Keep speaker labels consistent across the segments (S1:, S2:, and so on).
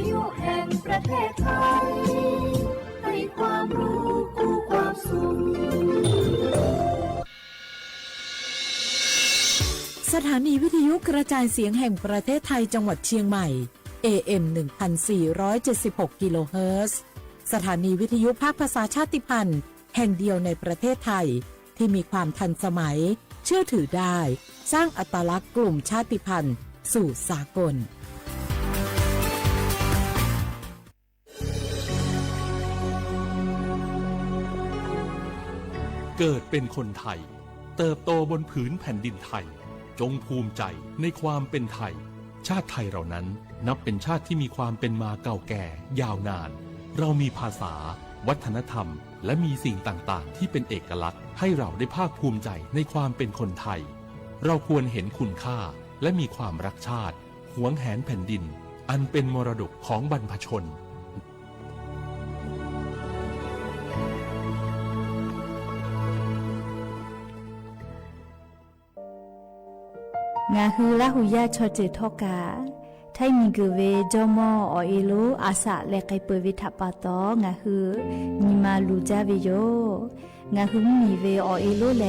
S1: ยุแห่งประเทศไทยให้ความรู้คู่ความสุข
S2: สถานีวิทยุกระจายเสียงแห่งประเทศไทยจังหวัดเชียงใหม่ AM 1476 กิโลเฮิรตซ์สถานีวิทยุภาคภาษาชาติพันธุ์แห่งเดียวในประเทศไทยที่มีความทันสมัยเชื่อถือได้สร้างอัตลักษณ์กลุ่มชาติพันธุ์สู่สากล
S3: เกิดเป็นคนไทยเติบโตบนผืนแผ่นดินไทยจงภูมิใจในความเป็นไทยชาติไทยเรานั้นนับเป็นชาติที่มีความเป็นมาเก่าแก่ยาวนานเรามีภาษาวัฒนธรรมและมีสิ่งต่างๆที่เป็นเอกลักษณ์ให้เราได้ภาคภูมิใจในความเป็นคนไทยเราควรเห็นคุณค่าและมีความรักชาติหวงแหนแผ่นดินอันเป็นมรดกของบรรพชน
S4: งาฮือละหุยาชอเจทอกาไทยมีกูเวจอมออเอโลอาสะเลไกเปวิทัปปาตองาฮือมีมาลูจาเวโยงาฮือมีเวอเอโลแล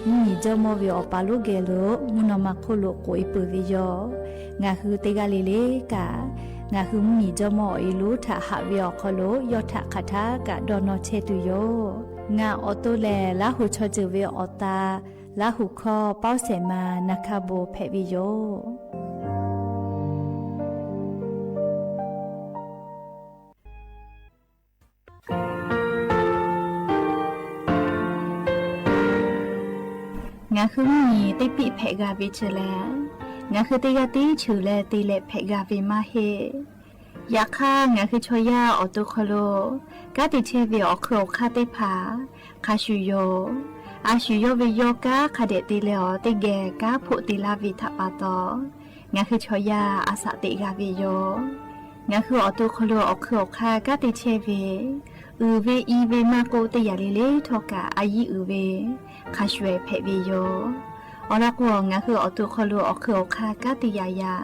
S4: มีจอมอเวอปาโลเกโลมุนอมาโคโลโกอิเปวิโยงาฮือเตกาเลเลกางาฮือมีจอมอเอโลทะหะเวอคโลยอทะคาทากะดอนอเชตุโยงาออโตแลละหุชอเจเวอตาละหุคอเป้าเสมานาคาโบเพวิโยงาคือมีติปิเพกาวิเชลงาคือติกาติชูเลติเลเพกาวิมาเฮยาค่างาคือชอยาออตุคโลกาติเชวิออโครคาติผาคาชูโยอาชุโยวิโยกาคาเดติเลอติเกกาพุติลาวิทัปปาตองาคือชอยาอาสติกาวิโยงาคือออตุคโลออโครคากาติเชวิอือเวอีเวมาโกติยาเลเลทอกาอายีอือเวคาชเวเพวิโยอลักวงาคือออตุคโลออโครคากาติยายา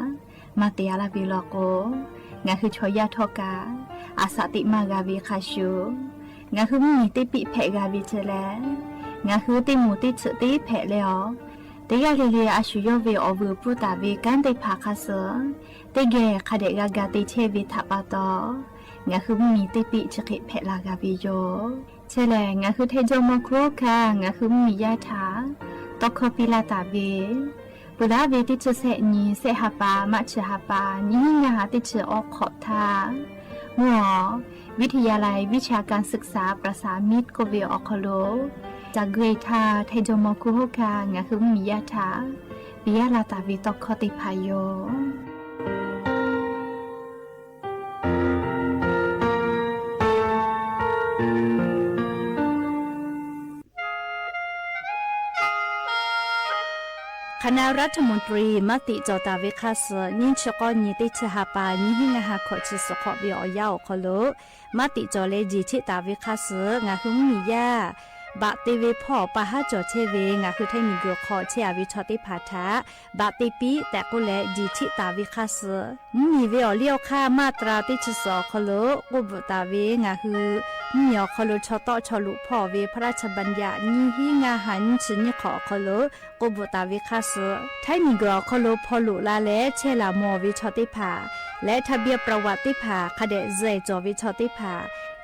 S4: มาเตียลาวิโลโกงาคือชอยาทอกาอาสติมากาวิคาชูงาคือมีติปิเพกาวิเจเลงาคือติมูติฉติเพลเลอติกาเลเลอาชุโยเวอบูปุตาเวกันติภาคาเสติเกคาเดกากาติเชวิทัปปาตองาคือมีติปิฉกิเพลากาวิโยเชเลงาคือเทจมโครคางาคือมียาถาตอคปิลาตาเวปุระเวติฉเสนีเสหปามัชหปานิงาติฉออกขอบทามัววิทยาลัยวิชาการศึกษาประสานมิตรโกเวออคโลจากเกรธาไทจมกุโฮกางาคือมียาถาปิยาลาตาวิตคติพายโยคณะรัฐมนตรีมติจอตาวิคาสนิชกอนิติชหปานิหิงหาขอชิสขอวิอยาวคโลมติจอเลจิชิตาวิคาสงาหุมมียาบะติเวพ่อปะหาจอเชเวงาคือไทมีกขอเชอวิชอติพาทะบะติปีแต่กุเลจิชิตาวิคาสมีเวอเลียวค่ามาตราติชสอคโลกุบตาเวงาคือมีอคโลชอตอชอลุพ่อเวพระราชบัญญัตินิหิงาหันชนิขอคโลกุบตาวิคาสไทมีกคโลพอลุลาเลเชลามอวิชอติพาและทะเบียนประวัติพาคเดเจจอวิชอติพา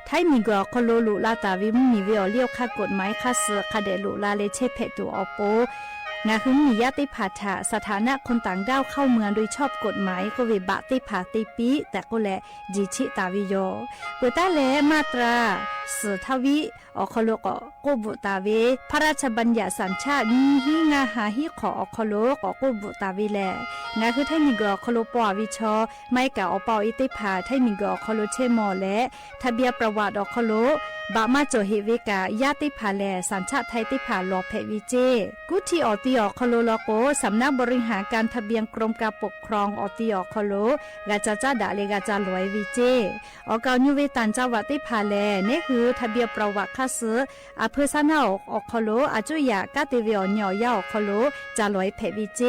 S4: ไทมีกคโลลุลาตาวิมีเวอเลียวค่ากฎหมายคาสคเดลุลาเลเชเพตุอโปงาคือมียติพาถะสถานะคนต่างด้าวเข้าเมืองโดยชอบกฎหมายก็เวบะติพาติปีแต่ก็แลจิชิตาวิโยเปิดตาเลมาตราสือทวิอคโลกโกบุตาเวพระราชบัญญัติสัญชาตินิหิงาหาฮิขออคโลกโกบุตาวิแลงาคือไทมีกคโลปอวิชอไม่กะอปออิติพาไทมีกคโลเชมอและทะเบียนประวัติอคโล บะมาโจเฮเวกายาติพาแลสัญชาติไทยติพาลอเพวิเจกุที่ออติอคโลโลโกสำนักบริหารการทะเบียนกรมการปกครองออติอคโลกาจาจาดาเลกาจาลวยวิเจออกาญูเวตันจาวติพาแลนี่คือทะเบียนประวัติคาสอเภอซานาอคโลอาจุยากาติเวอญอยาอคโลจาลวยเพวิเจ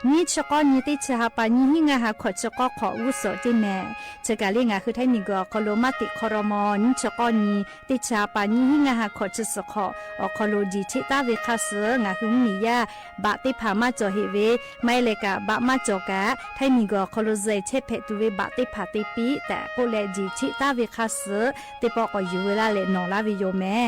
S4: นี่ชกอนี่ติชะปานี่หิงาหาขอชกอขออุโสติแม่เจกาเลงาคือไทนิกอคโลมาติคอรมอนี่ชกอนี่ติชาปานี่หิงาหาขอชสขออคโลจีทิตาเวคาสงาคือมียาบะติพามาจอเฮเวไม่เลกะบะมาจอกะไทนิกอคโลเซเชเพตุเวบะติพาติปีแต่โกเลจีทิตาเวคาสติปอกอยู่เวลาเลนอลาวิโยแม่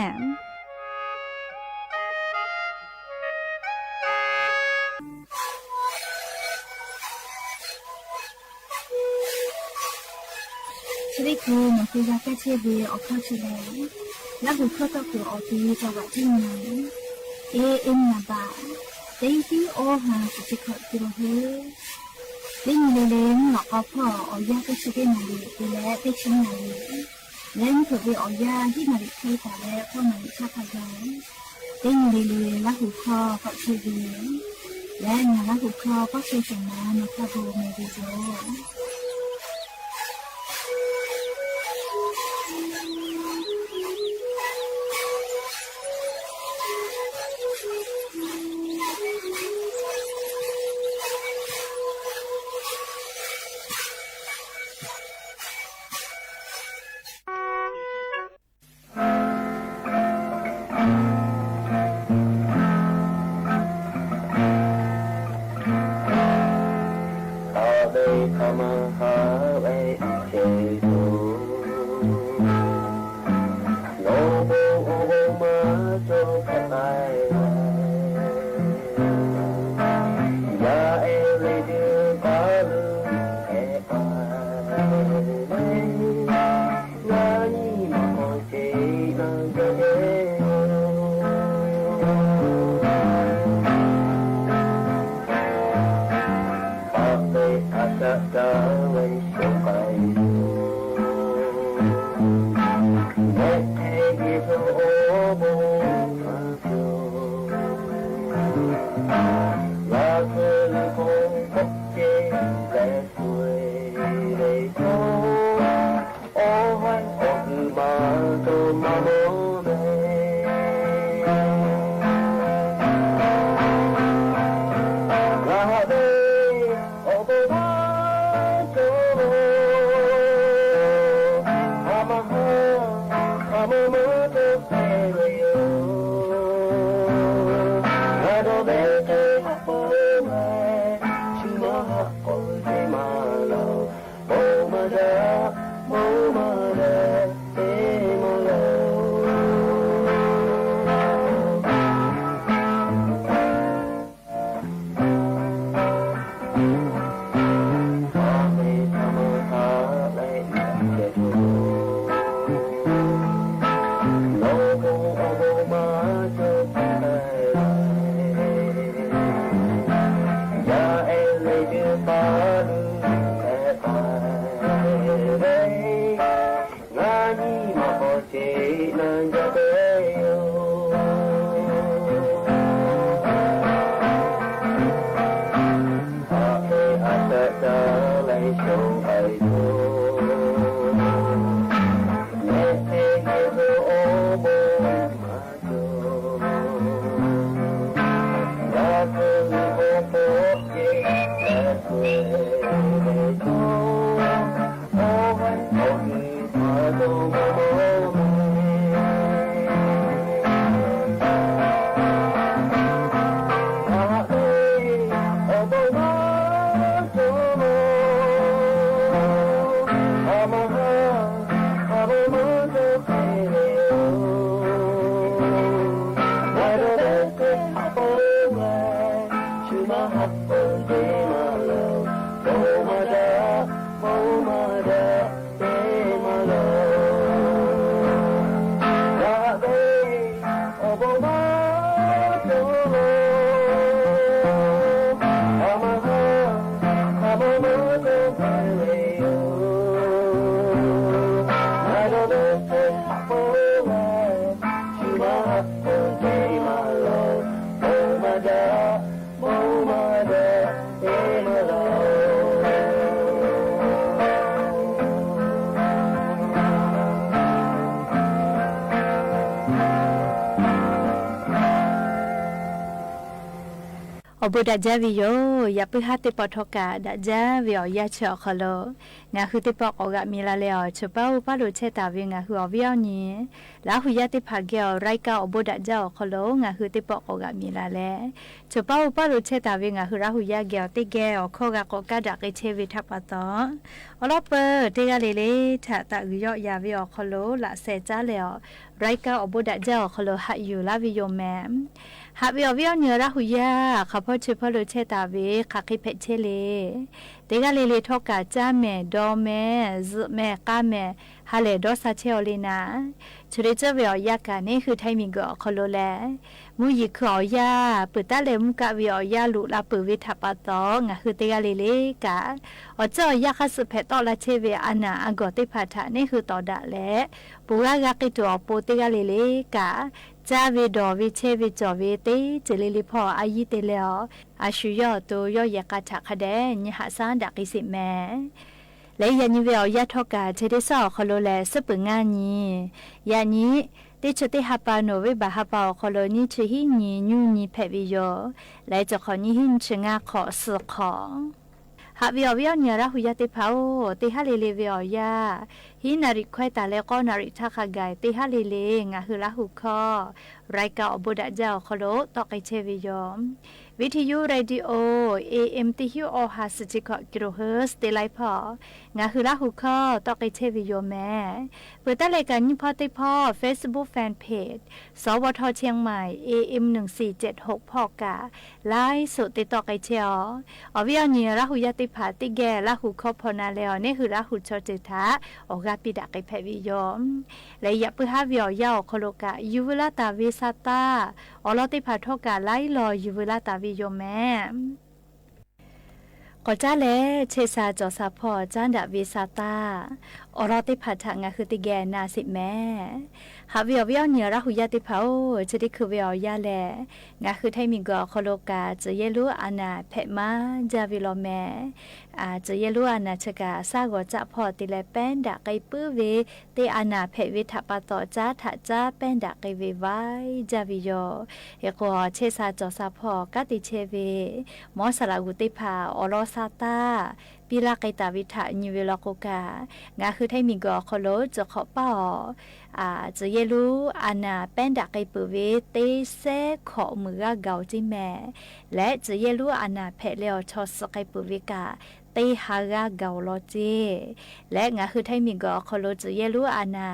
S1: ชีวิตคือมันคือยาแก้เชื้อเบื่อออกเข้าชีแล้วแล้วหูเข้าก็คือออกทีจังหวัดที่ไหนเอ็มนาบาเต็งที่โอหาสุดขอตัวเฮ้เต็งเลี้ยงหลอกเอาพ่อเอายาแก้เชื้อนาลีไปแล้วไปชิ้นนาลีเล่นถือไปเอายาที่นาลีที่แต่แล้วพ่อนาลีชาพยาเต็งเลี้ยงแล้วหูคอก็เชื้อเบื่อและงานแล้วหูคอก็เชื้อจากนั้นมาพาโบเมดิโซ
S4: บุดาจาวิโยอย่าเพิ่งหาติปทกาดาจาวิโอยาเชอคโลงาคือติปอกอกะมีลาเลอชะเป้าปาโลเชตาวิงาคืออวิโอนีลาหุยาติภาเกอไรกาอบุดาจาคโลงาคือติปอกอกะมีลาเลชะเป้าปาโลเชตาวิงาคือราหุยาเกอติเกอขอกะกอกะดะเกเชวิทัปปะตออลอเปเตกะเลเลทะตะวิโยยาวิโอคโลละเซจาเลอไรกาอบุดาจาคโลหะอยู่ลาวิโยแมหาวิโอวิโอเนราหุยาข้าพ่อชื่อพ่อโลเชตาเวข้าคิเพเชเลเดกาเลเลทอกาจ้าแม่ดอแม่ซึแม่ก้าแม่ฮาเลดอซาเชอลีนาชุดเจ้าวิโอยากานี่คือไทมิงก็คโลแลมูยิขอยาปุตตะเลมุกะวิโอยาลุลาปุวิทัปปะตองะคือเตกาเลเลกาอเจ้ายาคัสเพตอลาเชเวอานาอากอติภาทะนี่คือตอดะแลปุกากากิตัวโปเตกาเลเลกาจาวิดอวิเชวิจอวิเตเจลิลิพออายิเตเลออาชุยอตัวยอยากาฉะคะแดญหะซานดักอิสิแมและยานิเวอยาทอกาเทเดซอคโลแลสปึงานียานี้ติชติฮาปาโนเวบาฮาปาคโลนีชหินีญูนีเพวิโยและจะขอนิหินชงาขอสือขอหาวิโอวิโอเนียราหุยาติพาวติฮาเลเลวิโอยาฮินาริควายตาเลก็นาริทักไกติฮาเลเลงาฮือลาหุคอไรกาอบุดะเจ้าคโลตอกไอเชวิโยวิทยุเรดิโอ AM ติฮิโอฮาสจิกกิโลเฮิรตซ์เตไลพองาฮือลาหุคอตอกไอเชวิโยแม่เปิดตะเลกันยิพอติพอ Facebook Fanpage สวทเชียงใหม่ AM 1476พอกาไลฟ์สดติดต่อไกเชียวอวิโอเนียราหุยาติผาติแกลาหุคอพอนาเลอนี่คือลาหุชอจิทาออกาปิดะไกเพวิโยและยะปึฮาวิโอยาโคโลกายูเวลาตาวิซาตาอลอติผาทอกาไลลอยูเวลาตาวิโยแม่ก็จ้าแลเชซาจอซาพอจ้านดาวิซาตาอรอติผัดทางาคือติแกนาสิแม่หาวิโอวิโอเนียราหุยาติเผาจะได้คือวิโอยาแลงาคือไทมิงกอโคโลกาจะเยลุอานาเพมาจาวิโลแม่จะเยลุอานาชกาซาโกจะพอติแลแป้นดาไกปื้อเวเตอานาเพวิทัปตอจ้าถาจ้าแป้นดาไกเวไว้จาวิโยเอกอเชซาจอซาพอกาติเชเวมอสลากุติภาอรอซาตาปีลาไกตาวิทะนิเวลโกกางาคือไทมิงกอโคโลจะขอป้อจะเยลูอานาแป้นดักไกปืเวเตเซขอมือเกาจิแม่และจะเยลูอานาเพเลอชอสไกปืเวกาเตฮากาเกาโลเจและงาคือไทมิงกอโคโลจะเยลูอานา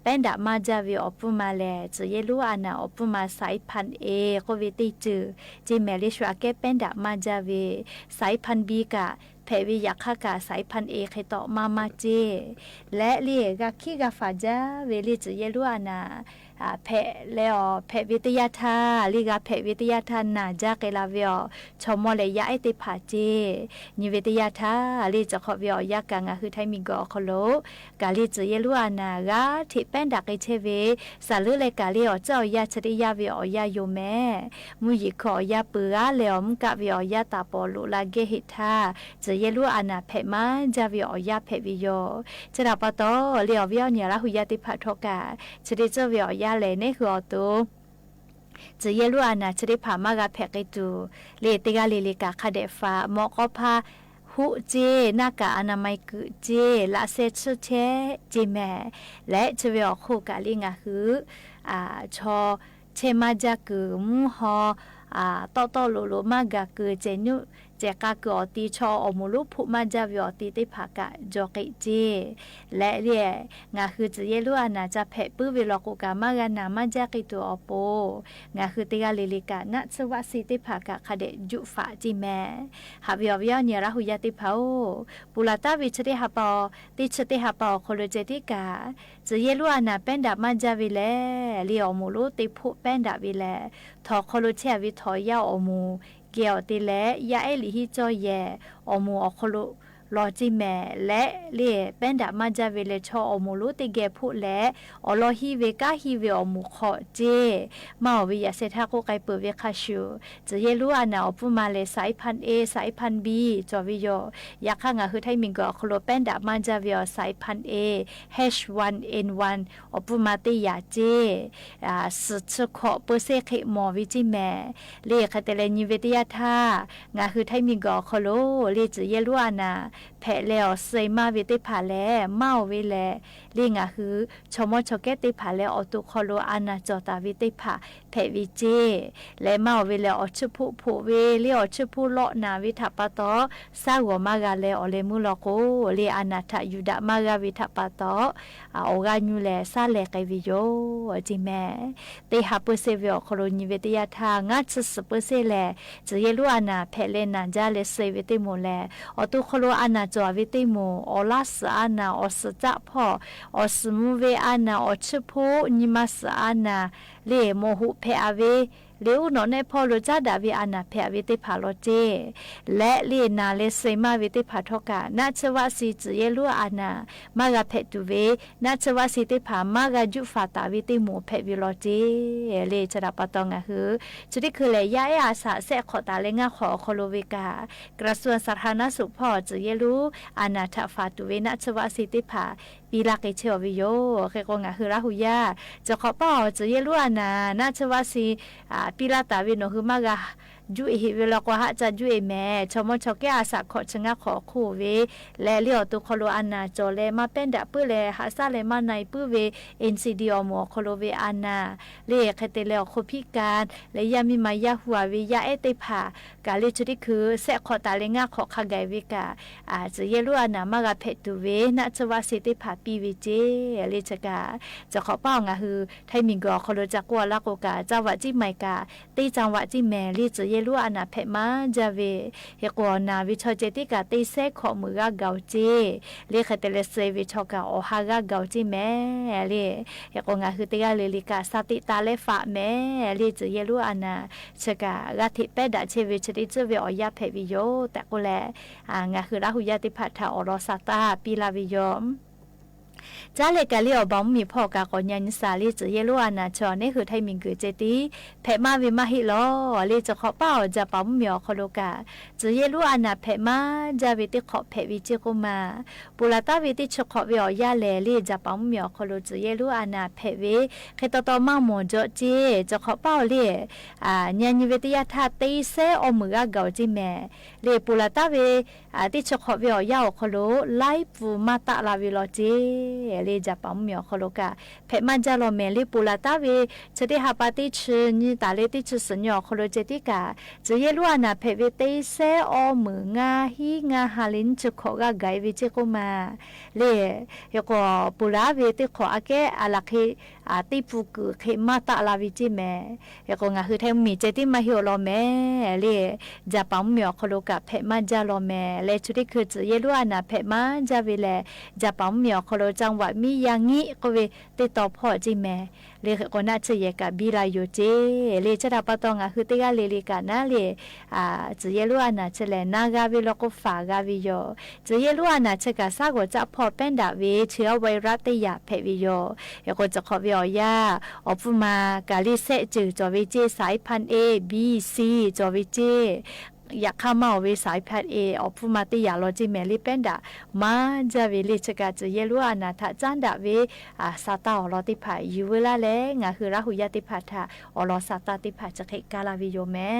S4: แป้นดักมาจาวิออปุมาแลจะเยลูอานาออปุมาสายพันเอโควิติจือจิแมลิชวาเกแป้นดักมาจาวิสายพันบีกาเพวิยักขากาสายพันเอใครต่อมาเจและเรียกขี้กาฟาจาเวลิจเยลุอานาเพแล้วเพวิทยาธาลิกาเพวิทยาธานาจากเกลาเวียชมอเลยยะไอติผาเจนิวิทยาธาลิจะขอเวียยากางาคือไทมิงกอคโลกาลิจเยลุอานากาที่แป้นดักไอเชเวสาลือเลกาลิอเจ้ายาชริยาเวียยาโยแม่มุยิขอยาปือเลอมกะเวียยาตาปอลุลาเกหิทาจะเยลุอานาเพมาจาเวียยาเพวิโยจะรับปะโตเลียวเวียเนียละหุยาติผาทกาชริเจเวียยาเลยนี่คือตัวจะเยลูอานาจะได้ผ่ามากาแพกไอตูเลติกาเลลิกาคาเดฟ้าหมอกอพาหุเจนากาอนามัยกุเจละเซชเชเจแม่และจะเวียคู่กาลิงาคือชอเชมาจากือมูฮอโตโลโลมากาคือเจนุเจกากอตีชออมูลุพุมาจาวิอตีติภากะจอกิเจและเรียงาคือจะเยลุอานาจะเพปื้อเวลกุกามากานามาจากิตัวอโปงาคือติกาลิลิกานัสวะสิติภากะคเดจุฟาจิแมหาวิอวิอเนียราหุยาติภาปุลาตาวิชติฮาปอติชติฮาปอโคโลเจติกาจะเยลุอานาเป็นดามาจาวิเลเลียอมูลุติพุเป็นดาวิเลทอโคโลเชวิทอยาอมูเกี่ยวติและยาเอลิฮิจอยแยอมูอโคโล รอจิแม่และเล่เป็นดามาจาเวเลชออมูลุติเกพุและอลอฮีเวกาฮีเวอมูขอเจมาวิยาเซทาโกไกเปเวคาชูจะเยลูอานาอปุมาเลสายพันธุ์ A สายพันธุ์ B จอวิโยอยากข้างคือไทยมิงก็คโลเป็นดามาจาเวอสายพันธุ์ A H1N1 อปุมาติยาเจสุดขอเปอร์เซเคมอวิจิแม่เล่คาเตเลนิเวติยาธางาคือไทยมิงก็คโลเล่จะเยลูอานาแผ่แล้วเซมาเวติผาแลเมาเวแลเรียงอ่ะคือชมชเกติผาแล้วอตุคอโลอานาจอตาเวติผาแผ่วิเจและเมาเวแลอชุผู้ผู้เวเลียอชุผู้เลาะนาวิทัปตอซาหัวมากาแลอเลมุลโกเลียอนาทะยุดะมากาวิทัปตอออกาญูแลซาแลไกวิโยจิแม่เตหาเปเซเวอคโลนิเวติยาทางาสสเปเซแลจะเยลูอานาแผ่เลนันจาเลเซเวติโมแลอตุคโลอานาจอวิติโมอลาสอานาอสจะพ่ออสมุเวอานาอชพูนิมัสอานาเลโมหุเพอเวเลวนอในพอโลจาดาวิอานาเพอเวติผาโลเจและเลนาเลเซมาเวติผาทกานาชวาสีจเยลูอานามากาเพตุเวนาชวาสีติผามากาจุฟาตาวิติโมเพวิโลเจเลจราปตองะคือจุดที่คือเลยย้ายอาสาเสขอตาเลงาขอโคโลเวกากระทรวงสาธารณสุขพ่อจเยลูอานาทฟาตุเวนาชวาสีติผาปีลาเกเชอวิโยเคกงะคือราหุยาจะขอป้อจะเยลูอานานาชวาสีปีลาตาวิโนคือมากะจุเอเวลากว่าจะจุเอแม่ชมชกอาสาขอชงะขอคู่เวและเลี้ยวตุคโลอานาจอเลมาเป็นดะปื้อเลหาซาเลมาในปื้อเว NCD อมอคโลเวอานาเลคเตเลโคพิการและยามีมายาหัวเวยาเอติผากาเลจุดิคือเสขอตาเลงะขอขกายเวกาจะเยลูอานามากะเพตุเวนะจวาสิติผาปีวิเจเลจกาจะขอป้องะคือไทมิงกอคโลจักวาลากกาจาวะจิไมกาตีจังหวะจิแมลีจะเยลูอานาเพมาจาเวเฮกวนาวิชเจติกาตีเซขอมือกาเกาเจเลคเตเลเซวิชกาโอฮากาเกาจิแมเลเฮกงะคือติกาเลลิกาสติตาเลฟะแมเลจะเยลูอานาชกากาทิเปดะเชวิชติจเวอยาเพวิโยแต่ก็แลงะคือราหุยาติพัทธาอรสตาปีลาวิโยจ้าเลกาเลียวบอมมีพ่อกากอนยันสาลีจะเยลูอานาชอนี่คือไทยมิงกือเจตีเพมาวิมาฮิโลเลจะขอเป้าจะปั๊มเหมียวคโลกาจะเยลูอานาเพมาจะวิติขอเพวิจิกุมาปุระตาวิติชขอวิอยาเลลีจะปั๊มเหมียวคโลจะเยลูอานาเพวิเคตตอมาหมจเจจะขอเป้าเลญันวิติยาธาตีเซอมือกาเกาจิแม่เลปุระตาวิติชขอวิอยาคโลไลฟูมาตะลาวิโลเจเลจะปั๊มเหมียวคโลกาเพมันจะรอเมลิปุระตาเวจะได้หาปาติชนี่ตาเลติชสัญญาคโลเจติกาจะเยลูอานาเพเวเตเซอมืองาฮีงาฮาลินจุขอกาไกวิจิกุมาเลยก็ปุระเวติขออาเกอาลักเฮติปุกุเขมาตาลาวิจิแม่ยก็งาคือแทมีเจติมาฮิโอโลแม่เลจะปั๊มเหมียวคโลกาเพมันจะรอแม่เลชุดิคือจะเยลูอานาเพมันจะเวเลจะปั๊มเหมียวคโลจังหวะมีอย่างงี้ก็เวติดต่อพ่อจิแม่เลก็น่าจะเยกะบีลายโยเจเลจะรับปะตองคือติกาเลลิกานะเลจะเยลูอานาเชเลนากาวิโลก็ฝากาวิโยจะเยลูอานาเชกาซาก็จะพ่อเป็นดาเวเชื้อไวรัสติยาเพวิโยยก็จะขอวิยาอปุมากาลิเซจือจอวิเจสายพันธุ์ A B C จอวิเจอยากข้ามาเวสายพันธุ์ A อปุมาติยาโลจิเมลิเป็นดามาจะเวลิชกาจะเยลูอานาทาจันดาเวซาตาอลอติผายูเวลาเลงาคือราหุยาติผาทาอลอซาตาติผาจะเขกาลาวิโยแม่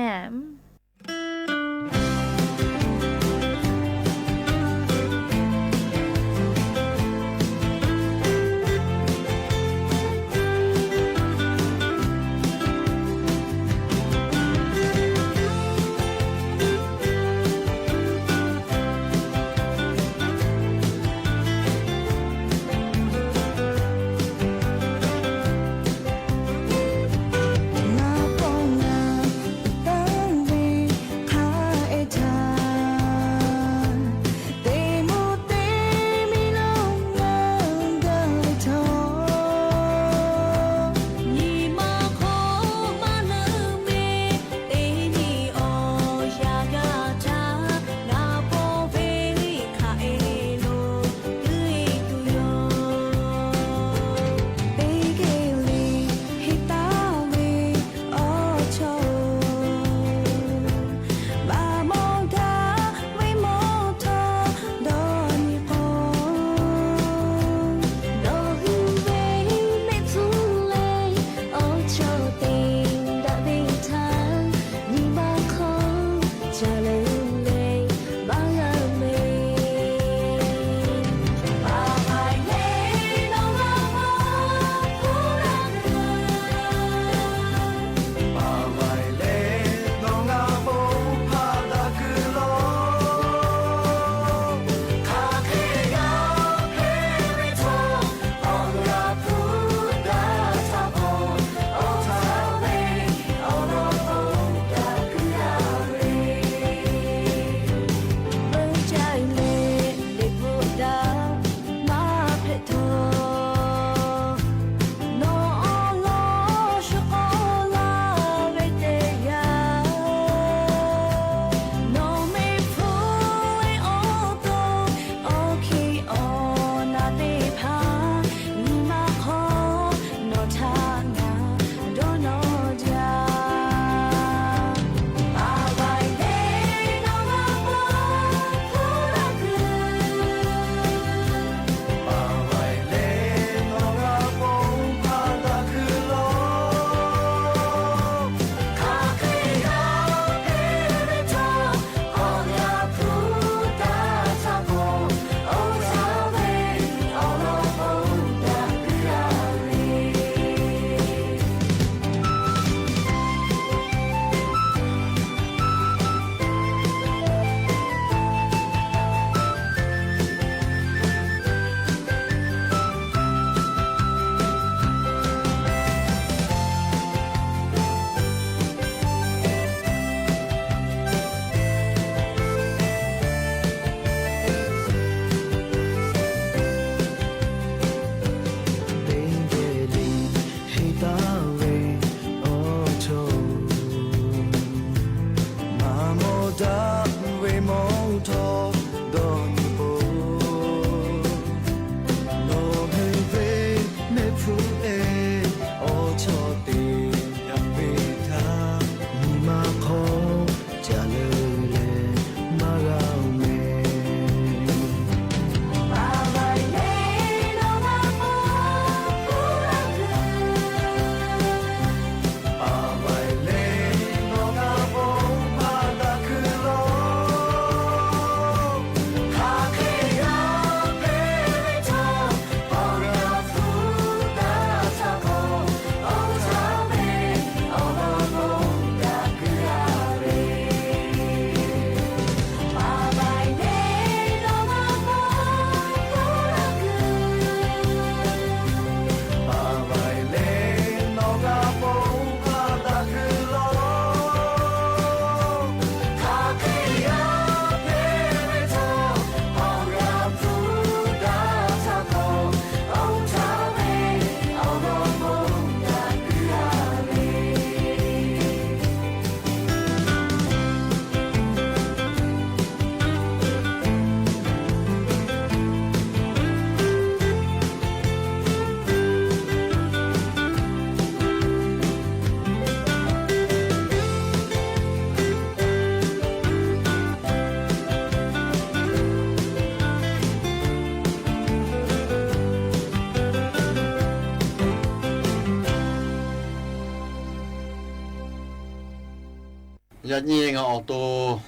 S5: giờ nhìn ở tô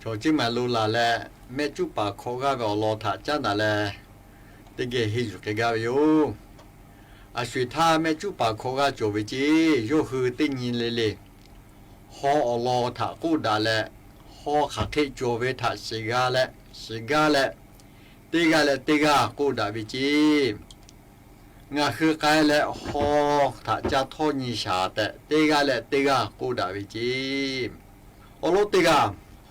S5: cho chứ mà luôn là mẹ chú bà khó ga vào lò thả chắc là cái hình cái ga yếu à suy tha mẹ chú bà khó ga chỗ vị trí vô hư tinh nhìn lệ họ ở lò thả cú đã là họ khắc thị chỗ về thả xì ga là tê ga cú đã vị trí ngà khứ cái là họ thả cha thô nhị xả tê ga cú đã vị trí ở lò tê ga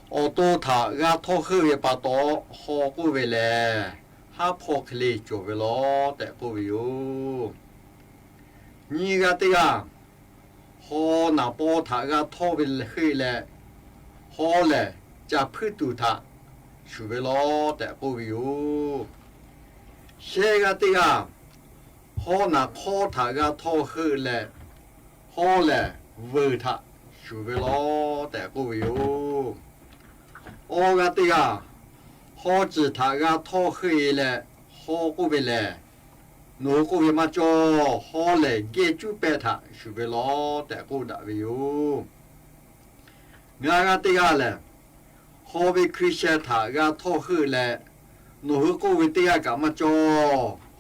S5: ô tô thả ga thô khứ về bà tổ họ cú về lệ ha phô khli chỗ về lò tệ cú về yếu nhị ga tê ga họ nã bò thả ga thô về khứ lệ họ lệ cha phứ tụ thả chủ về lò tệ cú về yếu xe ga tê ga họ nã khó thả ga thô khứ lệ họ lệ vừa thả chủ về lò tệ cú về yếu ô ga tê ga họ chỉ thả ga thô khứ lệ họ cú về lệ nô cú về mà cho họ lệ ghé chú bé thả chủ về lò tệ cú đã về yếu ga tê ga lệ họ về khi xe thả ga thô khứ lệ nô cú về tê ga cả mà cho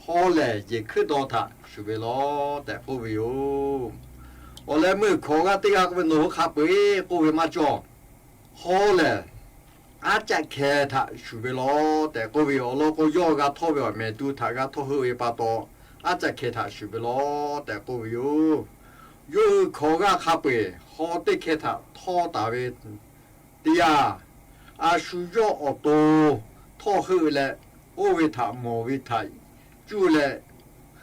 S5: họ lệ dễ khứ đó thả chủ về lò tệ cú về yếu ô lệมือขอga tê ga về nô khá bế cú về mà cho họ lệอาจจะแค่ถ้าชูเวลาแต่ก็วิโอโลก็ย่อกันทั่วไปว่าแม่ดูถ้ากันทั่วเฮยปาโตอาจจะแค่ถ้าชูเวลาแต่ก็วิโอยูขอกันขับไปฮอติแค่ถ้าทั่วตาเวตียอาชูย่ออโตทั่วเฮยแหละโอวิถ้าโมวิถ้าจูแหละ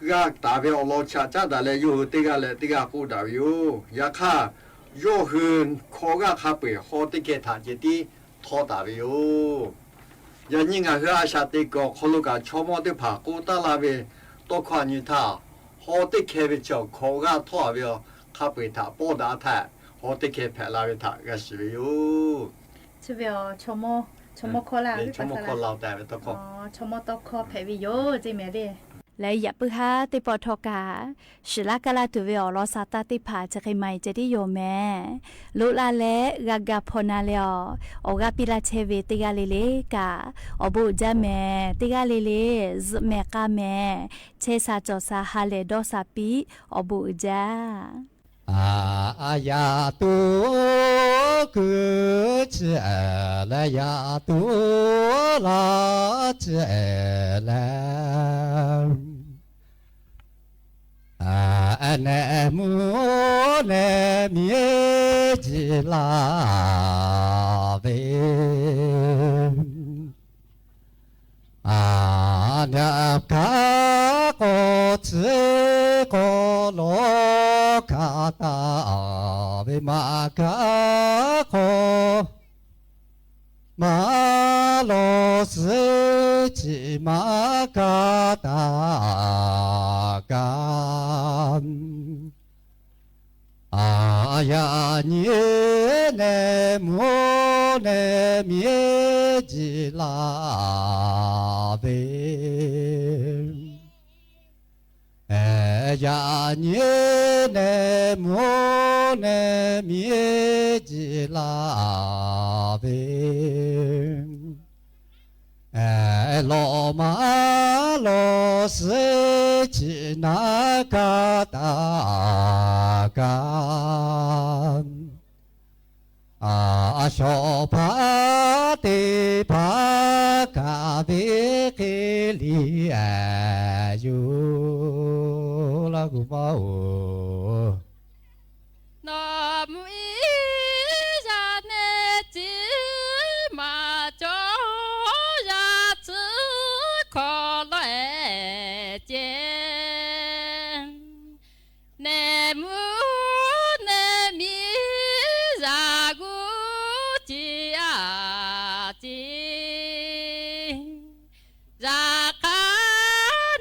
S5: ก็ตาเวอโลชาจ้าแต่เลยยูติกันเลยติกันกูดาวิโอยาค่าย่อหืนขอกันขับไปฮอติแค่ถ้าเจดี拖大位哟，人家个阿下地个可能个悄摸的爬过到那边，多看你他，好的开的叫考个拖位，卡被他报答他，好的开拍那边他个是位哟。
S4: 这边悄摸考啦，
S5: 悄摸考老大位多考。
S4: 哦，悄摸多考排位哟，这面的。来也不哈的报托噶，是那个啦，对我罗萨达的爬这个买这里有咩？路拉嘞，个个破那了，我个比拉车位这个哩哩噶，我不知咩，这个哩哩是咩个咩？车啥做啥哈嘞多啥比，我不知。
S6: 啊呀，都个子来呀，都拉子来。那么那面子拉呗，那个个子个罗卡达呗嘛个个。马罗斯吉马嘎达嘎，呀你那么那面吉拉呗。呀你那么那面吉拉呗，罗马罗斯吉那嘎达嘎，小帕的帕卡贝克里哟拉古巴哦。
S7: 那么一下呢，只嘛就呀只可来见，那么那米ra gu chi à chi ra cá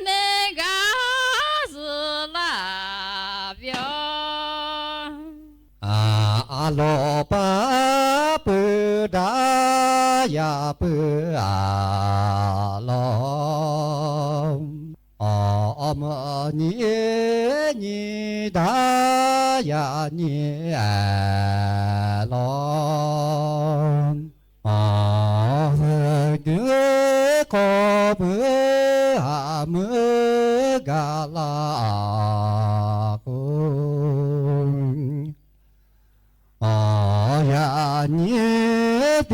S7: nê gà sư la vio
S6: lo ba bơ da ya bơ lo 么你的呀你老啊个可不阿么个啦个啊呀你的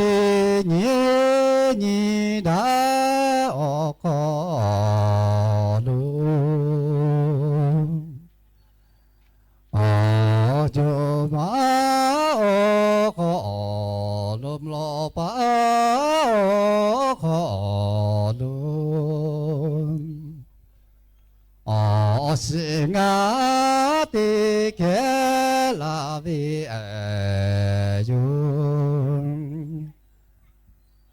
S6: 你的哦可路哦就嘛哦可路罗巴哦可路哦是我的个拉维哎哟。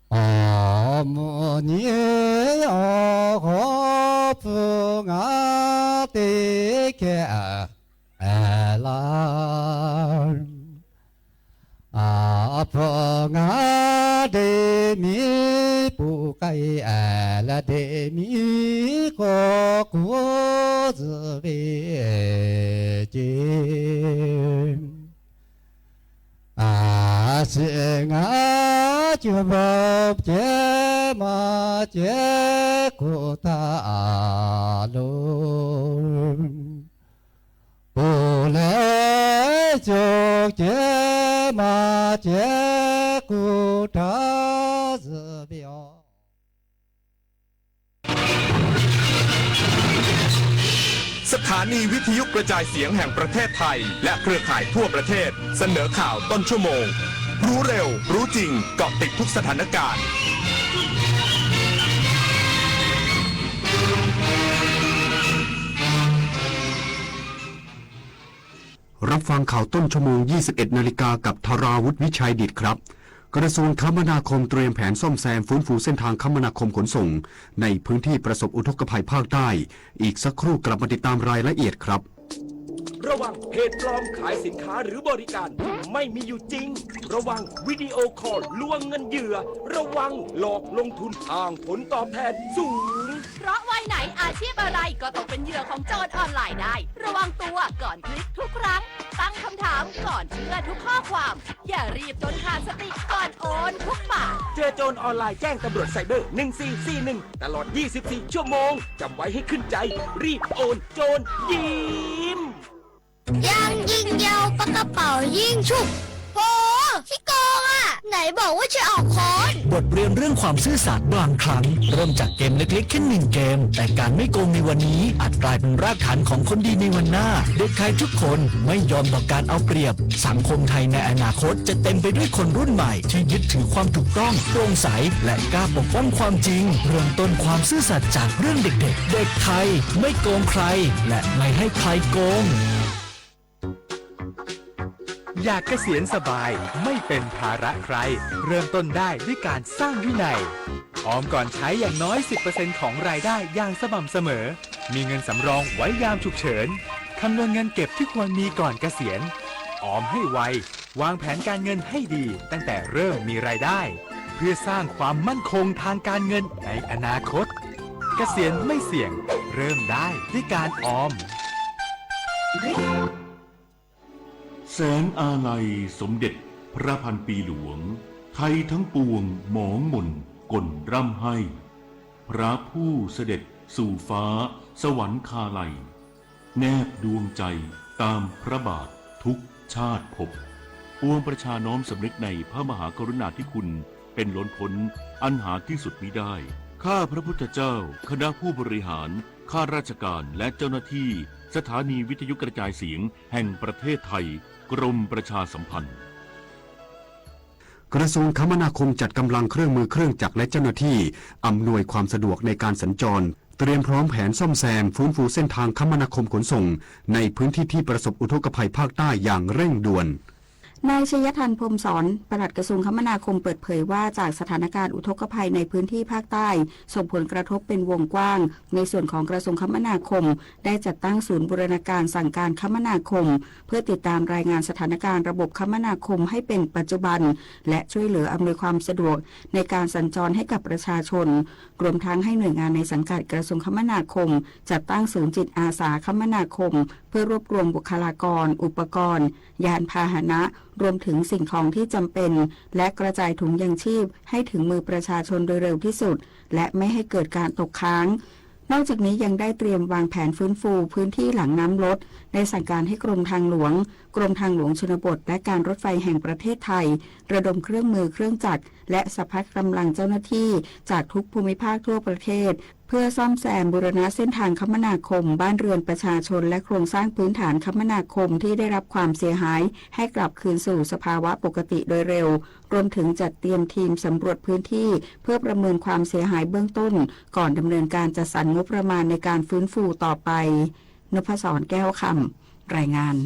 S6: 어머니 어부가 되게 알라 아부가 되미 부가이 알라 되미 고구즈베지 아승아 주법 제마 제구타로 보레 족 제마 제구타즈벼
S8: สถานีวิทยุกระจายเสียงแห่งประเทศไทยและเครือข่ายทั่วประเทศเสนอข่าวต้นชั่วโมงรู้เร็วรู้จริงเกาะติดทุกสถานการณ์รับฟังข่าวต้นชั่วโมง 21 นาฬิกากับธราวุฒิวิชัยดิษฐ์ครับกระทรวงคมนาคมเตรียมแผนซ่อมแซมฟื้นฟูเส้นทางคมนาคมขนส่งในพื้นที่ประสบอุทกภัยภาคใต้อีกสักครู่กลับมาติดตามรายละเอียดครับระวังเพจปลอมขายสินค้าหรือบริการไม่มีอยู่จริงระวังวิดีโอคอลลวงเงินเหยื่อระวังหลอกลงทุนอ้างผลตอบแทนสูงเพราะวัยไหนอาชีพอะไรก็ต้องเป็นเหยื่อของโจรออนไลน์ได้ระวังตัวก่อนคลิกทุกครั้งตั้งคำถามก่อนเชื่อทุกข้อความอย่ารีบจนขาดสติก่อนโอนทุกบาทเจอโจรออนไลน์แจ้งตำรวจไซเบอร์1441ตลอด24ชั่วโมงจำไว้ให้ขึ้นใจรีบโอนโจรยิ้ม
S9: ยังยิงยาวปากกระเป๋ายิงฉุบโหขี้โกงอ่ะไหนบอกว่าจะออกคอน
S10: บทเรียนเรื่องความซื่อสัตย์บางครั้งเริ่มจากเกมเล็กๆแค่1เกมแต่การไม่โกงในวันนี้อาจกลายเป็นรากฐานของคนดีในวันหน้าเด็กไทยทุกคนไม่ยอมต่อการเอาเปรียบสังคมไทยในอนาคตจะเต็มไปด้วยคนรุ่นใหม่ที่ยึดถือความถูกต้องโปร่งใสและกล้าปกป้องความจริงเริ่มต้นความซื่อสัตย์จากเรื่องเด็กๆเด็กไทยไม่โกงใครและไม่ให้ใครโกง
S11: อยากเกษียณสบายไม่เป็นภาระใครเริ่มต้นได้ด้วยการสร้างวินัยออมก่อนใช้อย่างน้อย 10% ของรายได้อย่างสม่ำเสมอมีเงินสำรองไว้ยามฉุกเฉินคำนวณเงินเก็บที่ควรมีก่อนเกษียณออมให้ไววางแผนการเงินให้ดีตั้งแต่เริ่มมีรายได้เพื่อสร้างความมั่นคงทางการเงินในอนาคตเกษียณไม่เสี่ยงเริ่มได้ด้วยการออม
S3: แสนอาลัยสมเด็จพระพันปีหลวงไทยทั้งปวงหมองหม่นก่นร่ำให้พระผู้เสด็จสู่ฟ้าสวรรคาลัยแนบดวงใจตามพระบาททุกชาติภพปวงประชาน้อมสำนึกในพระมหากรุณาธิคุณเป็นล้นพ้นอันหาที่สุดมิได้ข้าพระพุทธเจ้าคณะผู้บริหารข้าราชการและเจ้าหน้าที่สถานีวิทยุกระจายเสียงแห่งประเทศไทยกรมประชาสัมพันธ์
S8: กระทรวงคมนาคมจัดกำลังเครื่องมือเครื่องจักรและเจ้าหน้าที่อำนวยความสะดวกในการสัญจรเตรียมพร้อมแผนซ่อมแซมฟื้นฟูเส้นทางคมนาคมขนส่งในพื้นที่ที่ประสบอุทกภัยภาคใต้อย่างเร่งด่วน
S12: นายชยทันพรหมสอนปลัดกระทรวงคมนาคมเปิดเผยว่าจากสถานการณ์อุทกภัยในพื้นที่ภาคใต้ส่งผลกระทบเป็นวงกว้างในส่วนของกระทรวงคมนาคมได้จัดตั้งศูนย์บูรณาการสั่งการคมนาคมเพื่อติดตามรายงานสถานการณ์ระบบคมนาคมให้เป็นปัจจุบันและช่วยเหลืออำนวยความสะดวกในการสัญจรให้กับประชาชนรวมทั้งให้หน่วยงานในสังกัดกระทรวงคมนาคมจัดตั้งศูนย์จิตอาสาคมนาคมเพื่อรวบรวมบุคลากรอุปกรณ์ยานพาหนะรวมถึงสิ่งของที่จำเป็นและกระจายถุงยังชีพให้ถึงมือประชาชนโดยเร็วที่สุดและไม่ให้เกิดการตกค้างนอกจากนี้ยังได้เตรียมวางแผนฟื้นฟูพื้นที่หลังน้ำลดได้สั่งการให้กรมทางหลวงชนบทและการรถไฟแห่งประเทศไทยระดมเครื่องมือเครื่องจักรและสรรพกำลังเจ้าหน้าที่จากทุกภูมิภาคทั่วประเทศเพื่อซ่อมแซมบูรณะเส้นทางคมนาคมบ้านเรือนประชาชนและโครงสร้างพื้นฐานคมนาคมที่ได้รับความเสียหายให้กลับคืนสู่สภาวะปกติโดยเร็วรวมถึงจัดเตรียมทีมสำรวจพื้นที่เพื่อประเมินความเสียหายเบื้องต้นก่อนดำเนินการจัดสรรงบประมาณในการฟื้นฟูต่อไปนพศรแก้วคำรายงาน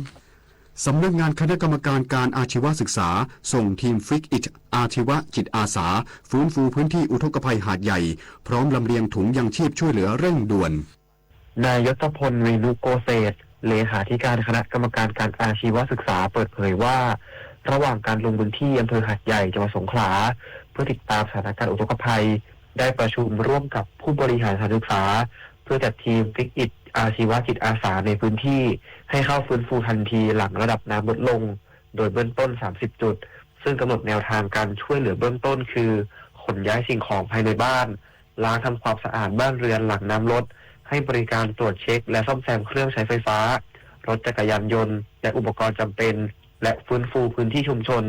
S8: สำนักงานคณะกรรมการการอาชีวศึกษาส่งทีมฟิกอิทอาชีวจิตอาสาฟื้นฟูพื้นที่อุทกภัยหาดใหญ่พร้อมลำเลียงถุงยังชีพช่วยเหลือเร่งด่วน
S13: นายยศพล เวนุโกเศษเลขาธิการคณะกรรมการการอาชีวศึกษาเปิดเผยว่าระหว่างการลงพื้นที่อำเภอหาดใหญ่จังหวัดสงขลาเพื่อติดตามสถานการณ์อุทกภัยได้ประชุมร่วมกับผู้บริหารสถานศึกษาเพื่อจัดทีมฟิกอิทอาชีวจิตอาสาในพื้นที่ให้เข้าฟื้นฟูทันทีหลังระดับน้ำลดลงโดยเบื้องต้น30จุดซึ่งกำหนดแนวทางการช่วยเหลือเบื้องต้นคือขนย้ายสิ่งของภายในบ้านล้างทำความสะอาดบ้านเรือนหลังน้ำลดให้บริการตรวจเช็คและซ่อมแซมเครื่องใช้ไฟฟ้ารถจักรยานยนต์และอุปกรณ์จำเป็นและฟื้นฟูพื้นที่ชุมชน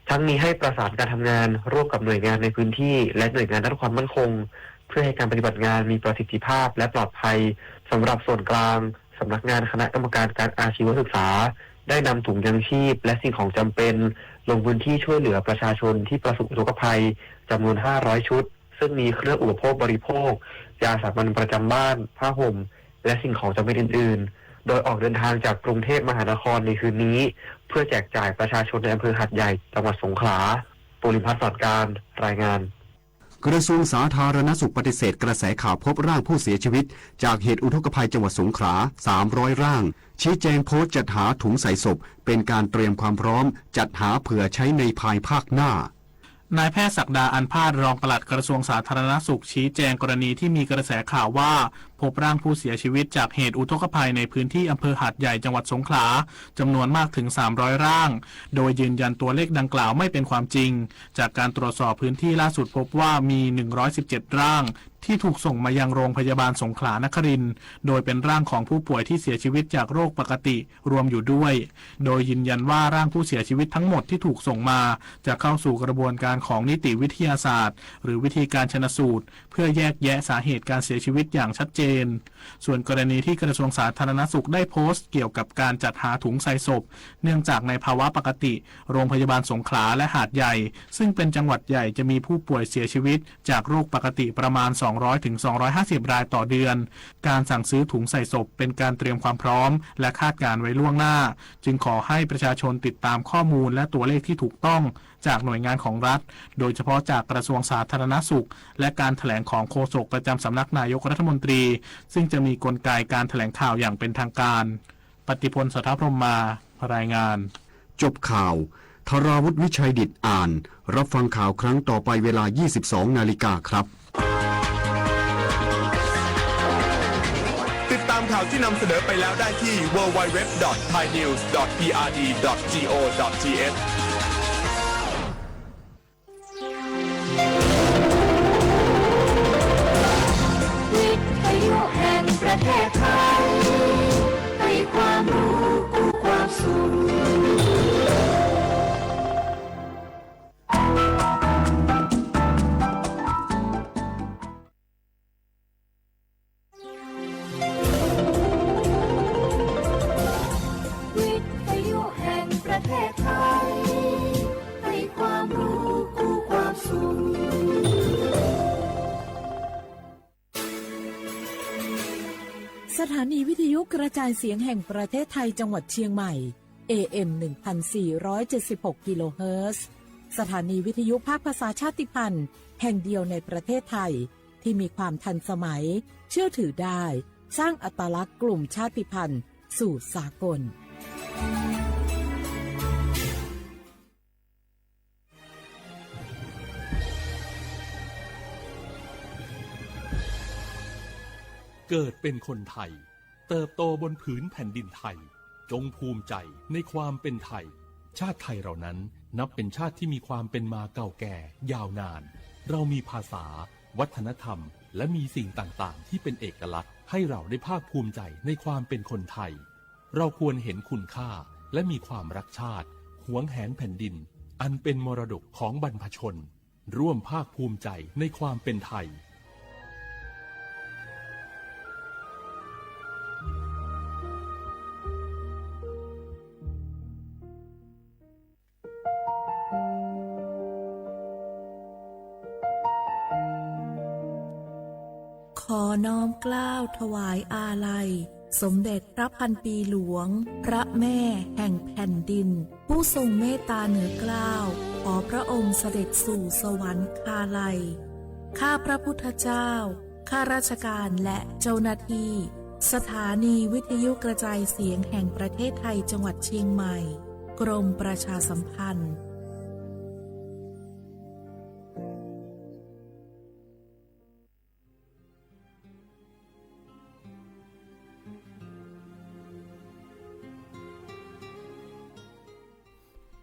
S13: ทั้งนี้ให้ประสานการทำงานร่วมกับหน่วยงานในพื้นที่และหน่วยงานด้านความมั่นคงเพื่อให้การปฏิบัติงานมีประสิทธิภาพและปลอดภัยสำหรับส่วนกลางสำนักงานคณะกรรมการการอาชีวศึกษาได้นำถุงยังชีพและสิ่งของจำเป็นลงพื้นที่ช่วยเหลือประชาชนที่ประสบอุทกภัยจำนวน500ชุดซึ่งมีเครื่องอุปโภคบริโภคยาสามัญประจำบ้านผ้าห่มและสิ่งของจำเป็นอื่นๆโดยออกเดินทางจากกรุงเทพมหานครในคืนนี้เพื่อแจกจ่ายประชาชนในอำเภอหาดใหญ่จังหวัดสงขลาปุริพัฒน์สอดการรายงาน
S8: กระทรวงสาธารณสุขปฏิเสธกระแสข่าวพบร่างผู้เสียชีวิตจากเหตุอุทกภัยจังหวัดสงขลา300ร่างชี้แจงโพสต์จัดหาถุงใส่ศพเป็นการเตรียมความพร้อมจัดหาเผื่อใช้ในภายภาคหน้านายแพทย์ศักดาอันพาดรองปลัดกระทรวงสาธารณสุขชี้แจงกรณีที่มีกระแสข่าวว่าพบร่างผู้เสียชีวิตจากเหตุอุทกภัยในพื้นที่อำเภอหาดใหญ่จังหวัดสงขลาจำนวนมากถึง300ร่างโดยยืนยันตัวเลขดังกล่าวไม่เป็นความจริงจากการตรวจสอบพื้นที่ล่าสุดพบว่ามี117ร่างที่ถูกส่งมายังโรงพยาบาลสงขลานครินทร์โดยเป็นร่างของผู้ป่วยที่เสียชีวิตจากโรคปกติรวมอยู่ด้วยโดยยืนยันว่าร่างผู้เสียชีวิตทั้งหมดที่ถูกส่งมาจะเข้าสู่กระบวนการของนิติวิทยาศาสตร์หรือวิธีการชันสูตรเพื่อแยกแยะสาเหตุการเสียชีวิตอย่างชัดเจนส่วนกรณีที่กระทรวงสาธารณสุขได้โพสต์เกี่ยวกับการจัดหาถุงใส่ศพเนื่องจากในภาวะปกติโรงพยาบาลสงขลาและหาดใหญ่ซึ่งเป็นจังหวัดใหญ่จะมีผู้ป่วยเสียชีวิตจากโรคปกติประมาณ200 ถึง 250 รายต่อเดือนการสั่งซื้อถุงใส่ศพเป็นการเตรียมความพร้อมและคาดการไว้ล่วงหน้าจึงขอให้ประชาชนติดตามข้อมูลและตัวเลขที่ถูกต้องจากหน่วยงานของรัฐโดยเฉพาะจากกระทรวงสาธารณสุขและการแถลงของโฆษกประจำสำนักนายกรัฐมนตรีซึ่งจะมีกลไกการแถลงข่าวอย่างเป็นทางการปฏิพล สถาพรหมมารายงานจบข่าวธราวุฒิวิชัยดิษฐ์อ่านรับฟังข่าวครั้งต่อไปเวลา 22 นาฬิกาครับ
S14: ติดตามข่าวที่นำเสนอไปแล้วได้ที่ www.thainews.prd.go.th
S15: วิทยุแห่งประเทศไทยให้ความรู้กู้ความสุขวิทยุแห่งประเทศไทยให้ความรู้กู้ความสุข
S2: สถานีวิทยุกระจายเสียงแห่งประเทศไทยจังหวัดเชียงใหม่ AM 1476 กิโลเฮิรตซ์สถานีวิทยุภาคภาษาชาติพันธุ์แห่งเดียวในประเทศไทยที่มีความทันสมัยเชื่อถือได้สร้างอัตลักษณ์กลุ่มชาติพันธุ์สู่สากล
S3: เกิดเป็นคนไทยเติบโตบนผืนแผ่นดินไทยจงภูมิใจในความเป็นไทยชาติไทยเรานั้นนับเป็นชาติที่มีความเป็นมาเก่าแก่ยาวนานเรามีภาษาวัฒนธรรมและมีสิ่งต่างๆที่เป็นเอกลักษณ์ให้เราได้ภาคภูมิใจในความเป็นคนไทยเราควรเห็นคุณค่าและมีความรักชาติหวงแหนแผ่นดินอันเป็นมรดกของบรรพชนร่วมภาคภูมิใจในความเป็นไทย
S16: ขอน้อมเกล้าถวายอาลัยสมเด็จพระพันปีหลวงพระแม่แห่งแผ่นดินผู้ทรงเมตตาเหนือเกล้าขอพระองค์เสด็จสู่สวรรคาลัยข้าพระพุทธเจ้าข้าราชการและเจ้าหน้าที่สถานีวิทยุกระจายเสียงแห่งประเทศไทยจังหวัดเชียงใหม่กรมประชาสัมพันธ์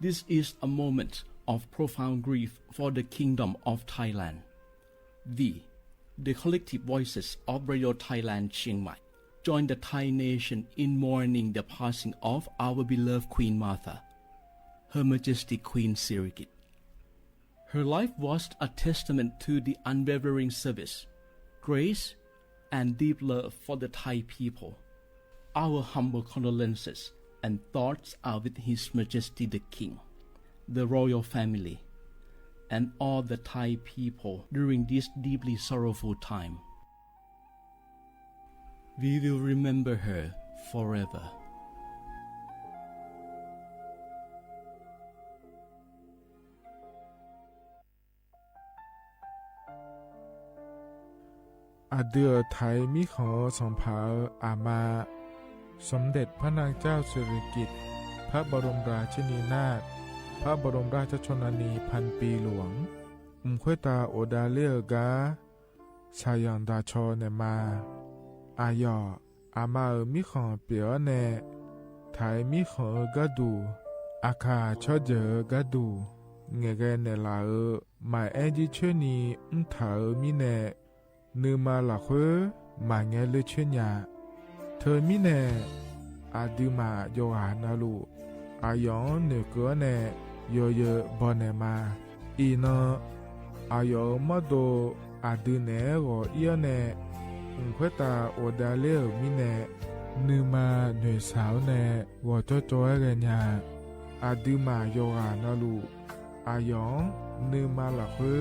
S17: This is a moment of profound grief for the Kingdom of Thailand. The collective voices of Radio Thailand Chiang Mai join the Thai nation in mourning the passing of our beloved Queen Martha, Her Majesty Queen Sirikit. Her life was a testament to the unwavering service, grace, and deep love for the Thai people. Our humble condolences and thoughts are with His Majesty the King, the royal family, and all the Thai people during this deeply sorrowful time. We will remember her forever.
S18: Adil Thai มิขอส่งเผาอามาสมเด็จพระนางเจ้าสิริกิติ์พระบรมราชินีนาถพระบรมราชชนนีพันปีหลวงควยตาโอดาเลียกาชายันดาชอเนมาอายออามามิขอเปียวเนไทยมิขอกะดูอาคาชอเจอกะดูเงเกเนลาหมายแอจิเชนีถามิเนนือมาละเควมาเงเลเชญญาเธอมิเนอาดิมาโยหานาลูอายองเนเกเนโยเยบอนเนมาอีนอายอมาโดอาดิเนโกเอียเนควยตาโอดาเลมิเนนือมาเนสาวเนวอจอจอยเรญาอาดิมาโยหานาลูอายองนือมาละเคว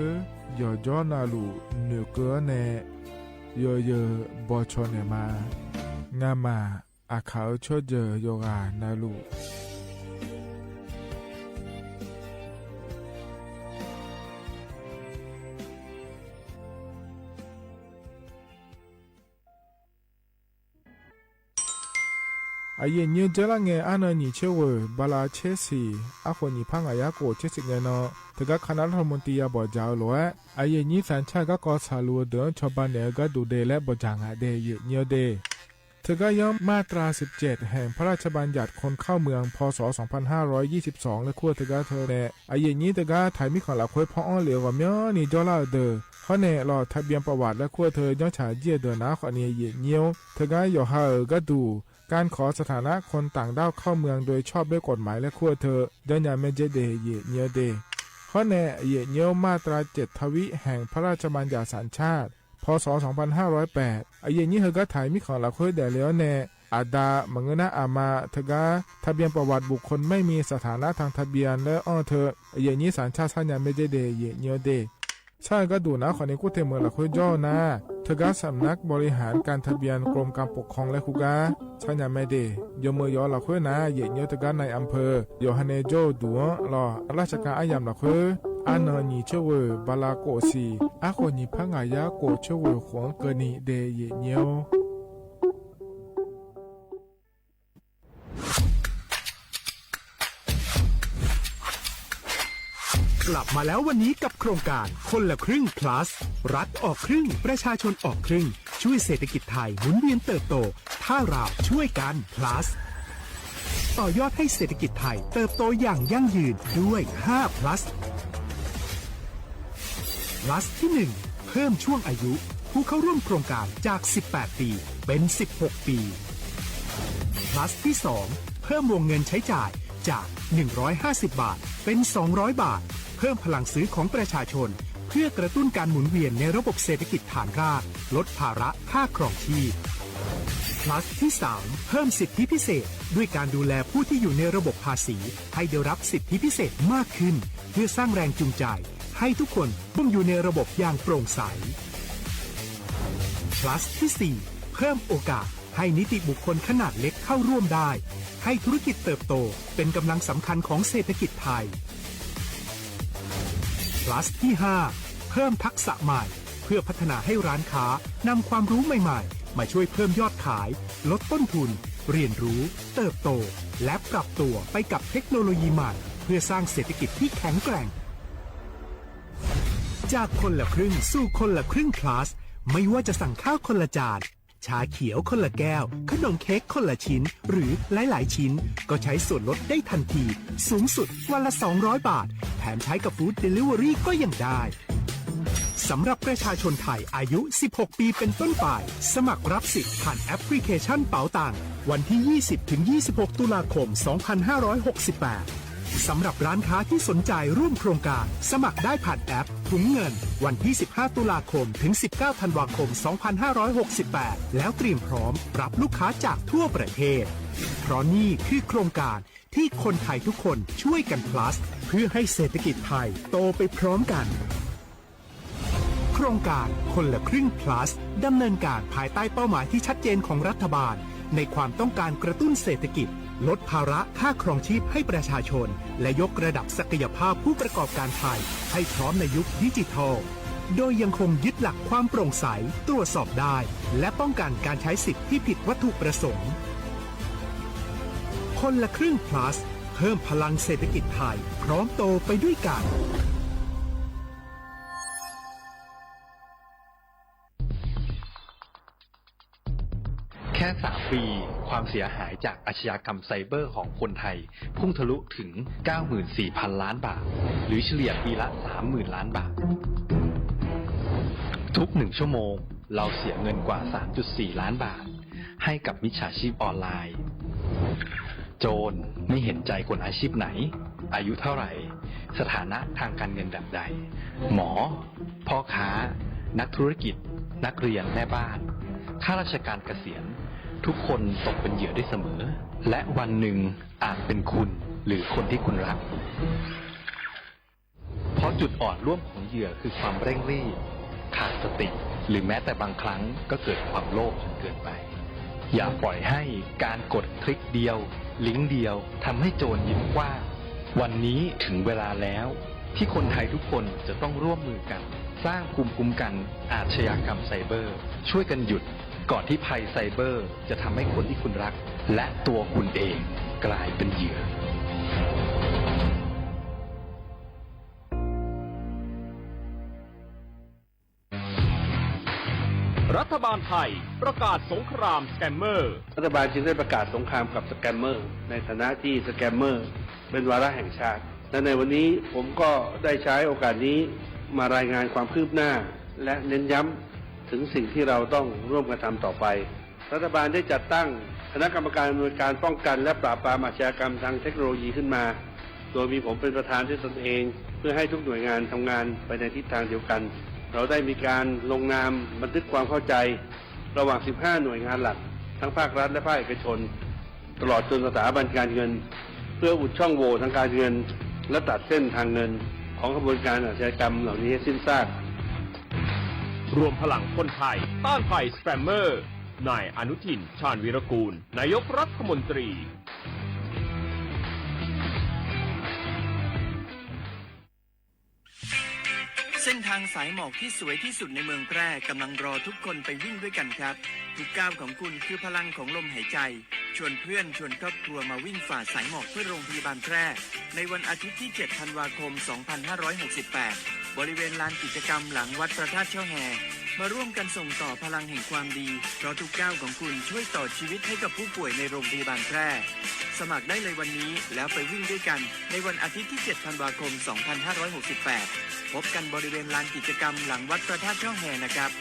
S18: โยจอนาลูเนเกเนโยเยบอชอเนมางามาอาเขาชดเจอโยกานาลูอาเย็นเยอะเจลังเงอานานิเชวบาลาเชสีอาคนนิพังอายาโกเชสิเงนอแต่ก็คณะรัฐมนตรีบอกเจ้าหลวงอาเย็นนี้สัญชาติก็กอสาลัวเดินชาวบ้านเนี่ยก็ดูเดและบอกจางอาเดยเยอะเดเธอก็ย้อมมาตรา17แห่งพระราชบัญญัติคนเข้าเมืองพศ2522และขั้วเธอก็เธอแน่อาเย็นนี้เธอก็ถ่ายมิของหลักคุยพ่ออ้อเหลียวกับเมียนี่จอลาเดอเขาแน่รอทะเบียนประวัติและขั้วเธอย้อนฉายเยี่ยเดินนะขอเนี่ยเยี่ยเงี้ยวเธอก็ย่อหาก็ดูการขอสถานะคนต่างด้าวเข้าเมืองโดยชอบด้วยกฎหมายและขั้วเธอเดินอย่างไม่เจเดเยี่ยเงี้ยวเดข้อแน่เยี่ยเงี้ยวมาตรา7ทวิแห่งพระราชบัญญัติสัญชาติพศ2508อาเยนี้เธอก็ถ่ายมิของหลักคุยแต่แล้วแน่อาดามังนะอามาเธอก็ทะเบียนประวัติบุคคลไม่มีสถานะทางทะเบียนและอ้อเธออาเยนี้สัญชาติสัญญาไม่ได้เดเยเนียวเด ใช่ก็ดูนะคนนี้กูเทมือละคุยย่อนะเธอก็สำนักบริหารการทะเบียนกรมการปกครองและคุกาใช่ยังไม่ดียมือยอละคุยนะเหยียดเยอะเธอก็ในอำเภอโยฮันเนโจดูรอราชการอายามละคุยอันนี้เชื่อว่าบาลาโกสีอาคนนี้พังอายาโกเชื่อว่าขวงเกินีเดยเหยียดเยอะ
S19: กลับมาแล้ววันนี้กับโครงการคนละครึ่ง plus รัฐออกครึ่งประชาชนออกครึ่งช่วยเศรษฐกิจไทยหมุนเวียนเติบโตถ้าเราช่วยกัน plus ต่อยอดให้เศรษฐกิจไทยเติบโตอย่างยั่งยืนด้วย5 plus plus ที่1เพิ่มช่วงอายุผู้เข้าร่วมโครงการจาก18ปีเป็น16ปี plus ที่2เพิ่มวงเงินใช้จ่ายจาก150บาทเป็น200บาทเพิ่มพลังซื้อของประชาชนเพื่อกระตุ้นการหมุนเวียนในระบบเศรษฐกิจฐานรากลดภาระค่าครองชีพ plus ที่3เพิ่มสิทธิพิเศษด้วยการดูแลผู้ที่อยู่ในระบบภาษีให้ได้รับสิทธิพิเศษมากขึ้นเพื่อสร้างแรงจูงใจให้ทุกคนต้องอยู่ในระบบอย่างโปร่งใส plus ที่4เพิ่มโอกาสให้นิติบุคคลขนาดเล็กเข้าร่วมได้ให้ธุรกิจเติบโตเป็นกำลังสำคัญของเศรษฐกิจไทย plus ที่5เพิ่มทักษะใหม่เพื่อพัฒนาให้ร้านค้านำความรู้ใหม่ๆมาช่วยเพิ่มยอดขายลดต้นทุนเรียนรู้เติบโตและปรับตัวไปกับเทคโนโลยีใหม่เพื่อสร้างเศรษฐกิจที่แข็งแกร่งจากคนละครึ่งสู่คนละครึ่ง plus ไม่ว่าจะสั่งข้าวคนละจานชาเขียวคนละแก้วขนมเค้กคนละชิ้นหรือหลายๆชิ้นก็ใช้ส่วนลดได้ทันทีสูงสุดวันละ200บาทแถมใช้กับฟู้ดเดลิเวอรี่ก็ยังได้สำหรับประชาชนไทยอายุ16ปีเป็นต้นไปสมัครรับสิทธิ์ผ่านแอปพลิเคชันเป๋าตังวันที่ 20-26 ตุลาคม 2568สำหรับร้านค้าที่สนใจร่วมโครงการสมัครได้ผ่านแอปถุงเงินวันที่ 15 ตุลาคมถึง 19 ธันวาคม 2568 แล้วเตรียมพร้อมรับลูกค้าจากทั่วประเทศเพราะนี่คือโครงการที่คนไทยทุกคนช่วยกัน plus เพื่อให้เศรษฐกิจไทยโตไปพร้อมกันโครงการคนละครึ่ง plus ดำเนินการภายใต้เป้าหมายที่ชัดเจนของรัฐบาลในความต้องการกระตุ้นเศรษฐกิจลดภาระค่าครองชีพให้ประชาชนและยกระดับศักยภาพผู้ประกอบการไทยให้พร้อมในยุคดิจิทัลโดยยังคงยึดหลักความโปร่งใสตรวจสอบได้และป้องกันการใช้สิทธิที่ผิดวัตถุประสงค์คนละครึ่ง plus เพิ่มพลังเศรษฐกิจไทยพร้อมโตไปด้วยกัน
S20: แค่3 ปีความเสียหายจากอาชญากรรมไซเบอร์ของคนไทยพุ่งทะลุถึง 94,000 ล้านบาทหรือเฉลี่ยปีละ 30,000 ล้านบาททุก1ชั่วโมงเราเสียเงินกว่า 3.4 ล้านบาทให้กับมิจฉาชีพออนไลน์โจรไม่เห็นใจคนอาชีพไหนอายุเท่าไหร่สถานะทางการเงินแบบใดหมอพ่อค้านักธุรกิจนักเรียนแม่บ้านข้าราชการเกษียณทุกคนตกเป็นเหยื่อได้เสมอและวันหนึ่งอาจเป็นคุณหรือคนที่คุณรักเพราะจุดอ่อนร่วมของเหยื่อคือความเร่งรีบขาดสติหรือแม้แต่บางครั้งก็เกิดความโลภจนเกินไปอย่าปล่อยให้การกดคลิกเดียวลิงก์เดียวทำให้โจรยิ้มกว้างวันนี้ถึงเวลาแล้วที่คนไทยทุกคนจะต้องร่วมมือกันสร้างภูมิคุ้มกันอาชญากรรมไซเบอร์ช่วยกันหยุดก่อนที่ภัยไซเบอร์จะทำให้คนที่คุณรักและตัวคุณเองกลายเป็นเหยื่อ
S21: รัฐบาลไทยประกาศสงครามสแกมเมอร์รัฐบาลจึงได้ประกาศสงครามกับสแกมเมอร์ในฐานะที่สแกมเมอร์เป็นวาระแห่งชาติและในวันนี้ผมก็ได้ใช้โอกาสนี้มารายงานความคืบหน้าและเน้นย้ำถึงสิ่งที่เราต้องร่วมกันทำต่อไปรัฐบาลได้จัดตั้งคณะกรรมการอำนวยการป้องกันและปราบปรามอาชญากรรมทางเทคโนโลยีขึ้นมาโดยมีผมเป็นประธานด้วยตนเองเพื่อให้ทุกหน่วยงานทำงานไปในทิศทางเดียวกันเราได้มีการลงนามบันทึกความเข้าใจระหว่าง15หน่วยงานหลักทั้งภาครัฐและภาคเอกชนตลอดจนสถาบันการเงินเพื่ออุดช่องโหว่ทางการเงินและตัดเส้นทางเงินของกระบวนการอาชญากรรมเหล่านี้ให้สิ้นซาก รวมพลังคนไทยต้านภัยสแปมเมอร์นายอนุทินชาญวีรกูลนายกรัฐมนตรี
S10: เส้นทางสายหมอกที่สวยที่สุดในเมืองแพร่กำลังรอทุกคนไปวิ่งด้วยกันครับทุกก้าวของคุณคือพลังของลมหายใจชวนเพื่อนชวนครอบครัวมาวิ่งฝ่าสายหมอกเพื่อโรงพยาบาลแพร่ในวันอาทิตย์ที่ 7 ธันวาคม 2568 บริเวณลานกิจกรรมหลังวัดพระธาตุช่อแฮมาร่วมกันส่งต่อพลังแห่งความดีเพราะทุกก้าวของคุณช่วยต่อชีวิตให้กับผู้ป่วยในโรงพยาบาลแพร่สมัครได้เลยวันนี้แล้วไปวิ่งด้วยกันในวันอาทิตย์ที่ 7 ธันวาคม 2568 พบกันบริเวณลานกิจกรรมหลังวัดพระธาตุช่อแฮนะครับ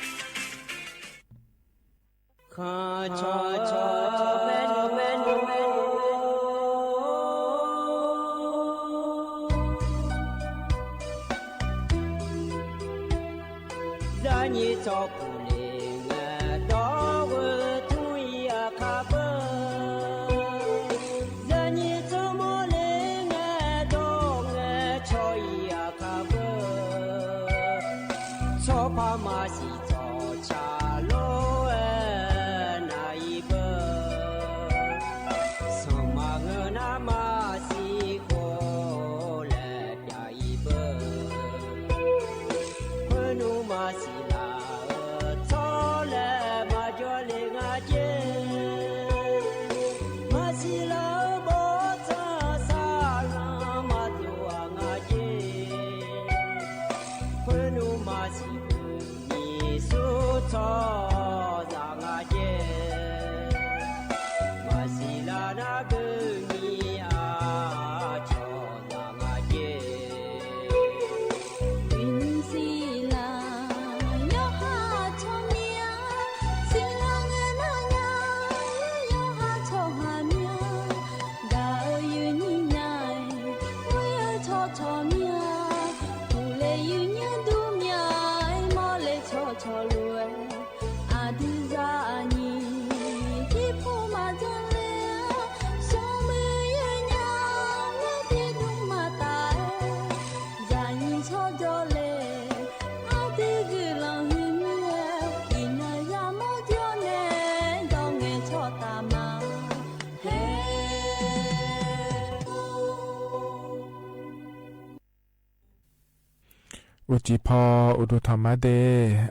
S18: อุจิพออุดธรรมะเด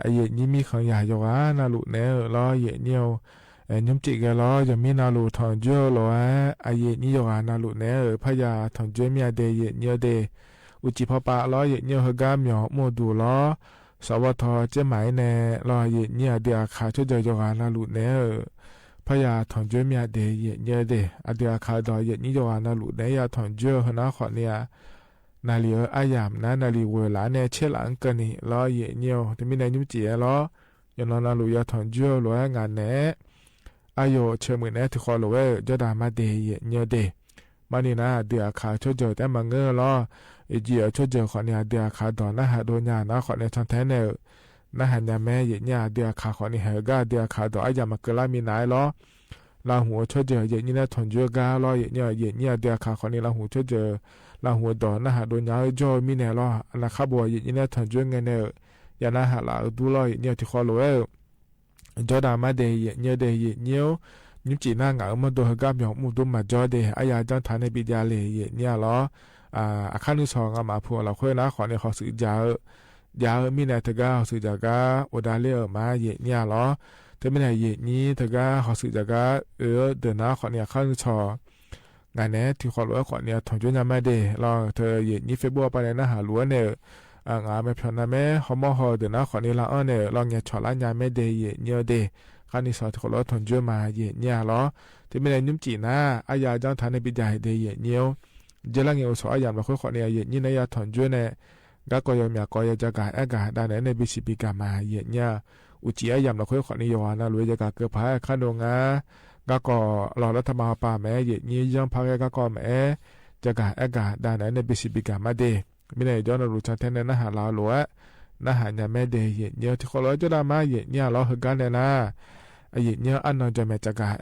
S18: อเยนี่มีขังยาโยกานาลุเนอล้อเยเนียวยุมจิกะล้อจะมีนาลุทองเจ้าล้ออเยนี่โยกานาลุเนอพยาทองเจ้ามีเดเยเนียวเดอุจิพอปะล้อเยเนียวฮกาเมียวโมดูล้อสวทเจ้าหมายแนล้อเยเนียเดียขาช่วยเจโยกานาลุเนอพยาทองเจ้ามีเดเยเนียวเดอเดียขาดอเยนี่โยกานาลุเนยาทองเจ้าหน้าขอเนี่ยนาลีอายามนะนาลีเวลาเนี่ยเชลังกันนี่ล้อเยเนียวแต่มีนายยุ่งเจียล้อยนนาลูยาทองเจ้าล้องานเน่อายุเชื่อมือเน่ที่ขอรู้ว่าจะได้มาเดเยเนียวเดมานี่นะเดียขาช่วยเจอแต่มังเงอล้ออีจีช่วยเจอขอเนี่ยเดียขาดอนนะฮะโดนยานะขอเนี่ยช่างแท้เน่นะฮะเนี่ยแม่เยเนี่ยเดียขาขอนี่เหกาเดียขาดออายามาเกล้ามีนายล้อลาหัวช่วยเจอเยนี่นะทองเจ้ากาล้อเยเนี่ยเดียขาขอนี่ลาหัวช่วยเจอลาหัวดอนนะฮะโดนยาจอมีแน่ล้อนะขับบัวเยนี่นะทองเจ้าเงินเน่ยานะฮะลาดูล้อเยเนี่ยที่ขอรู้ว่าจอดามาเดยเนียวเดยเนียวยุจีน่างามาดูฮกาบยองมุดุมาจอเดอายาจังฐานในปิดยาเลยเนี่ยล้ออาคานุสองมาพูเราค่อยนะขอในขอสื่อยามีในทกาสื่อจากาโอดาเลอมาเนี่ยล้อแต่ไม่ได้นี้ทกาขอสื่อจากาเดินนะขอเนี่ยอาคานุสองานนี้ที่ขอรู้ว่าขอเนี่ยถอนจุนยามาเดรอเธอนี้เฟบัวไปในนะหาลัวเนี่ยงาไม่พอนะแม่เขามอหอเดินนะขอนี่ละอ้อเนี่ยลองเนี่ยฉอละยาไม่เดยเนียวเดคานิสอที่ขอรู้ถอนจุนมาเนี่ยล้อที่ไม่ได้นุ่มจีน่าอายาจังฐานในปิดยาเดยเนียวเจริญเงี้ยสอายามเราค่อยขอเนี่ยนี่นะยาถอนจุนเนี่ยก็ก็ยังมีก็ยังจะการกาด้านในบิสิปิกามาเนี่ยอุจิอายามเราค่อยขอนี่ยานะรวยจะการเกือบพายขั้นดงก็รอรัฐบาลป่าแม่นี่ยังพายก็แม่จะการด้านในบิสิปิกามาเดไม่ได้ย้อนรู้ชัดแท้นะหาลาวหลวนะหาเนี่ยแม่เดยเนี่ยที่เขาเราจะได้มาเนี่ยเราหึกันเนี่ยนะเนี่ยอันนั้นจะแม่จะการ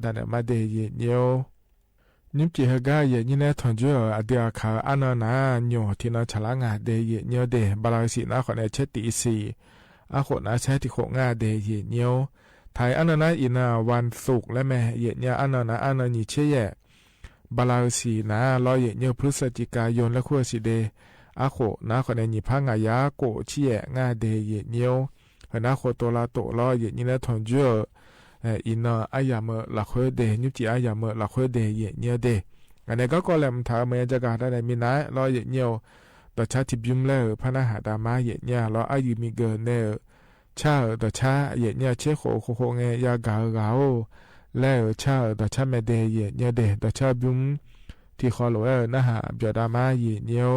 S18: ด้านมาเดยเนี่ยนิ่มจีหึกันเนี่ยเนี่ยทนจูอเดียขาอันนั้นนะเนี่ยที่นั่นฉลางเดยเนี่ยเดบาลาสีนะคนเนี่ยเช็ดตีสี อาโคนาใช้ที่โคงาเดเยเนียวไทยอันนั้นอินาวันศุกร์และแม่เยเนียอันนั้นอันนี้เชี่ยบาลาสีนะรอเยเนียวพฤศจิกายนและขั้วสีเดอาโคนาคนนี้พังายาโกเชี่ยงาเดเยเนียวนาโคตัวลาโตรอเยเนียทองเจออินาอายามละขั้วเดนิจิอายามละขั้วเดเยเนียเดอันนี้ก็แหลมถามเมจะการได้มีนะรอเยเนียวต่อชาติบิมเลอพระนาหาดามาเยเนียรออายุมีเกินเนอชาต่อชาเยเนียเชโคโคเงยากาเกาแล้วชาต่อชาเมเดเยเนียเดต่อชาบิมที่คอโลเอนาหาเบียดามาเยเนียว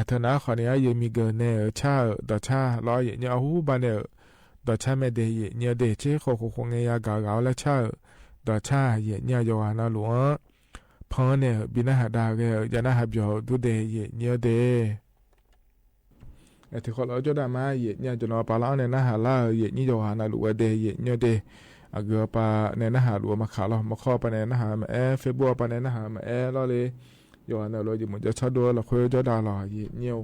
S18: เธอนะขอนี้ยังมีเกินเนอชาต่อชารออย่างเงี้ยหูบานเนอต่อชาไม่เดียเนี่ยเดชโคงเงียกาและชาต่อชาอย่างเงี้ยโยฮานาหลวง พอเนี่ยบินาหาดาวก็ยานาหาบยอดูเดเยเนียวเดไอ้ที่เขาเราจะได้มาเยเนี่ยจะนอปลาล้อเนี่ยนะหาล่าเยนี่จะหานาลูกเดเยเนียวเดอาเกือปลาเนี่ยนะหาลูกมาขาเรามาข้อปลาเนี่ยนะหามาเฟบัวปลาเนี่ยนะหามาเราเลยยอนาเราจะเหมือนจะชดด้วยเราคุยจะได้หล่อเยเนียว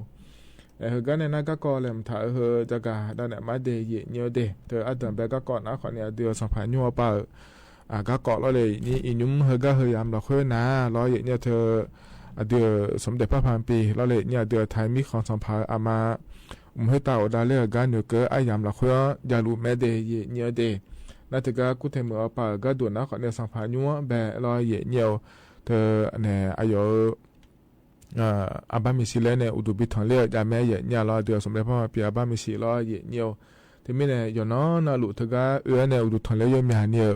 S18: ไอ้เฮกันเนี่ยนะก็ก่อเลยมันถ่ายเฮจะกาได้เนี่ยมาเดเยเนียวเดเธออัดดันไปก็ก่อนนะขอเนี่ยเดือดสัมผัสยัวปลาก็เกาะเราเลยนี่อินุ้มเฮก็เฮยามเราคุยนะเราเยเนี่ยเธอเดือสมเด็จพระพันปีเราเลยเนี่ยเดือไทยมีของสัมผัสอามาให้ตาอดาเลือกกันอยู่เกอไอยามละคุยยาลูแม่เดเยเนียวเดนั่นถือก็กูเทมือป่าก็ด่วนนะขอเนี่ยสัมผัสยัวแบบรอยเยเนียวเธอเนี่ยอายุอาบ้ามิสิเลเนี่ยอุดบิทองเลือกยาแม่เยเนี่ยรอเดือสมเด็จพระพันปีอาบ้ามิสิรอเยเนียวที่ไม่เนี่ยอยู่น้อนาลูถือก็เนี่ยอุดทองเลือกยมีหาเนี่ย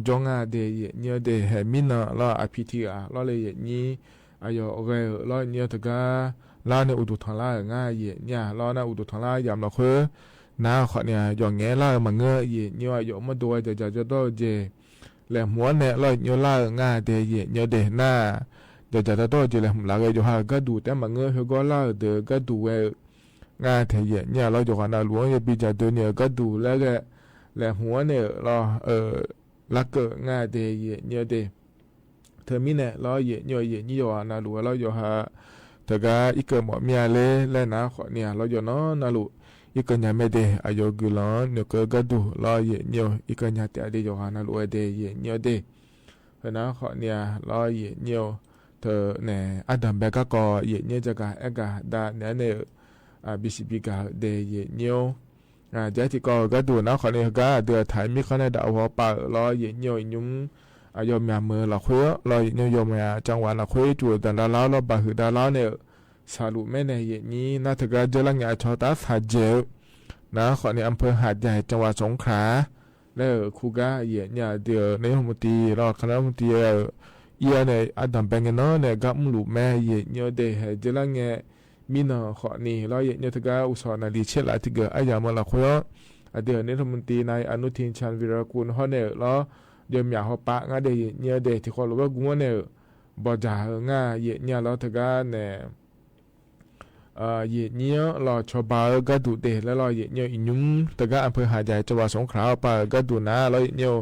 S18: จงอาเดเยเนียวเดเฮมินะรออภิธีรอเลยเยนี้อายุโอเครอเนี่ยถือก็ลาเนี่ยอุดุทองลาง่ายเย่เนี่ยลาเนี่ยอุดุทองลายามเราคือน้าขอเนี่ยอย่างเงี้ยลามาเงยเย่เนี่ยอยู่มาดูจะต้องเจแล้วหัวเนี่ยลอยเนี่ยลาง่ายเดเย่เนี่ยเดหน้าจะต้องเจแล้วหลังอยู่หาก็ดูแต่มาเงยเขาก็ลาเดก็ดูเอง่ายเทเย่เนี่ยเราอยู่กันนะหลวงอย่าปีจะเดินเนี่ยก็ดูแล้วก็แล้วหัวเนี่ยเราลักเกอง่ายเดเย่เนี่ยเดเธอมีเนี่ยเราเย่เนี่ยอยู่นะหลวงเราอยู่หาแต่ก็อีกหมอเมียเลยแล้วนะขอเนี่ยเราอยู่น้อนะลูกอีกเนี่ยไม่ได้อายุกุลอนเนี่ยก็ดูรอเยเนี่ยอีกเนี่ยแต่ได้อยู่หานะลูกได้เยเนี่ยเด้นะขอเนี่ยรอเยเนี่ยเธอเนี่ยอาดัมเบก็เยเนี่ยจะก็ก็ได้เนี่ยบิสิบิกาได้เยเนี่ยเจ้าที่ก็ดูนะขอเนี่ยก็เดือดถ่ายมีคนได้ดาวปะรอเยเนี่ยยุ่งอายอมยามมือเราคุยเราเนี่ยยอมยาจังหวะเราคุยจู่แต่ละเราบาหือดาเราเนี่ยสารุแม่ในเย็นนี้น่าจะก็จะลังยาชอตาสาเจลนะขอในอำเภอหาดใหญ่จังหวัดสงขลาแล้วคูก้าเย็นเนี่ยเดี๋ยวในหมุตีเราคณะหมุตีเอียเนี่ยอันดับเป็นเนาะเนี่ยกับมุลุแม่เย็นเนี่ยเดี๋ยวจะลังเนี่ยมีเนาะขอนี่เราเย็นเนี่ยจะก็อุตส่าห์นาลีเชลาที่เกิดอายามาเราคุยเดี๋ยวในหมุตีนายอนุทินชาญวีรกูลเขาเนี่ยเราเดี๋ยวมีเขาปะง่าเดี๋ยวเนี่ยเดี๋ยวที่เขารู้ว่ากูเนี่ยบ่จ่าง่าเย็นเนี่ยเราถึงก็เนี่ยเย็นเนี่ยเราชอบก็ดูเดแล้วเราเย็นเนี่ยอินุ่มแต่ก็อำเภอหาดใหญ่จังหวัดสงขลาไปก็ดูนะเราเย็นเนี่ย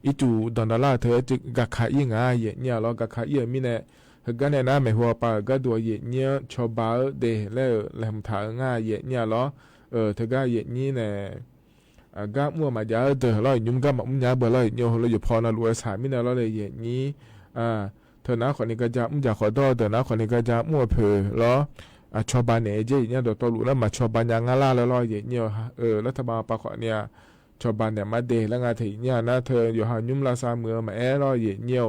S18: อีจู่ดอนดาราเธอจะกักขายง่ายเย็นเนี่ยเรากักขายมีเนี่ยก็เนี่ยนะไม่หัวไปก็ดูเย็นเนี่ยชอบเดแล้วแหลมถางง่ายเย็นเนี่ยเราเธอก็เย็นนี่เนี่ยก็มั่วมาเยอะเดี๋ยวเรายุ่งก็มั่วเยอะเบอร์เราเนี่ยเราอยู่พอนะรวยสายมิเนี่ยเราเลยเย็นนี้เธอนะคนนี้ก็จะมั่วจะขอโทษเธอนะคนนี้ก็จะมั่วเผลอแล้วชาวบ้านเนี่ยเจ๊เนี่ยเดี๋ยวตัวรู้แล้วมาชาวบ้านยังงาล่าแล้วรอเย็นเนี่ยรัฐบาลปะขอเนี่ยชาวบ้านเนี่ยมาเดแล้วงานถี่เนี่ยนะเธออยู่หายุ่มลาซาเมืองมารอเย็นเนี่ย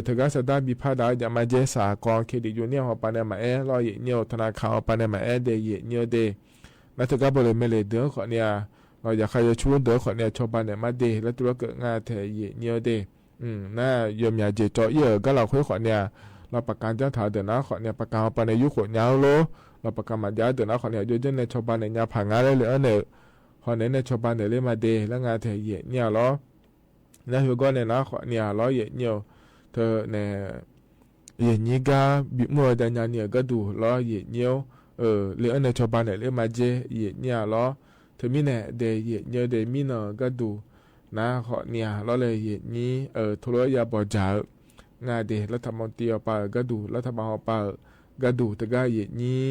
S18: เธอก็จะได้มีพาดาอย่ามาเจสากรเครดิตยูเนี่ยหัวปานเนี่ยมารอเย็นเนี่ยธนาคารปานเนี่ยมาเดเย็นเนี่ยเดแล้วเธอก็บริเวณเลยเดือขอเนี่ยเราอยากใครจะชวนเดือขอเนี่ยชาวบ้านเนี่ยมาเดแล้วตัวเกิดงานเธอเย็นเนี่ยเดน่ายอมอยากเจจ่อเยอะก็เราคุยขอเนี่ยเราประกันเจ้าถาเดือนนะขอเนี่ยประกันปานในยุคขนยาวโลเราประกันมาเดือนนะขอเนี่ยยุ่งในชาวบ้านในยาผ่างานเลยเหลือเนี่ยขอในชาวบ้านเนี่ยเล่นมาเดแล้วงานเธอเย็นเนี่ยล้อแล้วหัวก้อนเนี่ยนะขอเนี่ยล้อเย็นเนี่ยเธอเนี่ยเย็นนี้ก็บิดมัวแต่ยาเนี่ยก็ดูล้อเย็นเนี่ยเหลือในชาวบ้านเนี่ยเล่นมาเจเย็นเนี่ยล้อเธอมีเนี่ยเดเย็นเนี่ยเดมีเนาะก็ดูนะขอเนี่ยล้อเลยเย็นนี้ทุเรศยาบอจ่างานเดรัฐมนตรีเอาไปก็ดูรัฐบาลเอาไปก็ดูแต่ก็อย่างนี้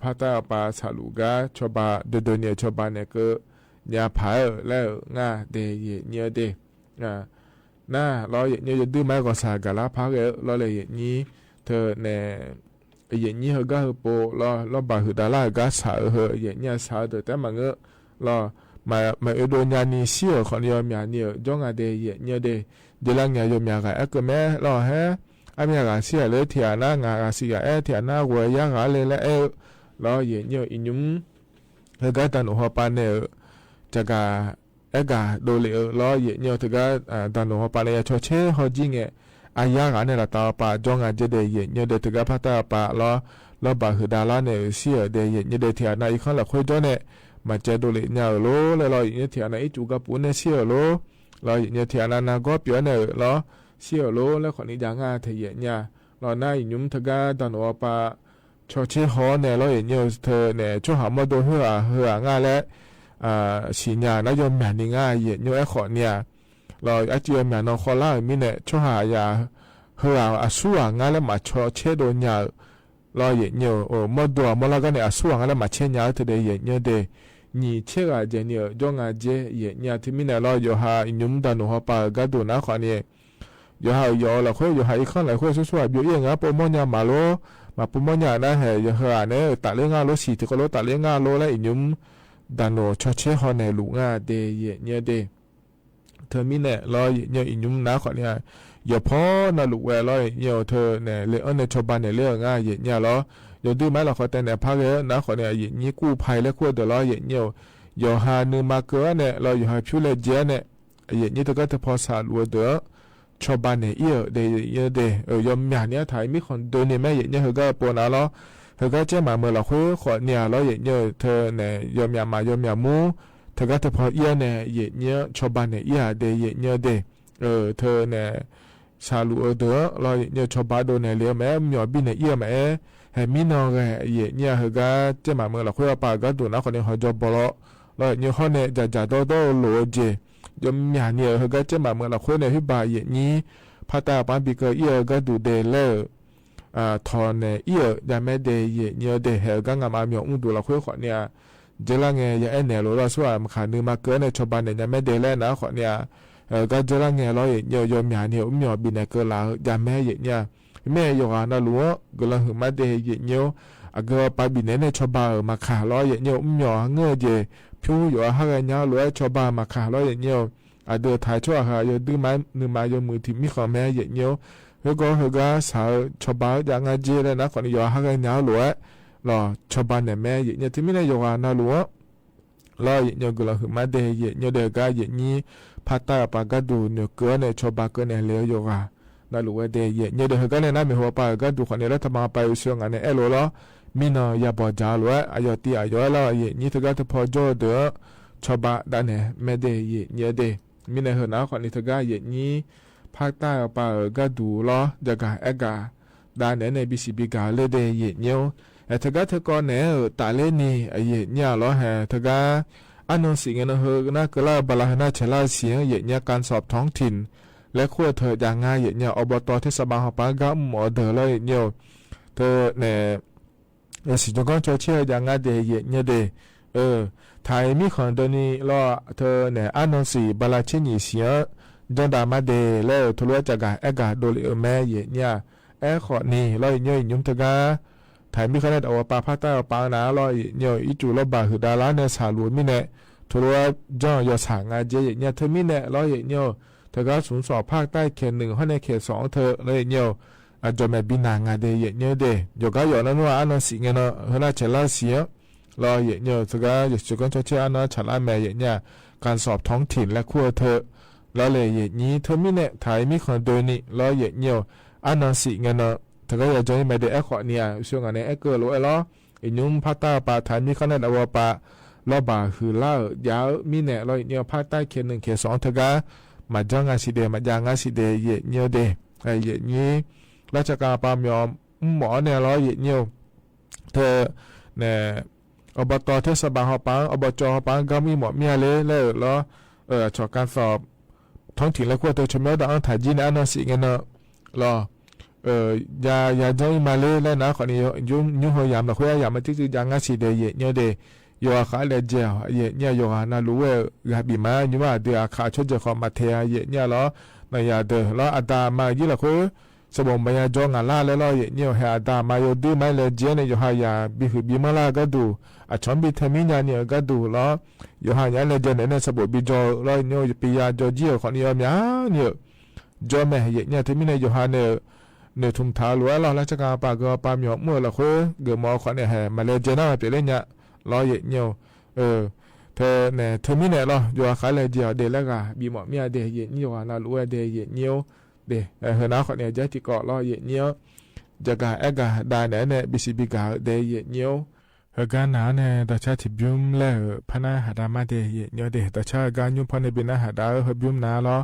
S18: ภาคใต้เอาไปสาลูก็ชาวบ้านเดินเนี่ยชาวบ้านเนี่ยก็ยาผายแล้วงานเดเนี่ยเดน่าเราอย่างนี้จะดื้อไม่ก็สากะละพักเราเลยอย่างนี้เธอเนี่ยอย่างนี้เขาก็โปเราบาหือดาราก็สาเหออย่างนี้สาแต่มันก็เรามาโดนยานีเสียคนยอมยาเนี่ยจ้องเดเนี่ยเดเดี๋ยวหลังยอมยาก็ก็แม่เราฮะอามีอะไรเสียเลยที่หน้างานเสียที่หน้าวัวยางอะไรแล้วเราอย่างนี้อินุ่มเขาก็ตันหัวปานเนี่ยจะก็ก็ดูเลยเราอย่างนี้ถึงก็ตันหัวปานเนี่ยชดเชยเขาจริงอายางานเนี่ยเราต่อไปจ้องจะเดียเนี่ยเดี๋ยวถึงก็พัฒนาไปเราบาหือดาราเนี่ยเสียเดียเนี่ยเดี๋ยวที่หน้าอีกครั้งเราคุยด้วยเนี่ยมาเจอดูเลยเนี่ยโลแล้วเราอย่างนี้ที่หน้าอีจูกับปุ่นเนี่ยเสียโลเราอย่างนี้ที่หน้าก็เปลี่ยนเนี่ยเรา เสี่ยวโลและขอนี้อย่างาเทียเนี่ยรอหน้ายุ่มทกาตอนว่าปะชอเชฮอเนี่ยเราเห็นเนี่ยเธอเนี่ยช่วงหามาดูเหืองาและสิญญานายมแม่นิง่ายเย็นเนี่ยขอเนี่ยเราอาจจะแม่นอคอล่ามีเนี่ยช่วงหายาเหืออาสัวงาและมาชอเชโดเนี่ยเราเห็นเนี่ยโอ้มาดูมาแล้วก็เนี่ยอาสัวงาและมาเชเนี่ยเธอได้เห็นเนี่ยเดนี่เชื่อเจเนี่ยจงอาเจเห็นเนี่ยที่มีเนี่ยเราอยู่หายุ่มดันหัวปากกระดูนะขอเนี่ยอยู่หาอยู่เราค่อยอยู่หาอีกข้างหลายค่อยสู้ๆอยู่ยังไงปมเนี่ยมาโลมาปมเนี่ยนะเฮ้ยอยู่หาเนี่ยตัดเรื่องงานโลสีที่ก็โลตัดเรื่องงานโลแล้วยุ่มดันโอชอเชฮอเนี่ยลุงาเดเห็นเนี่ยเดเธอมีเนี่ยเราเนี่ยยุ่มนะขอเนี่ยอย่าพอนะลูกแวเราเนี่ยเธอเนี่ยเลยอันเนี่ยชาวบ้านเนี่ยเรื่องง่ายเห็นเนี่ยเราอยู่ดื้อไหมเราขอแต่เนี่ยพักเยอะนะขอเนี่ยอย่างนี้กู้ภัยและขั้วเดี๋ยวเราอย่างเนี่ยอยู่หาหนึ่งมาเกินเนี่ยเราอยู่หาผิวเล็กเจเนี่ยอย่างนี้ตัวก็จะพอสาลัวเด้อชาวบ้านเนี่ยเยอะเดี๋ยวยอมอย่างเนี้ยถ่ายมีคนเดินเนี่ยแม่อย่างเนี่ยเขาก็ปวดนะเราเขาก็จะมาเมื่อเราคุยขอเนี่ยเราอย่างเนี่ยเธอเนี่ยยอมอย่างมายอมอย่างมูเธอก็จะพอเยอะเนี่ยอย่างเนี่ยชาวบ้านเนี่ยเยอะเดี๋ยวอย่างเนี่ยเธอเนี่ยชาลูเด้อเราเนี่ยชาวบ้านโดนเนี่ยเลี้ยแม่หมอบินเนี่ยเยอะแม่ให้มีน้องเนี่ยเขาก็จะมาเมื่อเราคุยปากก็ดูนะคนนี้เขาจะบอกเราเนี่ยเขาเนี่ยจะโดโลเจยมอย่างเนี่ยเขาก็จะมาเมื่อเราคุยในที่บ่ายอย่างนี้พาตาปานปีก็เยอะก็ดูเดลเลอร์ทอนเนี่ยเยอะยังไม่เดย์เนี่ยเดย์เขาก็งามาเมียดูเราคุยขอเนี่ยเจริญเนี่ยยังเนี่ยเราส่วนมาขานึงมาเกินในชาวบ้านเนี่ยยังไม่เดย์แล้วนะขอเนี่ยก็เจริญเนี่ยเราเนี่ยยมอย่างเนี่ยเมียบินเนี่ยเกินแล้วยังไม่เนี่ยแม่อยู่อ่ะนะรู้ก็เลยถึงมาเดย์เนี่ยก็ไปบินเนี่ยชาวบ้านมาขาเราเนี่ยเมียเงยเจผิวอยู่หากันเนี่ยรู้ชาวบ้านมาขาเราเนี่ยเดือดถ่ายชั่วหาอยู่ดื้อไม้หนึ่งไม้ยมือที่มีของแม่เนี่ยแล้วก็สาวชาวบ้านอย่างเจเลยนะคนอยู่หากันเนี่ยรู้รอชาวบ้านเนี่ยแม่เนี่ยที่ไม่ได้อยู่อ่ะนะรู้เราเนี่ยก็เลยถึงมาเดย์เนี่ยเด็กก็เนี่ยพัตตาปากก็ดูเนี่ยเกินเนี่ยชาวบ้านก็เนี่ยเลี้ยอยู่อ่ะนั่นรู้ว่าเดย์เนี่ยเด็กก็เนี่ยนะมีหัวปากก็ดูคนเนี่ยรัฐบาลไปอุศงานเนี่ยรู้แล้วมีน้อยาบอจารู้ว่าอายุที่อายุแล้วเนี่ยถึงก็พอจ่อเด้อชาวบ้านด้านเนี่ยไม่เดย์เนี่ยเดย์มีในหัวหน้าคนนี้ถึงก็เนี่ยภาคใต้ปากก็ดูแล้วจะก็ด้านเนี่ยในบีซีบีก็เลยเดย์เนี่ยถึงก็ถึงก็เนี่ยตาเล่นี่เนี่ยแล้วถึงก็อันนั้นสิ่งนั้นน่าก็ล่าบลาหน้าเชล่าเสียงเนี่ยการสอบท้องถิ่นและขั้วเธออย่างง่ายเนี่ยอบตเทศบาลหอปากหมอเดอเลยเนี่ยเธอเนี่ยสิ่งที่เขาเชื่ออย่างง่ายเดียเนี่ยเดไทยมีคนเดนี้ล่อเธอเนี่ยอันนั้นสิบลาเชนีเสียจนดามาเดแล้วทุเรศจากการโดยแม่เนี่ยขอนี่ล่อเนี่ยยุ่งเถอะไทยมีคนได้เอาปลาพัดใต้เอาปลาหนาล่อเนี่ยอีจูล่อบาหือดาราเนี่ยสาลูมีเนี่ยทุเรศจ้องยศงานเจเนี่ยเธอมีเนี่ยล่อเนี่ยเธอก็สูงสอบภาคใต้เขต1ให้ในเขต2เธอเลยเนี่ยจอมบินางาเดยเนี่ยเดยก็อยู่นั่นว่าอันนั้นสิ่งนั้นเฮน่าเชล่าเสียรอเนี่ยสก็อยู่กันเชื่ออันนั้นฉลาดแม่เนี่ยการสอบท้องถิ่นและขั้วเธอแล้วเลยนี้เธอมีเนี่ยไทยมีคนโดยนี่รอเนี่ยอันนั้นสิ่งนั้นเธอก็อยากจะให้แม่เด็กขอเนี่ยช่วงนั้นเกิดรู้แล้วยุ่มพัตตาปาไทยมีคนได้เอาปลาล้อบาคือล่ายาวมีเนี่ยรอเนี่ยภาคใต้เขต1เขต2เธอก็มาจ้างงานสิเดมาจ้างงานสิเดเนี่ยเดนี้ราชการปามยอมหมอเนี่ยร้อยเนี่ยเธอเนี่ยอบตเทศบาลหอปังอบจหอปังก็มีหมอเมียเลยแล้วชอการสอบท้องถิ่นและขั้วเธอชมแล้วดังถ่ายจีนอันนั้นสิเงี้ยเนาะรอยาจ้องมาเลยแล้วนะคนนี้ยุ่งหัวยามแต่คุยยามมันที่ยังงั้นสิเดย์เนี่ยเดย์อยู่อาคาเลเจียวเนี่ยอยู่อานารู้ว่ายาบีมาอยู่ว่าเดี๋ยวอาคาชดเจอมาเทียเนี่ยแล้วในยาเดอแล้วอาตามายี่ละคุยสมบัติจงงานล่าแล้วเนี่ยหาตามาอยู่ดื้อไม่เลยเจเนี่ยอยู่หายาบีมาล่าก็ดูชอนบิทามินเนี่ยก็ดูแล้วอยู่หายาเลยเจเนี่ยสมบัติจอแล้วเนี่ยปียาจอเจียวคนนี้เนี่ยจอแม่เนี่ยที่มีเนี่ยอยู่หาเนี่ยทุ่มท้าล้วนแล้วราชการปากก็ปามหยอกเมื่อละคุยเกิดมอคนเนี่ยมาเลยเจน่าเปลี่ยนเนี่ยแล้วเนี่ยเธอเนี่ยเธอมีเนี่ยแล้วอยู่ขายเลยเจียวเดแล้วก็บีหมอเมียเดย์เนี่ยว่าน่ารู้ว่าเดย์เนี่ยเดเฮน่าคนเนี่ยจะที่เกาะล้อเนี่ยจะกะกะได้เนี่ยบิสิบิกาเดย์เนี่ยเฮกันนาเนี่ยแต่ชาติบิมแล้วพนาหาดามาเดย์เนี่ยเดแต่ชาการยุ่งพันในบินหาดาเฮบิมนาล้อ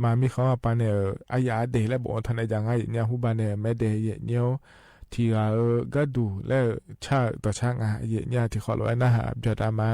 S18: มามีเขาปานเนี่ยอายาเดและบอกทันได้ยังไงเนี่ยฮู้บานเนี่ยแม่เดเยเนียวที่ก็ดูและชาต่อช่างเยเนี่ยที่ขอร้อยนะฮะจดามา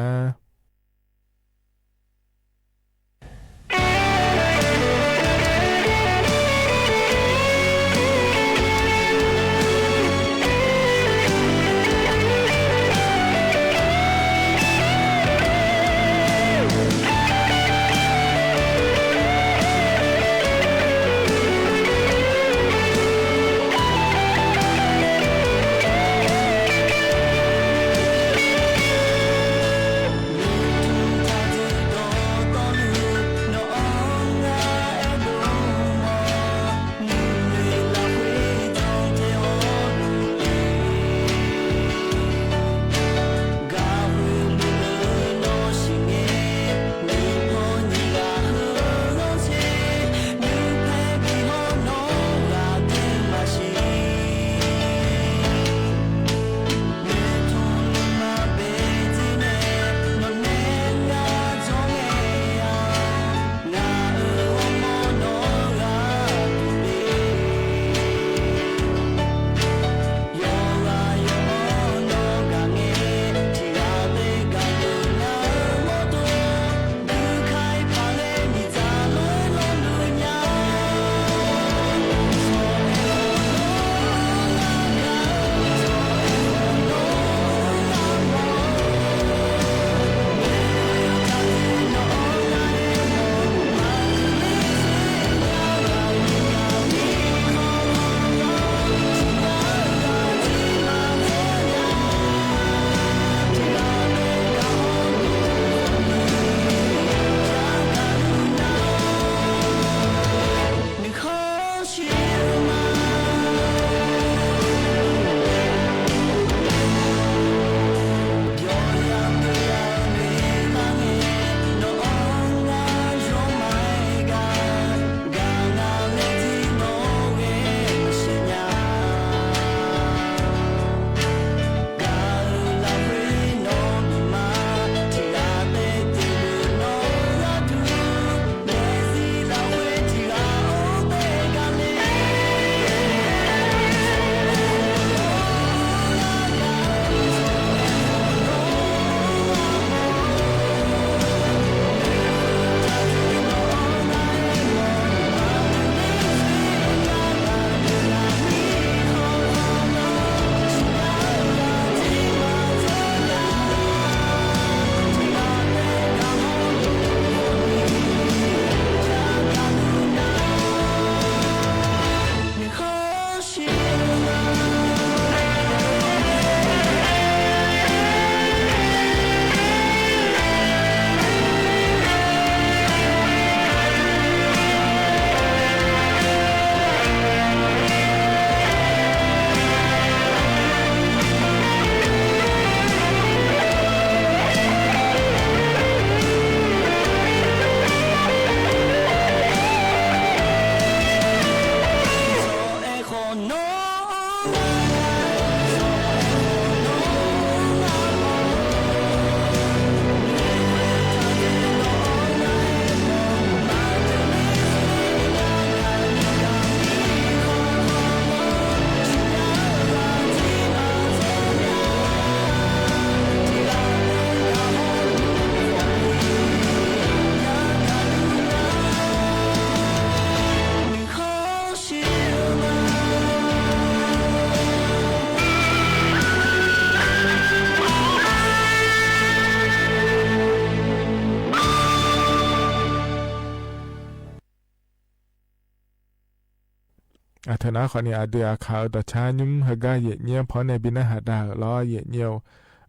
S18: อาธนาขอนี่อาเดียขาวต่อชายุ่มฮกาเยเนียวเพราะในบินาหาดาล้อเยเนียว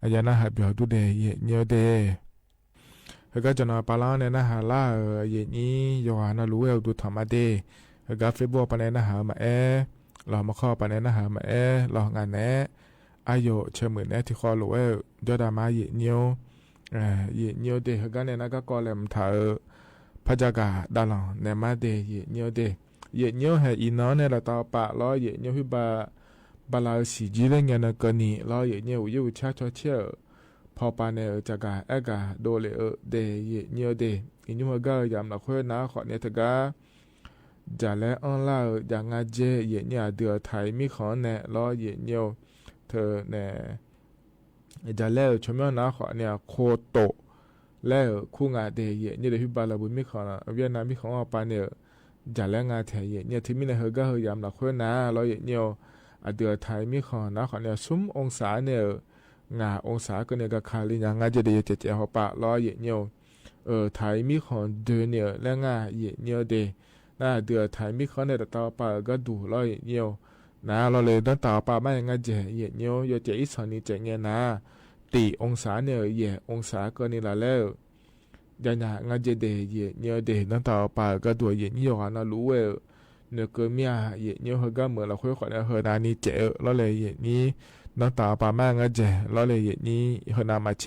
S18: อายานาหาเบียวดูเดเยเนียวเดฮกาจะนอปาลาในนาหาลาเยนี้ยอนารู้เอลดูธรรมะเดฮกาเฟบัวปานในนาหามาเรามาข้อปานในนาหามาเรางานแน่อายุเชื่อมือแน่ที่คอรู้เอลยอดามาเยเนียวเยเนียวเดฮกาในนักก็เลมถาพระจักาดาลองในมาเดเยเนียวเดเยเนียวให้อีน้องเนี่ยเราต่อปะล้อเยเนียวที่บาลาสีจีเรื่องเงินก็นี่ล้อเยเนียวอยู่ชาชอเชื่อพอปาเนี่ยจะกาเดโดเลเดเยเนียวเดอินุมก็ยามเราค่อยนะขอเนี่ยถึงก็ จะและอ้อนเล่าอย่างงาเจเย็นเนี่ยเดือไทยมีขอแน่ล้อเย็นเนียวเธอแน่จะแล้วชมยนาขอเนี่ยโคโตแล้วคู่งาเดเย็นเนี่ยเดี๋ยวพี่บาลาบุมีขอนะเวียดนามมีของอปาเนี่ยจะแล้วงาแถเย็นเนี่ยที่มีในเฮก็เฮยามละคนนะล้อเย็นเนียวเดือไทยมีขอนะขอเนี่ยซุ้มองศาเนี่ยงาองศาก็เนี่ยก็คาลิยังงาจะได้เจ็ดหัวปะล้อเย็นเนียวไทยมีของเดือนเนี่ยและงาเย็นเนียวเดน่าเดือไทยมีขอเนี่ยต่อไปก็ดูล้อเย็นเนียวนะเราเลยต้องต่อไปไม่งาเจเย็นเนียวอย่าเจอีสานนี่เจเงี้ยนะตีองศาเนี่ยเย่องศาก็นี่ละแล้วยันหางาเจเดเย่เนียวเดต้องต่อไปก็ดูเย็นเนียวนะรู้เว้เนื้อเกมียเย็นเนียวเฮก็เหมือนเราคุยขอเนี่ยเฮนานี่เจเราเลยเย็นนี้ต้องต่อไปไม่งาเจเราเลยเย็นนี้เฮนามาเช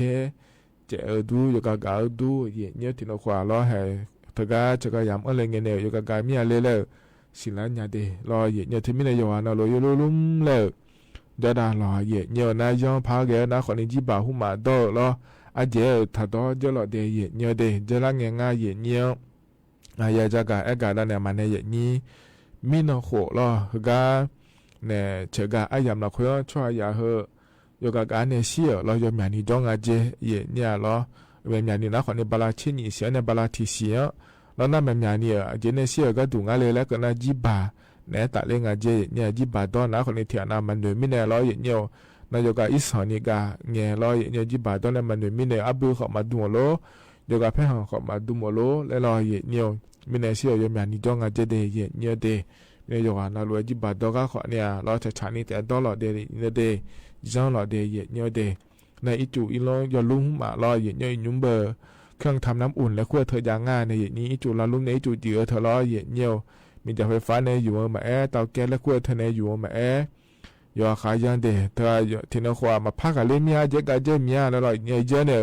S18: เจดูอยู่กับกาดูเย็นเนียวที่เราขวาเราให้เธอก็จะก็ยำอะไรเงี้ยเนี่ยอยู่กับกามียเลยแล้วสิลันยาเดรอเย็นเนียวที่มีในยานะเราอยู่ลุ่มแล้วเดี๋ยวรอเย็นเนียวนายองพาเกนะคนนี้จีบาหุมาโดรออาเจถ้าโดเจรอเดเย็นเนียวเดเจลังเงาเย็นเนียวอยากจะกะกะนั่นเนี่ยมันเนี่ยเย็นนี้มีนโขรอฮกาเนี่ยเชกะอายามละคุยช่วยยาเฮอยู่กับการเนี่ยเสียเราจะมีนี่จ้องอาเจเย็นเนี่ยรอเวมีนี่นะคนนี้บาลาชินีเสียเนี่ยบาลาทีเสียแล้วนั่นแบบนี้อาเจเนี่ยเสียก็ดูงาเลยแล้วก็น่าจีบาเนี่ยแต่เรื่องอาเจเนี่ยจีบาดอนนะคนนี้เถียนามันเดินไม่แน่ร้อยเนียวนายกอิสราเอลกาเงี้ยร้อยเนี่ยจีบาดอนเนี่ยมันเดินไม่แน่อับดุลเขามาดูโลยกเพ่เขามาดูโลแล้วร้อยเนียวไม่แน่เสียยังมีนิจงอาเจเดเนียเดเนี่ยยกน่ารู้จีบาดอนก็เขาเนี่ยเราจะชานี่แต่ดอลลาร์เดเนี่ยเดจังหลอดเดเนียเดในอีจูอีโลยลุ่มมาร้อยเนียยุ่มเบอร์เครื่องทำน้ำอุ่นและขั้วเธอยางง่ายในนี้อีจูลาลุ่มในอีจูเดือเธอร้อยเนียวมีแต่ไฟฟ้าในอยู่มาเตาแก๊สและขั้วเธอในอยู่มายอขายยังเดเธอที่นครมาพักอะไรมีอะไรก็จะมีอะไรแล้วเนี่ยเยอะเนี่ย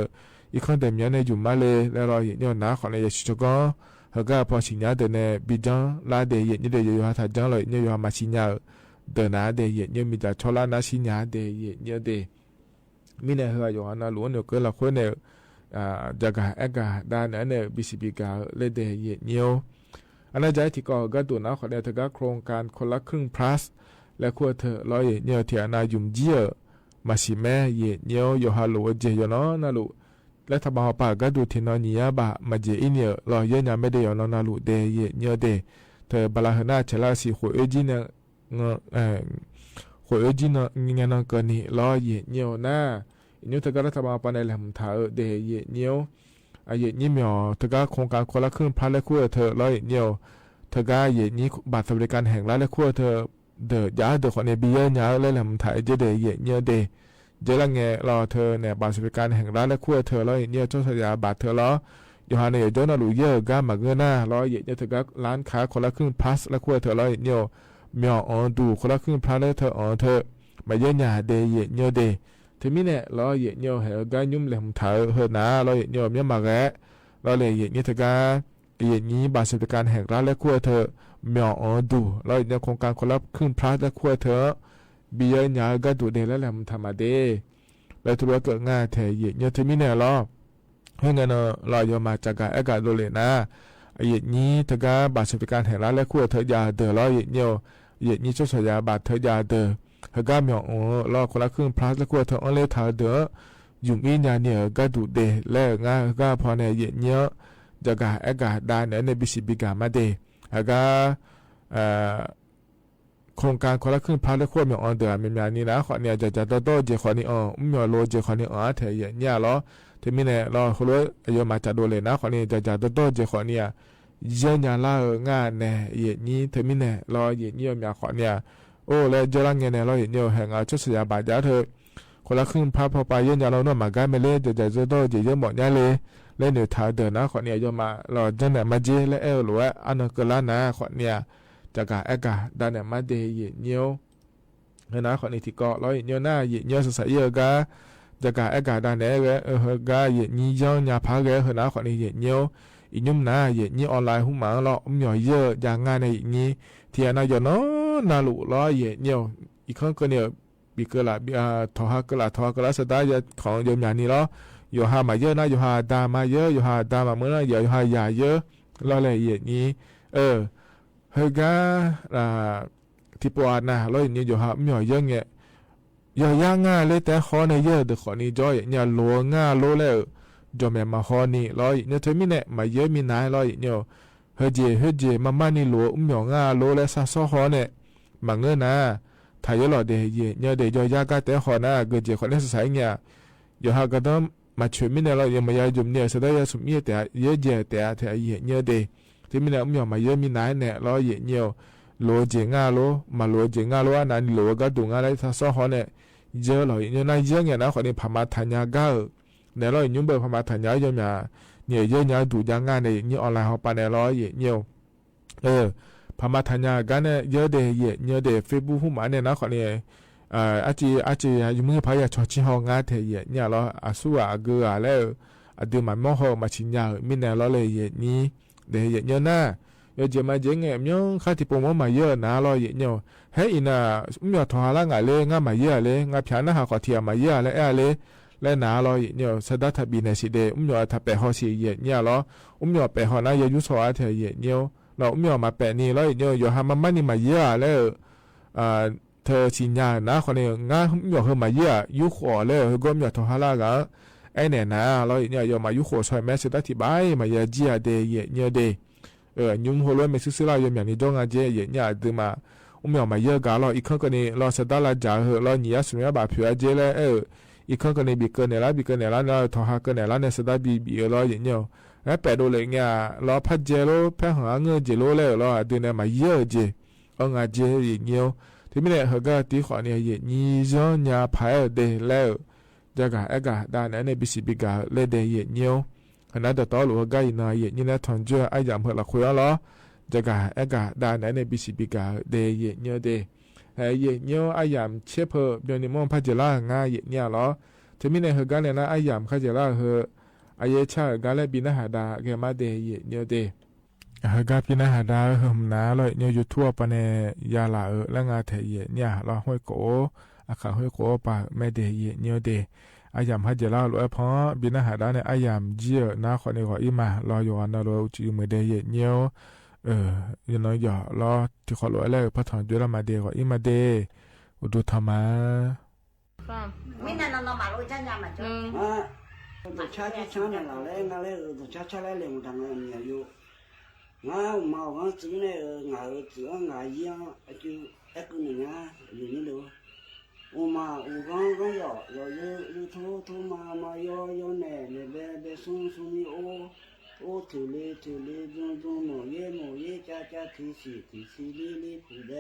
S18: อีกคนเดียวเนี่ยอยู่มาเลยแล้วเนี่ยน้าคนเนี่ยชิโก้เขาก็พอสิญญาเดินเนี่ยบิจังลาเดียเนี่ยเดียวอยู่หาทางจังเลยเนี่ยอยู่หามาสิญญาเดินน้าเดียเนี่ยมีแต่ชอลาน้าสิญญาเดียเนี่ยเดมีเนี่ยเขาอยู่หาน้าหลวงเนี่ยก็ละคนเนี่ยจากการด้านนั้นเนี่ยบิสิบิกาเลเดียเนี่ยอันนั้นใจที่ก็ดูนะขอเดียวเธอก็โครงการคนละครึ่ง plus และขั้วเธอร้อยเนี่ยที่นายุ่มเจียมาสิแม่เย็นเนี่ยอยู่ฮัลโหลเจียเนาะนะลูกและถ้าบ่าวป่าก็ดูที่นอนเนี่ยบ่ามาเจียเนี่ยรอเย็นยังไม่ได้อยู่นอนนะลูกเดยเนี่ยเดเธอบาลาหน้าเชลาสิหัวจีเนี่ยหัวจีเนี่ยเงี้ยนั่งกันนี่รอเย็นเนี่ยนะเนี่ยเธอก็รัฐบาลปานในแหลมถาเดยเนี่ยอาเย็นนี่มีอ๋อเธอก็โครงการคนละครึ่ง plus และขั้วเธอร้อยเนี่ยเธอก็เย็นนี้บัตรสวัสดิการแห่งรัฐและขั้วเธอเดือดยาเดือดคนในบีเอ็นยาเลยแหลมถ่ายเจเดย์เนี่ยเดย์เจลังเงรอเธอเนี่ยบัตรสวัสดิการแห่งรัฐและขั้วเธอร้อยเนี่ยเจ้าสยาบัตรเธอล้อยอฮันเนี่ยโจนาลูเยอร์ก้ามาเงินหน้าร้อยเนี่ยเธอก็ร้านค้าคนละครึ่ง plus และขั้วเธอร้อยเนี่ยมีอ๋อดูคนละครึ่ง plus และเธออ๋อเธอมาเย็นยาเดย์เนี่ยเดย์ทีนี้เนี่ยร้อยเนี่ยเหรอก็ยุ่มแหลมถ่ายเฮนะร้อยเนี่ยมีมาแกเราเลยอย่างนี้เธอก็อย่างนี้บัตรสวัสดิการแห่งรัฐและขั้วเธอเมียอ๋อดูเราในโครงการคนละครึ่ง plus และขั้วเธอบีเอ็นยาก็ดูเดแล้วแหละมันทำมาเดแล้วทุกเกิดง่ายแถอย่างนี้ทีนี้เนี่ยเราเพื่อนกันเราจะมาจากการอากาศโดเลยนะอย่างนี้เธอก็บัตรสวัสดิการแห่งรัฐและขั้วเธอยาเดเราอย่างนี้เจ้าสยาบัตรเธอยาเดเธอก็เมียอ๋อเราคนละครึ่ง plus และขั้วเธออ๋อเลยถ่ายเดยุ่งอีนเนี่ยก็ดูเดแล้วง่ายก็พอในเย็นเยอะจากการอากาศด้านในบิสิบิกามาเดแล้วก็โครงการคนละครึ่ง plus และขั้วมีอ๋อเดือมีนี่นะขอเนี่ยจะโตเจขอนี่อ๋อมีอ๋อโลเจขอนี่อ๋อแถเย็นเนี่ยล้อที่มีเนี่ยเราคนรู้อายุมาจัดดูเลยนะขอนี่จะโตเจขอเนี่ยเย็นเนี่ยล่าง่ายเนี่ยเย็นนี้ที่มีเนี่ยเราเย็นเนี่ยมีขอเนี่ยโอ้แล้วเจรังเนี่ยเราเย็นเนี่ยแห่งเอาชุดสยามบาดยาเธอคนละครึ่งพอไปเย็นยาเราเนาะมากันไม่เล่จะโตเจเยอะหมดเนี่ยเลยเล่นเดือดท้าเดินนะขอเนี่ยโยมมาเราจังเนี่ยมาเจและหรือว่าอันนั้นก็ล้านนะขอเนี่ยจากการอากาศด้านเนี่ยมาเดย์เย็นเนียวนะขอนี่ที่เกาะเราเย็นเนียวหน้าเย็นเนียวสายเยอะกาจากการอากาศด้านเนี่ยกาเย็นนี้ย้อนยาพักเลยนะขอนี่เย็นเนียวอีนุ่มนะเย็นนี้ออนไลน์หุ่มหมาเราหน่อยเยอะอย่างงานในอย่างนี้ที่น่าจะเนาะน่าลุเราเย็นเนียวอีกครั้งก็เนี่ยบีเกล่าทอฮักกล่าสตาร์ของโยมอย่างนี้เราอยู่หามาเยอะนะอยู่หาดามาเยอะอยู่หาดามาเมื่อนะอยู่หายาเยอะเราเลยอย่างนี้ เฮกาที่ปวดนะเราอย่างนี้อยู่ฮะไม่เยอะเงี้ยย่างง่ายเลยแต่ขอในเยอะเด็กขอนี้จอยเนี่ยโลง่าโลแล้วจอมมาขอนี่เราเนี่ยเธอมีเนี่ยมาเยอะมีนายเราเนี่ยเฮเจมานี่โลง่าโลแล้วซาซอขอเนี่ยมาเงินนะถ้าเยอะหล่อเดียเนี่ยเดี๋ยวยากาแต่ขอนะเกิดเจขอเนี่ยสายเนี่ยอยู่ฮะก็ต้องมาช่วยมีเนี่ยเราอย่างมายาจุ่มเนี่ยสุดท้ายสุดมีแต่เยอะเจแต่เธอเนี่ยเดที่มีเนี่ยมาเยอะมีนายเนี่ยเราเนี่ยโลเจง่าโลมาโลเจง่าโลอันนั้นโลก็ดูง่าเลยซาซอขอเนี่ยเยอะหล่อเนี่ยน่าเยอะเนี่ยนะขอเนี่ยพม่าธัญญาก็เนี่ยเรายุ่งเบอร์พม่าธัญญาเยอะเนี่ยเยอะเนี่ยดูยังง่ายเนี่ยเนี่ยออนไลน์เขาไปเนี่ยเราเนี่ยพม่าธัญญาก็เนี่ยเยอะเดย์เนี่ยเดย์เฟซบุ๊กหุ่มอันเนี่ยนะขอเนี่ยอาจียุ่งมือพายาชอชิฮองาเทียเนี่ยเราอาสู้อาเกอแล้วดูมันมองเขามาชิญญามิเนี่ยเราเลยนี่เดย์เนี่ยนะเจมาเจงเงี้ยมั้งข้าที่ผมว่ามาเยอะนะเราเนี่ยเฮ้ยน่ะไม่ทอละงาเลยงามาเยอะเลยงาพิจารณาหาขอเทียมาเยอะเลยเลยและนาเราเนี่ยสดัทบีในสิเดถ้าไปหอสิเนี่ยเราไปหอนะยายุสวาเทียเนี่ยเรามาไปนี่เราเนี่ยอยู่หามันนี่มาเยอะแล้วเธอชิญญานะคนนี้งาเฮมาเยอะยุขอเลยก็ทอละกะไอเนี่ยนะเราเนี่ยอยู่มายุขอช่วยแม่สดัที่ใบมาเยอะจีเดเนี่ยเดยุ่งหัวเลยไม่ซื้อเราอย่างนี้จ้องอาเจเนี่ยดูมามาเยอะกะเราอีกครั้งก็นี่เราสดัลจ่าเราเนี่ยสมัยแบบเผื่อเจเลยอีกครั้งก็นี่บีเกินเนี่ยละเราทอหาเกินเนี่ยละเนี่ยสดับบีเราอย่างเนี่ยแล้วไปดูเลยเนี่ยเราพัดเจโร่พัดหาเงินเจโร่เลยเราดูเนี่ยมาเยอะเจงาเจอย่างเนี่ยที่ไม่ได้เขาก็ตีขวาเนี่ยยี่ย้อนยาพายเดแล้วจะกะด้านนั้นในบิสิบิกาเลยเดเนี่ยขณะต่อหลวงก็ยินายนี่นะทอนเจอไอ้ยามเพื่อละคุยแล้วจะกะด้านนั้นในบิสิบิกาเดเนี่ยเดเนี่ยไอ้ยามเชฟเพื่อเดี๋ยวนี้มองพัจลางาเนี่ยหรอที่ไม่ได้เขาก็เนี่ยนะไอ้ยามพัจลาเฮไอ้ชาก็เลยบินหาดาเกมาเดเนี่ยเดเขาก็บินหาดาเฮมนาเลยเนี่ยอยู่ทั่วปะเนี่ยยาลาแล้วงาเทียเนี่ยเราห้อยโกอาคาห้อยโกปะไม่เดเนี่ยเดอายามฮัจจลาลอยพอบินหาดาเนี่ยอายามเจียนาขอนี่ก็อีมารออยู่อันนั้นเราจีมือเดยเนียวยันน้อยหย่อรอที่ขอลอยแล้วพระถอนจุลมาเดก็อีมาเดอุดุธรรมะ
S1: ไม่นานเรามาลุยจันยามาจ้ะตัวชาที่ชาเนี่ยเราเลยงาเลยตัวชาเลยเลยมันทำงานเนี่ยอยู่งาเมาซื้อเนี่ยงาซื้องาเยี่ยงจู่ไอ้คนเนี่ยอยู่นี่ดูมา刚要头嘛要呢别松你我头嘞种农业家提起哩铺的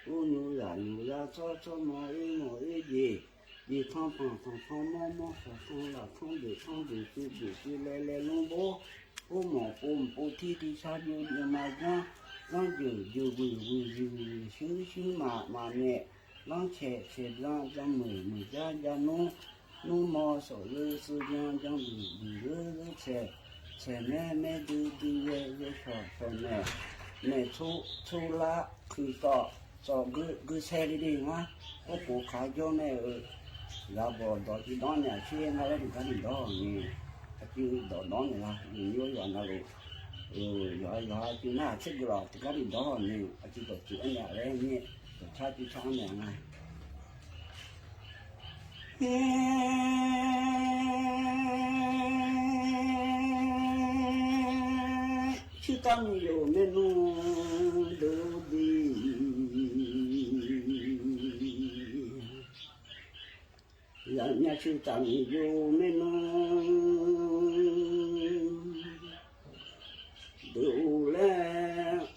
S1: 我牛呀做毛叶一汤毛了汤的就来弄包我毛不提啥就嘛让就修嘛呢让切让每家弄毛手是将切呢就小呢出啦去找个菜的嘛我不看叫呢然后到去当年去那里看你到呢就到当年啦有那路要就那这个了看你到呢就到去那来呢差就差呢去当有那路都的，人家去当有那路都来，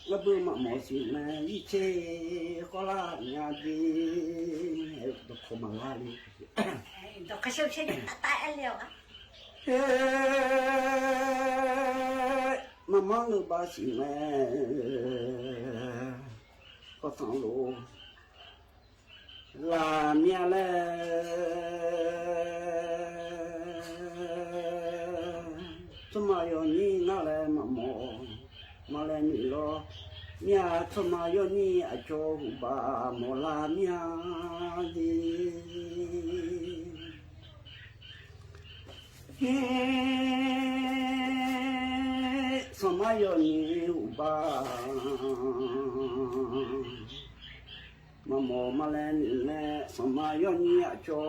S1: 我不嘛毛线呢，一切好啦，人家的都可嘛啦哩。都可笑起来，大了啊！妈妈都把心嘞，不上路，拉面嘞，怎么要你拿来妈妈，拿来你咯？面怎么要你叫把莫拉面的？ สมัยนี้อุบามาโมมาแลนี่แม่สมัยนี้จอ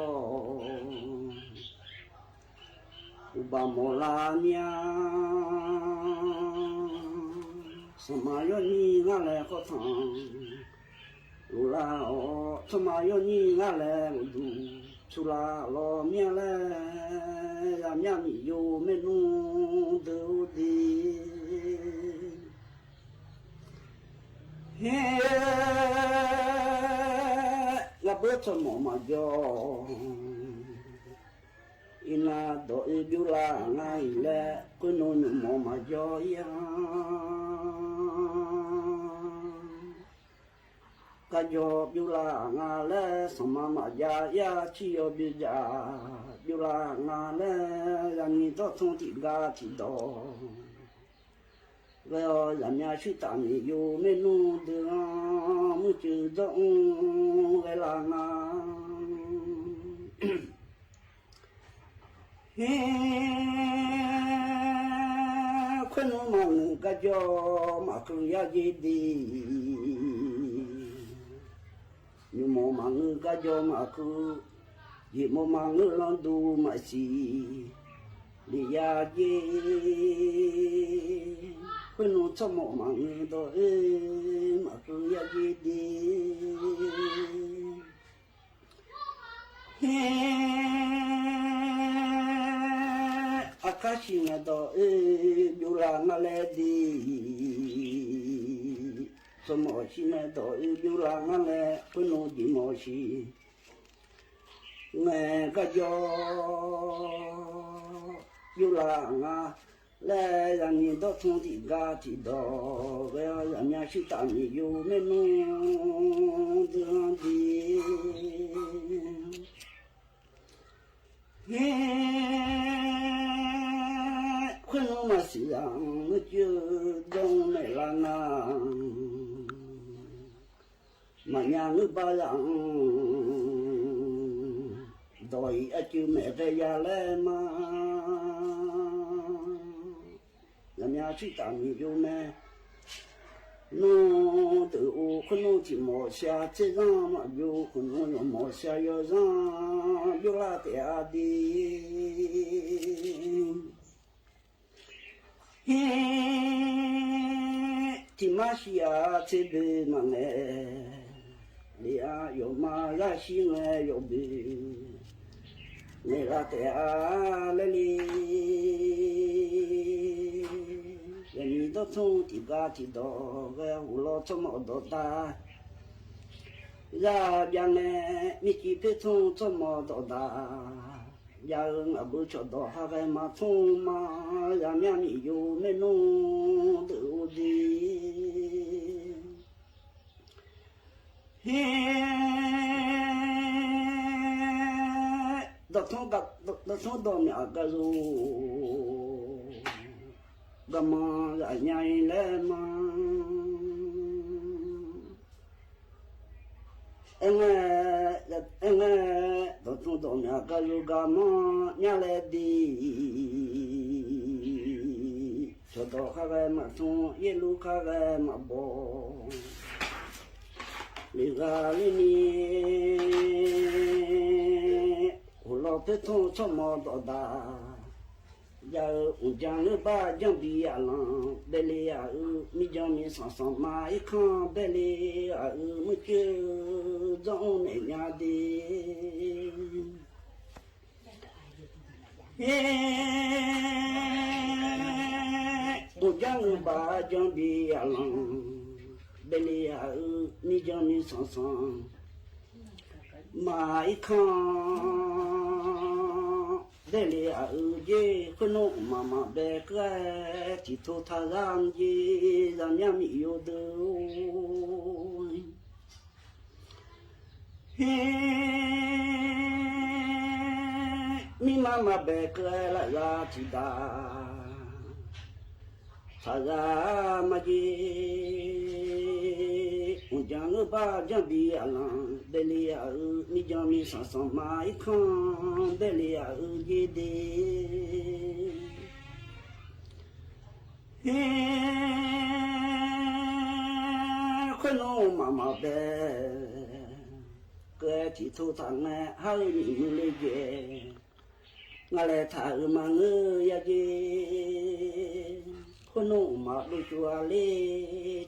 S1: อุบาโมลานียสมัยนี้งาแลก็ทำลูลาโอสมัยนี้งาแลดูชุลาลอเมียแลยามยามอยู่เมนูดูดีเฮla bớt mỏ mà do ina do ibula ngay le kuno mỏ mà do ya ka jo ibula nga le sama ma ya ya chi yo bi ja ibula nga le ya ni to thong ti ga ti do về làm nhà suy tạm yêu men nu đưa mu chữ rộng về là ngà khuyên mong cả cho mà cứ ya gì đi nhưng mà ngư cả cho mà cứ gì mà ngư lo đủ mà gì đi ya gì khuyên nó cho mộ mà người đó mà cứ ya gì đi akashi na đó yêu là na lẽ đi cho mộ chi na đó yêu là na lẽ khuyên nó đi mộ chi nghe cái gió yêu là nga lẽ rằng nhìn đó thông thì ga thì đó về là nhà sư tạm yêu men nu đưa đi khuyên nó mà sĩ rằng nó chưa đông này là nàng mà nhà ngư ba rằng đòi ở chứ mẹ về nhà lên mà làm nhà suy tạm yêu mẹ nó tự u con nó chỉ mò xa chế ra mà yêu con nó mò xa yêu ra yêu là thế đi thì mà xia chế bề mà nghe lia yêu mà ra xí nghe yêu bề nghe là thế lên ni đó thông thì ga thì đó về hồ lo cho mọi đó ta ra nhà này mi chỉ biết thông cho mọi đó ta nhà ở bữa cho đó hai cái mà thông mà nhà nhà mi yêu men nu tự đi đó thông đó nhà cái rồi gama lại nhảy lên mà em nghe đó chúng tôi nhà cái lu gama nhảy lên đi cho đó khai về mà chúng yên lu khai về mà bỏ đi ra đi ni hồ lo thế thôi cho mò đó đã giờ chẳng nữa ba chẳng bị à là bê lê à mi chẳng mi sẵn sẵn mà ít không bê lê à mới chưa dọn này nhà đi chẳng nữa ba chẳng bị à là bê lê à mi chẳng mi sẵn sẵn mà ít không để lì ở gì con nô mà bé cái chỉ thô tha làm gì làm nhà mi yêu đôi mi mà bé cái là ra chỉ đà tha ra mà gì chẳng ba chẳng bị ăn để lì ở mi chẳng mi sẵn sẵn mà ít không để lì ở gì đi คนน้องมาเบเกิดที่ทุกทางแม่ให้มีมือเลยเย่งาเลถ่ายมาเงยเย่คนน้องมาดูจัวเล่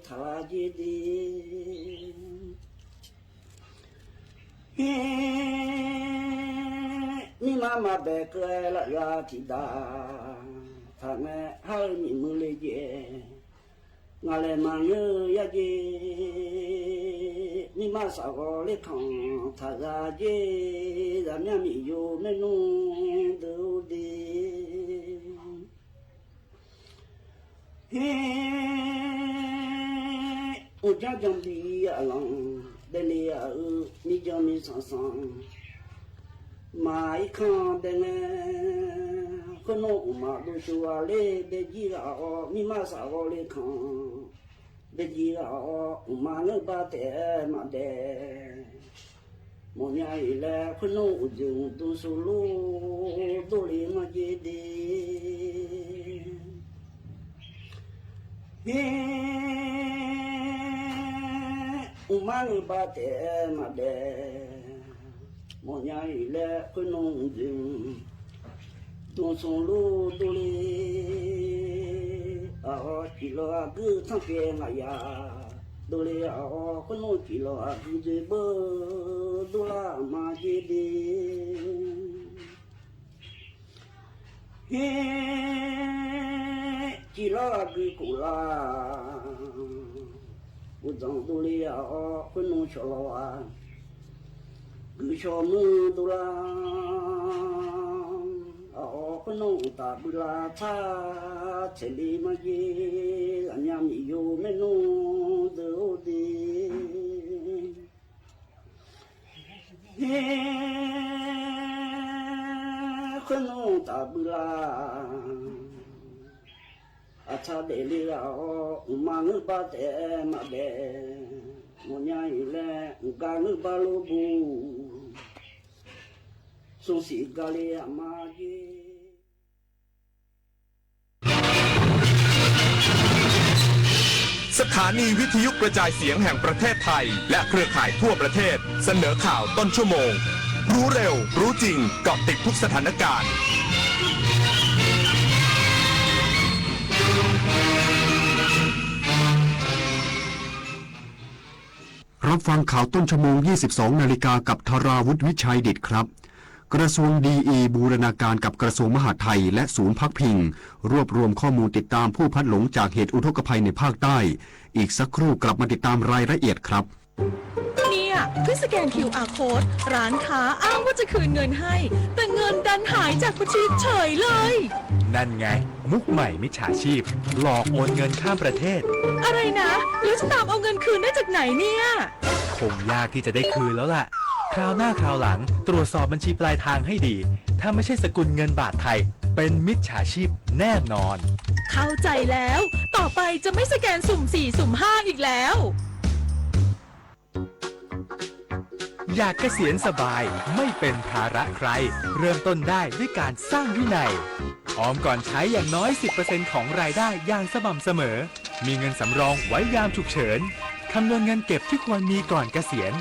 S1: ถ่ายเย่ดีนี่มาเบเกิดละยาที่ดาทางแม่ให้มีมือเลยเย่งาเลมาเงยเย่นี่มาสาวเล็กของท่าเย่ดำยังมีอยู่ไม่นุ่งดูดีอุจจาระดีอะไรเดลีอามีจอมีสังมาอีกครั้งเดงคนน้องมาดูชัวเล่เบจีรามีมาสาวเล็กของเบจีรามาเงบาเตมาเดมองยังอีแลคนน้องจึงดูสูลูดูลีมาเจดีมาเงบาเตมาเดมองยังอีแลคนน้องจึงดูสูลูดูลีchỉ lo cứ thằng kia mà ya đồ lê con nó chỉ lo cứ dễ bơ đồ la mà dễ đi chỉ lo cứ cụ la cụ dòng đồ lê con nó cho lo cứ cho mưa đồ la con nó ta bự la cha chạy đi mà gì anh em yêu mấy nó đâu đi con nó ta bự la cha để đi là mà ngư ba té mà bé một nhà ile ga ngư ba lô bu số sĩ ga li mà gì
S14: สถานีวิทยุกระจายเสียงแห่งประเทศไทยและเครือข่ายทั่วประเทศเสนอข่าวต้นชั่วโมงรู้เร็วรู้จริงเกาะติดทุกสถานการณ์
S8: รับฟังข่าวต้นชั่วโมง 22 นาฬิกากับธราวุฒิวิชัยดิษฐ์ครับกระทรวงดีบูรณาการกับกระทรวงมหาดไทยและศูนย์พักพิงรวบรวมข้อมูลติดตามผู้พลัดหลงจากเหตุอุทกภัยในภาคใต้อีกสักครู่กลับมาติดตามรายละเอียดครับ
S16: เนี่ยเพื่อสแกน QR Code ร้านค้าอ้างว่าจะคืนเงินให้แต่เงินดันหายจากบัญชีเฉยเลย
S11: นั่นไงมุกใหม่มิจฉาชีพหลอกโอนเงินข้ามประเทศ
S16: อะไรนะแล้วจะตามเอาเงินคืนได้จากไหนเนี่ย
S11: คงยากที่จะได้คืนแล้วล่ะคราวหน้าคราวหลังตรวจสอบบัญชีปลายทางให้ดีถ้าไม่ใช่สกุลเงินบาทไทยเป็นมิจฉาชีพแน่นอน
S16: เข้าใจแล้วต่อไปจะไม่สแกนสุ่ม4สุ่ม5อีกแล้ว
S11: อยากเกษียณสบายไม่เป็นภาระใครเริ่มต้นได้ด้วยการสร้างวินัยออมก่อนใช้อย่างน้อย 10% ของรายได้อย่างสม่ำเสมอมีเงินสำรองไว้ยามฉุกเฉินคำนวณเงินเก็บที่ควรมีก่อนเกษียณ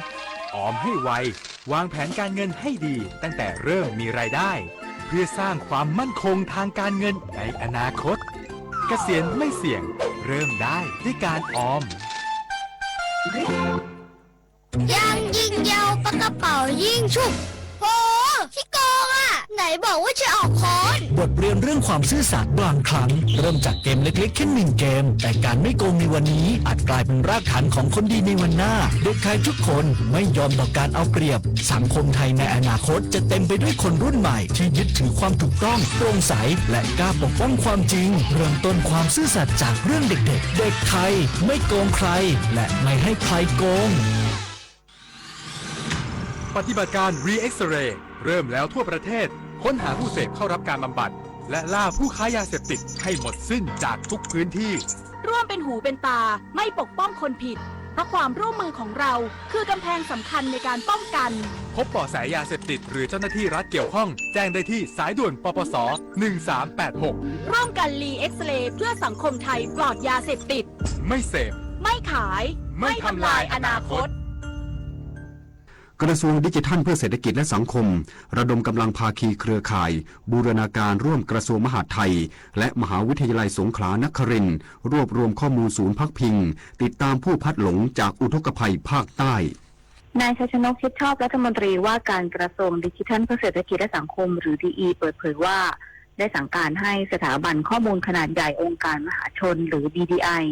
S11: ออมให้ไววางแผนการเงินให้ดีตั้งแต่เริ่มมีรายได้เพื่อสร้างความมั่นคงทางการเงินในอนาคตเกษียณไม่เสี่ยงเริ่มได้ด้วยการออม
S9: ยังยิงยาวปากกระเป๋ายิงฉุบโหขี้โกงอ่ะไหนบอกว่าจะออกคอน
S10: บทเรียนเรื่องความซื่อสัตย์บางครั้งเริ่มจากเกมเล็กๆแค่1เกมแต่การไม่โกงในวันนี้อาจกลายเป็นรากฐานของคนดีในวันหน้าเด็กไทยทุกคนไม่ยอมต่อการเอาเปรียบสังคมไทยในอนาคตจะเต็มไปด้วยคนรุ่นใหม่ที่ยึดถือความถูกต้องโปร่งใสและกล้าปกป้องความจริงเริ่มต้นความซื่อสัตย์จากเรื่องเด็กๆเด็กไทยไม่โกงใครและไม่ให้ใครโกง
S11: ปฏิบัติการ Re-X-Ray เริ่มแล้วทั่วประเทศค้นหาผู้เสพเข้ารับการบำบัดและล่าผู้ค้ายาเสพติดให้หมดสิ้นจากทุกพื้นที่
S16: ร่วมเป็นหูเป็นตาไม่ปกป้องคนผิด
S5: เพราะความร่วมมือของเราคือกำแพงสำคัญในการป้องกัน
S11: พบเบาะแสยาเสพติดหรือเจ้าหน้าที่รัฐเกี่ยวข้องแจ้งได้ที่สายด่วนปปส1386
S5: ร่วมกันรีเอ็กซเรย์เพื่อสังคมไทยปลอดยาเสพติด
S11: ไม่เสพ
S5: ไม่ขายไม่ทำลายอนาคต
S8: กระทรวงดิจิทัลเพื่อเศรษฐกิจและสังคมระดมกำลังภาคีเครือข่ายบูรณาการร่วมกระทรวงมหาดไทยและมหาวิทยาลัยสงขลานครินทร์รวบรวมข้อมูลศูนย์พักพิงติดตามผู้พัดหลงจากอุทกภัยภาคใต้
S22: นายชัยชนกชิดชอบรัฐมนตรีว่าการกระทรวงดิจิทัลเพื่อเศรษฐกิจและสังคมหรือ DE เปิดเผยว่าได้สั่งการให้สถาบันข้อมูลขนาดใหญ่องค์การมหาชนหรือ DDI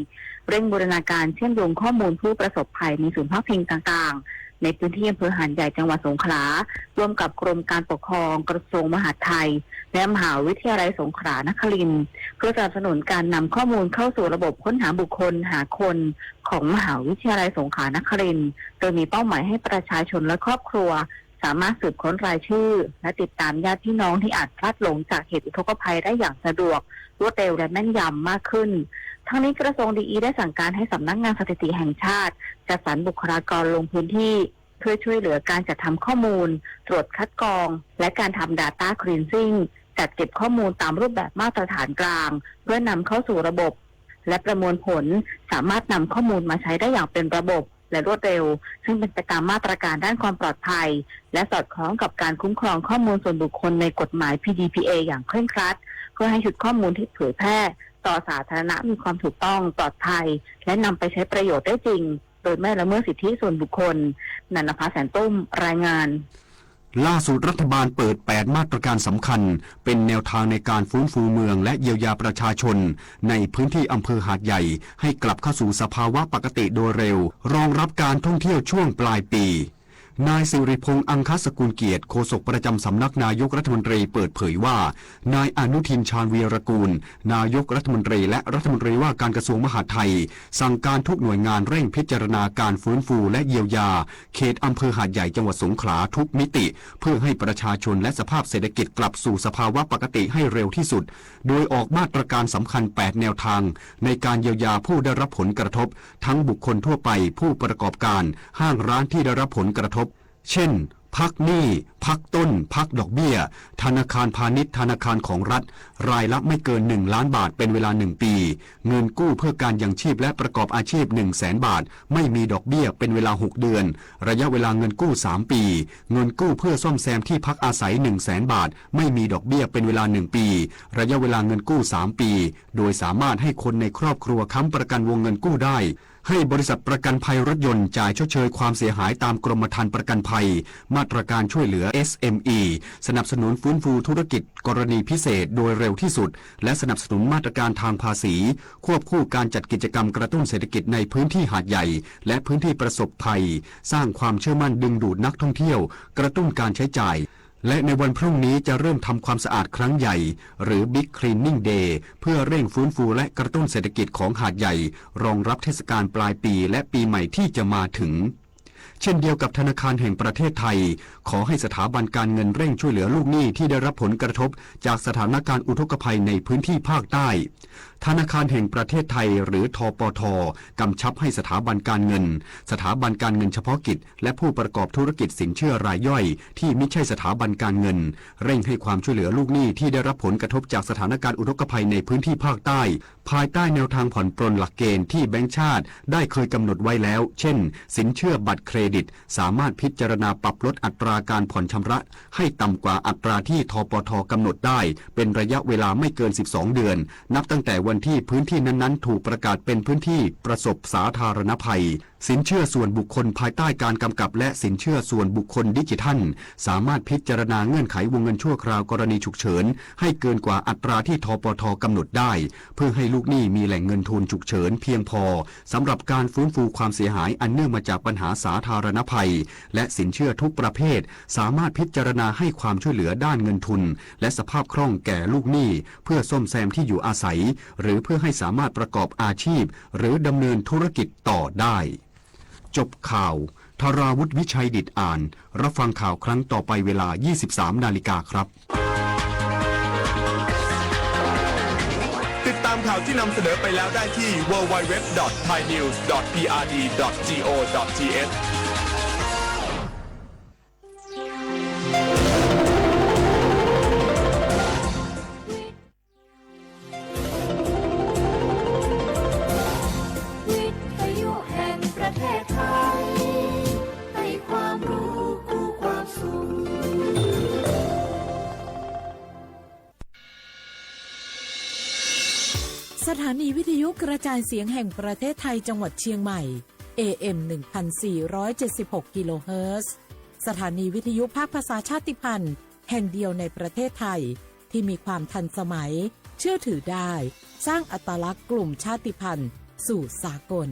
S22: เร่งบูรณาการเชื่อมโยงข้อมูลผู้ประสบภัยในศูนย์พักพิงต่างๆในพื้นที่อำเภอหาดใหญ่จังหวัดสงขลาร่วมกับกรมการปกครองกระทรวงมหาดไทยและมหาวิทยาลัยสงขลานครินทร์เพื่อสนับสนุนการนำข้อมูลเข้าสู่ระบบค้นหาบุคคลหาคนของมหาวิทยาลัยสงขลานครินทร์โดยมีเป้าหมายให้ประชาชนและครอบครัวสามารถสืบค้นรายชื่อและติดตามญาติพี่น้องที่อาจพลัดหลงจากเหตุอุทกภัยได้อย่างสะดวกรวดเร็วและแม่นยำมากขึ้นทั้งนี้กระทรวงดีได้สั่งการให้สำนักงานสถิติแห่งชาติจัดสรรบุคลากรลงพื้นที่เพื่อช่วยเหลือการจัดทำข้อมูลตรวจคัดกรองและการทำ Data Cleansing จัดเก็บข้อมูลตามรูปแบบมาตรฐานกลางเพื่อนำเข้าสู่ระบบและประมวลผลสามารถนำข้อมูลมาใช้ได้อย่างเป็นระบบและรวดเร็วซึ่งเป็นไปตามมาตรการด้านความปลอดภัยและสอดคล้องกับการคุ้มครองข้อมูลส่วนบุคคลในกฎหมาย PDPA อย่างเคร่งครัดเพื่อให้ชุดข้อมูลที่เผยแพร่ต่อสาธารณะมีความถูกต้องปลอดภัยและนำไปใช้ประโยชน์ได้จริงโดยไม่ละเมิดสิทธิส่วนบุคคลนันทภาแสนตุ้มรายงาน
S8: ล่าสุดรัฐบาลเปิด8มาตรการสำคัญเป็นแนวทางในการฟื้นฟูเมืองและเยียวยาประชาชนในพื้นที่อำเภอหาดใหญ่ให้กลับเข้าสู่สภาวะปกติโดยเร็วรองรับการท่องเที่ยวช่วงปลายปีนายสิริพงษ์อังคสกุลเกียรติโฆษกประจำสำนักนายกรัฐมนตรีเปิดเผยว่านายอนุทินชาญวีรกูลนายกรัฐมนตรีและรัฐมนตรีว่าการกระทรวงมหาดไทยสั่งการทุกหน่วยงานเร่งพิจารณาการฟื้นฟูและเยียวยาเขตอำเภอหาดใหญ่จังหวัดสงขลาทุกมิติเพื่อให้ประชาชนและสภาพเศรษฐกิจกลับสู่สภาวะปกติให้เร็วที่สุดโดยออกมาตรการสำคัญ8แนวทางในการเยียวยาผู้ได้รับผลกระทบทั้งบุคคลทั่วไปผู้ประกอบการห้างร้านที่ได้รับผลกระทบเช่นพักหนี้พักต้นพักดอกเบี้ยธนาคารพาณิชย์ธนาคารของรัฐรายละไม่เกิน1 ล้านบาทเป็นเวลา1 ปีเงินกู้เพื่อการยังชีพและประกอบอาชีพ 100,000 บาทไม่มีดอกเบี้ยเป็นเวลา6 เดือนระยะเวลาเงินกู้3 ปีเงินกู้เพื่อซ่อมแซมที่พักอาศัย 100,000 บาทไม่มีดอกเบี้ยเป็นเวลา1 ปีระยะเวลาเงินกู้3 ปีโดยสามารถให้คนในครอบครัวค้ำประกันวงเงินกู้ได้ให้บริษัทประกันภัยรถยนต์จ่ายชดเชยความเสียหายตามกรมธรรม์ประกันภัยมาตรการช่วยเหลือ SME สนับสนุนฟื้นฟูธุรกิจกรณีพิเศษโดยเร็วที่สุดและสนับสนุนมาตรการทางภาษีควบคู่การจัดกิจกรรมกระตุ้นเศรษฐกิจในพื้นที่หาดใหญ่และพื้นที่ประสบภัยสร้างความเชื่อมั่นดึงดูดนักท่องเที่ยวกระตุ้นการใช้จ่ายและในวันพรุ่งนี้จะเริ่มทำความสะอาดครั้งใหญ่หรือ Big Cleaning Day เพื่อเร่งฟื้นฟูและกระตุ้นเศรษฐกิจของหาดใหญ่รองรับเทศกาลปลายปีและปีใหม่ที่จะมาถึงเช่นเดียวกับธนาคารแห่งประเทศไทยขอให้สถาบันการเงินเร่งช่วยเหลือลูกหนี้ที่ได้รับผลกระทบจากสถานการณ์อุทกภัยในพื้นที่ภาคใต้ธนาคารแห่งประเทศไทยหรือทปท.กำชับให้สถาบันการเงินสถาบันการเงินเฉพาะกิจและผู้ประกอบธุรกิจสินเชื่อรายย่อยที่ไม่ใช่สถาบันการเงินเร่งให้ความช่วยเหลือลูกหนี้ที่ได้รับผลกระทบจากสถานการณ์อุทกภัยในพื้นที่ภาคใต้ภายใต้แนวทางผ่อนปรนหลักเกณฑ์ที่แบงก์ชาติได้เคยกำหนดไว้แล้วเช่นสินเชื่อบัตรเครดิตสามารถพิจารณาปรับลดอัตราการผ่อนชำระให้ต่ำกว่าอัตราที่ทปท.กำหนดได้เป็นระยะเวลาไม่เกิน12 เดือนนับตั้งแต่วันที่พื้นที่นั้นๆถูกประกาศเป็นพื้นที่ประสบสาธารณภัยสินเชื่อส่วนบุคคลภายใต้การกำกับและสินเชื่อส่วนบุคคลดิจิทัลสามารถพิจารณาเงื่อนไขวงเงินชั่วคราวกรณีฉุกเฉินให้เกินกว่าอัตราที่ทปท.กำหนดได้เพื่อให้ลูกหนี้มีแหล่งเงินทุนฉุกเฉินเพียงพอสำหรับการฟื้นฟูความเสียหายอันเนื่องมาจากปัญหาสาธารณภัยและสินเชื่อทุกประเภทสามารถพิจารณาให้ความช่วยเหลือด้านเงินทุนและสภาพคล่องแก่ลูกหนี้เพื่อซ่อมแซมที่อยู่อาศัยหรือเพื่อให้สามารถประกอบอาชีพหรือดำเนินธุรกิจต่อได้จบข่าวธราวุฒิวิชัยดิษฐ์อ่านรับฟังข่าวครั้งต่อไปเวลา 23 นาฬิกาครับ
S14: ติดตาม ข่าวที่นำเสนอไปแล้วได้ที่ www.thainews.prd.go.th
S15: วิทยุแห่งประเทศไทยให้ความรู้คู่ความสุข
S2: สถานีวิทยุกระจายเสียงแห่งประเทศไทยจังหวัดเชียงใหม่ AM 1476 กิโลเฮิรตซ์ สถานีวิทยุภาคภาษาชาติพันธุ์แห่งเดียวในประเทศไทยที่มีความทันสมัยเชื่อถือได้สร้างอัตลักษณ์กลุ่มชาติพันธุ์สู่สากล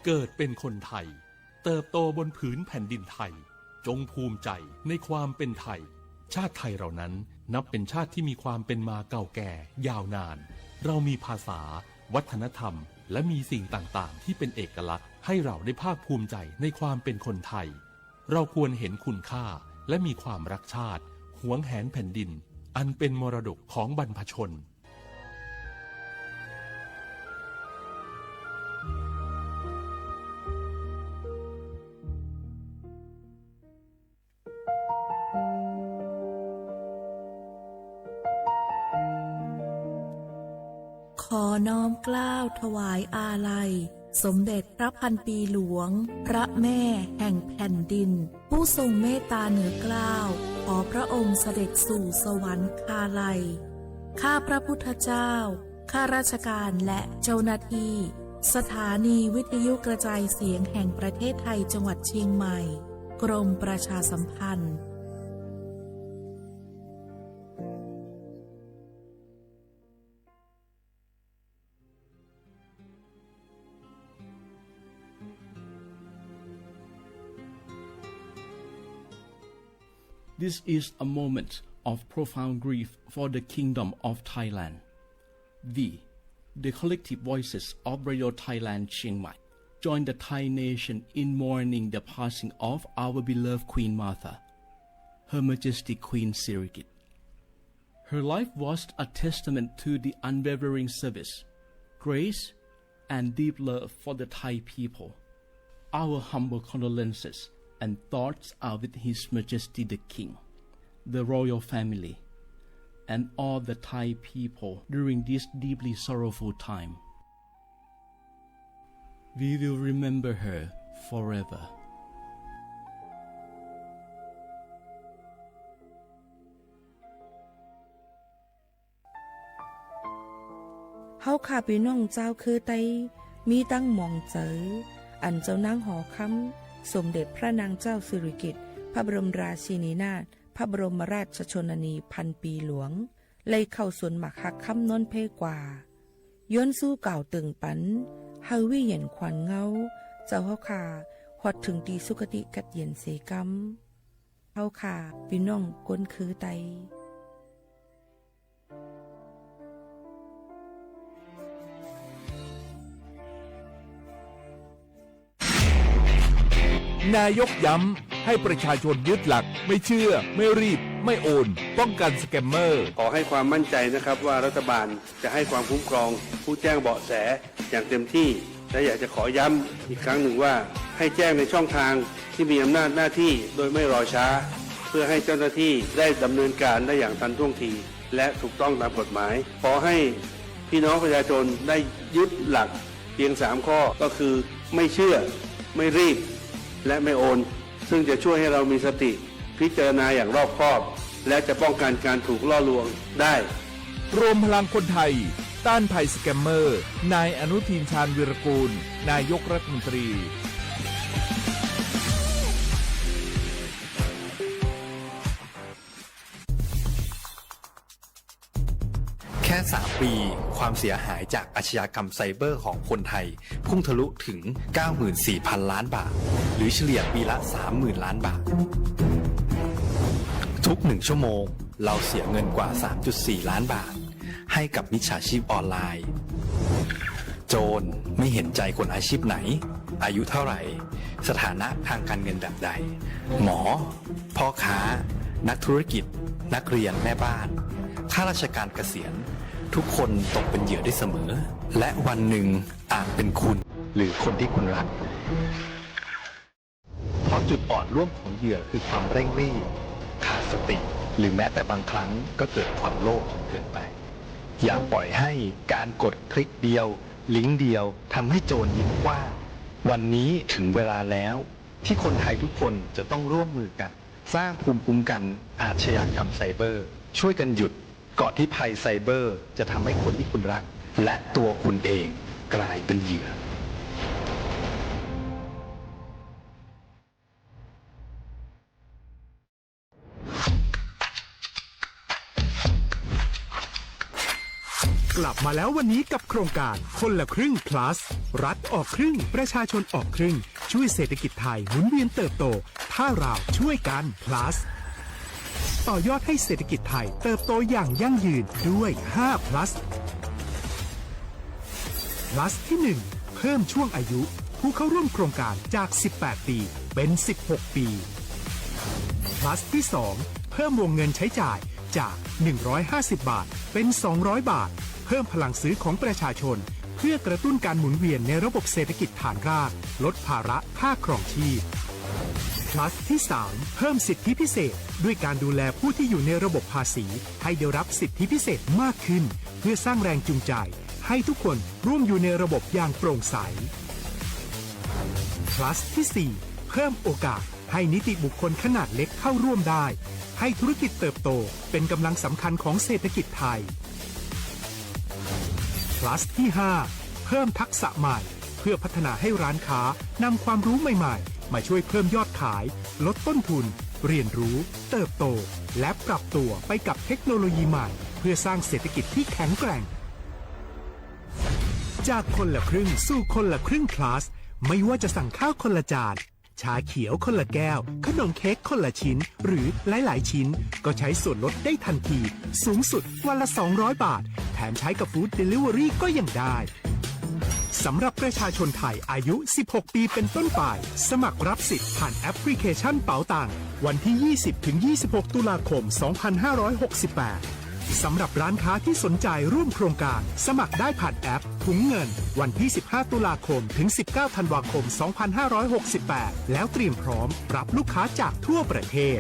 S3: เกิดเป็นคนไทยเติบโตบนผืนแผ่นดินไทยจงภูมิใจในความเป็นไทยชาติไทยเรานั้นนับเป็นชาติที่มีความเป็นมาเก่าแก่ยาวนานเรามีภาษาวัฒนธรรมและมีสิ่งต่างๆที่เป็นเอกลักษณ์ให้เราได้ภาคภูมิใจในความเป็นคนไทยเราควรเห็นคุณค่าและมีความรักชาติหวงแหนแผ่นดินอันเป็นมรดกของบรรพชน
S16: ขอน้อมเกล้าถวายอาลัยสมเด็จพระพันปีหลวงพระแม่แห่งแผ่นดินผู้ทรงเมตตาเหนือเกล้าขอพระองค์เสด็จสู่สวรรคาลัยข้าพระพุทธเจ้าข้าราชการและเจ้าหน้าที่สถานีวิทยุกระจายเสียงแห่งประเทศไทยจังหวัดเชียงใหม่กรมประชาสัมพันธ์
S17: This is a moment of profound grief for the Kingdom of Thailand. The collective voices of Radio Thailand Chiang Mai join the Thai nation in mourning the passing of our beloved Queen Martha, Her Majesty Queen Sirikit. Her life was a testament to the unwavering service, grace, and deep love for the Thai people. Our humble condolences and thoughts are with His Majesty the King, the royal family, and all the Thai people during this deeply sorrowful time. We will remember her forever.
S4: เฮาข้าพี่น้องเจ้าคือไตมีตั้งหม่องเจออันเจ้านางหอคำสมเด็จพระนางเจ้าสิริกิติ์พระบรมราชินีนาถพระบรมราชชนนีพันปีหลวงเลยเข้าสวนหมักหักคำน้นเพกว่าย้อนสู้เก่าตึงปันเฮาวิเย็นขวัญเงาเจ้าเฮาขาฮอดถึงตีสุคติกัดเย็นเสกรรมเฮาขาพี่น้องก้นคือไต
S7: นายกย้ำให้ประชาชนยึดหลักไม่เชื่อไม่รีบไม่โอนป้องกันสแกมเมอร์
S21: ขอให้ความมั่นใจนะครับว่ารัฐบาลจะให้ความคุ้มครองผู้แจ้งเบาะแสอย่างเต็มที่และอยากจะขอย้ำอีกครั้งหนึ่งว่าให้แจ้งในช่องทางที่มีอำนาจหน้าที่โดยไม่รอช้าเพื่อให้เจ้าหน้าที่ได้ดำเนินการได้อย่างทันท่วงทีและถูกต้องตามกฎหมายขอให้พี่น้องประชาชนได้ยึดหลักเพียง3ข้อก็คือไม่เชื่อไม่รีบและไม่โอนซึ่งจะช่วยให้เรามีสติพิจารณาอย่างรอบคอบและจะป้องกันการถูกล่อลวงได้
S7: รวมพลังคนไทยต้านภัยสแกมเมอร์นายอนุทินชาญวีรกูลนายกรัฐมนตรี
S20: แค่3 ปีความเสียหายจากอาชญากรรมไซเบอร์ของคนไทยพุ่งทะลุถึง 94,000 ล้านบาทหรือเฉลี่ยปีละ 30,000 ล้านบาททุก1 ชั่วโมงเราเสียเงินกว่า 3.4 ล้านบาทให้กับมิจฉาชีพออนไลน์โจรไม่เห็นใจคนอาชีพไหนอายุเท่าไหร่ สถานะทางการเงินแบบใดหมอพ่อค้านักธุรกิจนักเรียนแม่บ้านข้าราชการเกษียณทุกคนตกเป็นเหยื่อได้เสมอและวันหนึ่งอาจเป็นคุณหรือคนที่คุณรักเพราะจุดอ่อนร่วมของเหยื่อคือความเร่งรีบขาดสติหรือแม้แต่บางครั้งก็เกิดความโลภจนเกินไปอย่าปล่อยให้การกดคลิกเดียวลิงก์เดียวทำให้โจรยิ้มกว้างวันนี้ถึงเวลาแล้วที่คนไทยทุกคนจะต้องร่วมมือกันสร้างภูมิคุ้มกันอาชญากรรมไซเบอร์ช่วยกันหยุดก่อนที่ภัยไซเบอร์จะทำให้คนที่คุณรักและตัวคุณเองกลายเป็นเหยื่อก
S19: ลับมาแล้ววันนี้กับโครงการคนละครึ่ง plus รัฐออกครึ่งประชาชนออกครึ่งช่วยเศรษฐกิจไทยหมุนเวียนเติบโตถ้าเราช่วยกัน plus ต่อยอดให้เศรษฐกิจไทยเติบโตอย่างยั่งยืนด้วย5 plus plus ที่ 1 เพิ่มช่วงอายุผู้เข้าร่วมโครงการจาก18ปีเป็น16ปี plus ที่ 2 เพิ่มวงเงินใช้จ่ายจาก150บาทเป็น200บาทเพิ่มพลังซื้อของประชาชนเพื่อกระตุ้นการหมุนเวียนในระบบเศรษฐกิจฐานรากลดภาระค่าครองชีพ plus ที่ 3 เพิ่มสิทธิพิเศษด้วยการดูแลผู้ที่อยู่ในระบบภาษีให้ได้รับสิทธิพิเศษมากขึ้นเพื่อสร้างแรงจูงใจให้ทุกคนร่วมอยู่ในระบบอย่างโปร่งใส plus ที่ 4 เพิ่มโอกาสให้นิติบุคคลขนาดเล็กเข้าร่วมได้ให้ธุรกิจเติบโตเป็นกำลังสำคัญของเศรษฐกิจไทย plus ที่ 5 เพิ่มทักษะใหม่เพื่อพัฒนาให้ร้านค้านำความรู้ใหม่ๆมาช่วยเพิ่มยอดขายลดต้นทุนเรียนรู้เติบโตและปรับตัวไปกับเทคโนโลยีใหม่เพื่อสร้างเศรษฐกิจที่แข็งแกร่งจากคนละครึ่งสู่คนละครึ่ง plus ไม่ว่าจะสั่งข้าวคนละจานชาเขียวคนละแก้วขนมเค้กคนละชิ้นหรือหลายๆชิ้นก็ใช้ส่วนลดได้ทันทีสูงสุดวันละ200บาทแถมใช้กับฟู้ดเดลิเวอรี่ก็ยังได้สำหรับประชาชนไทยอายุ16ปีเป็นต้นไปสมัครรับสิทธิ์ผ่านแอปพลิเคชันเป๋าตังวันที่ 20-26 ตุลาคม 2568สำหรับร้านค้าที่สนใจร่วมโครงการสมัครได้ผ่านแอปถุงเงินวันที่ 15 ตุลาคมถึง 19 ธันวาคม 2568 แล้วเตรียมพร้อมรับลูกค้าจากทั่วประเทศ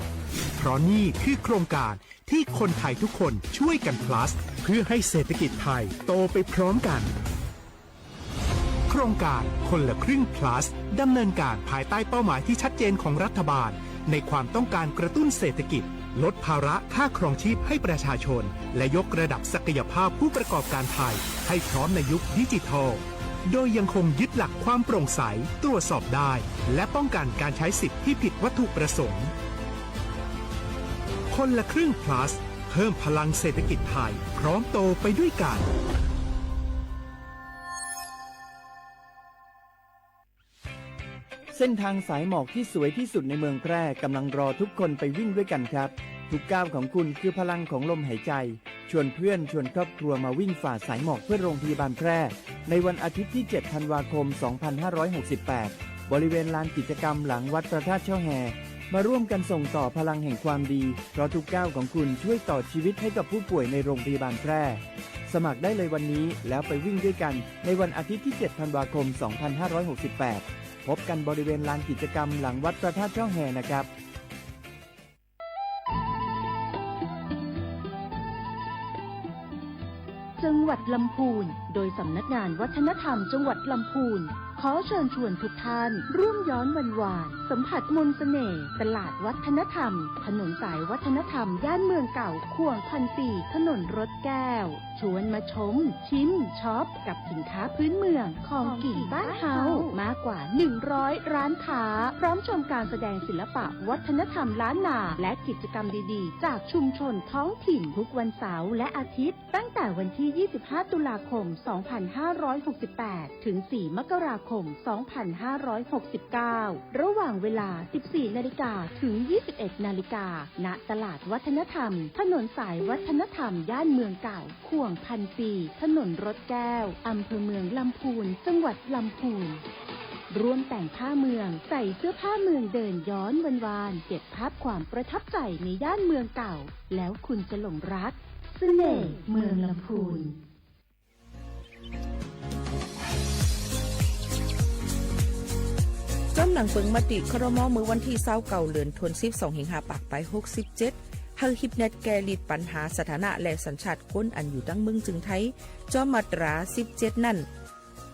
S19: เพราะนี่คือโครงการที่คนไทยทุกคนช่วยกัน plus เพื่อให้เศรษฐกิจไทยโตไปพร้อมกันโครงการคนละครึ่ง plus ดำเนินการภายใต้เป้าหมายที่ชัดเจนของรัฐบาลในความต้องการกระตุ้นเศรษฐกิจลดภาระค่าครองชีพให้ประชาชนและยกระดับศักยภาพผู้ประกอบการไทยให้พร้อมในยุคดิจิทัลโดยยังคงยึดหลักความโปร่งใสตรวจสอบได้และป้องกันการใช้สิทธิ์ที่ผิดวัตถุประสงค์คนละครึ่ง plus เพิ่มพลังเศรษฐกิจไทยพร้อมโตไปด้วยกัน
S6: เส้นทางสายหมอกที่สวยที่สุดในเมืองแพร่กำลังรอทุกคนไปวิ่งด้วยกันครับทุกก้าวของคุณคือพลังของลมหายใจชวนเพื่อนชวนครอบครัวมาวิ่งฝ่าสายหมอกเพื่อโรงพยาบาลแพร่ในวันอาทิตย์ที่ 7 ธันวาคม 2568 บริเวณลานกิจกรรมหลังวัดพระธาตุช่อแฮมาร่วมกันส่งต่อพลังแห่งความดีเพราะทุกก้าวของคุณช่วยต่อชีวิตให้กับผู้ป่วยในโรงพยาบาลแพร่สมัครได้เลยวันนี้แล้วไปวิ่งด้วยกันในวันอาทิตย์ที่ 7 ธันวาคม 2568 พบกันบริเวณลานกิจกรรมหลังวัดพระธาตุช่อแฮนะครับ
S5: จังหวัดลำพูนโดยสำนักงานวัฒนธรรมจังหวัดลำพูนขอเชิญชวนทุกท่านร่วมย้อนวันวานสัมผัสมนต์เสน่ห์ตลาดวัฒนธรรมถนนสายวัฒนธรรมย่านเมืองเก่าข่วง1,400ถนนรถแก้วชวนมาชมชิมช็อปกับสินค้าพื้นเมืองของกิ่งบ้านเฮามากกว่า100ร้านค้าพร้อมชมการแสดงศิลปะวัฒนธรรมล้านนาและกิจกรรมดีๆจากชุมชนท้องถิ่นทุกวันเสาร์และอาทิตย์ตั้งแต่วันที่25 ตุลาคม 2568 ถึง 4 มกราคม 2569 ระหว่างเวลา 14 นาฬิกาถึง 21 นาฬิกาณตลาดวัฒนธรรมถนนสายวัฒนธรรมย่านเมืองเก่าข่วง1,400ถนนรถแก้วอำเภอเมืองลำพูนจังหวัดลำพูน ร่วมแต่งผ้าเมืองใส่เสื้อผ้าเมืองเดินย้อนวันวานเก็บภาพความประทับใจในย่านเมืองเก่าแล้วคุณจะหลงรักเสน่ห์เมืองลำพูน
S4: จอมหนังเปิงมติครม.มือวันที่29เดือนธันวาคม12 สิงหาคมไป67เฮาฮิปเน็ตแกลิดปัญหาสถานะและสัญชาติคนอันอยู่ตั้งเมืองจึงไทยจอมมาตรา17นั่น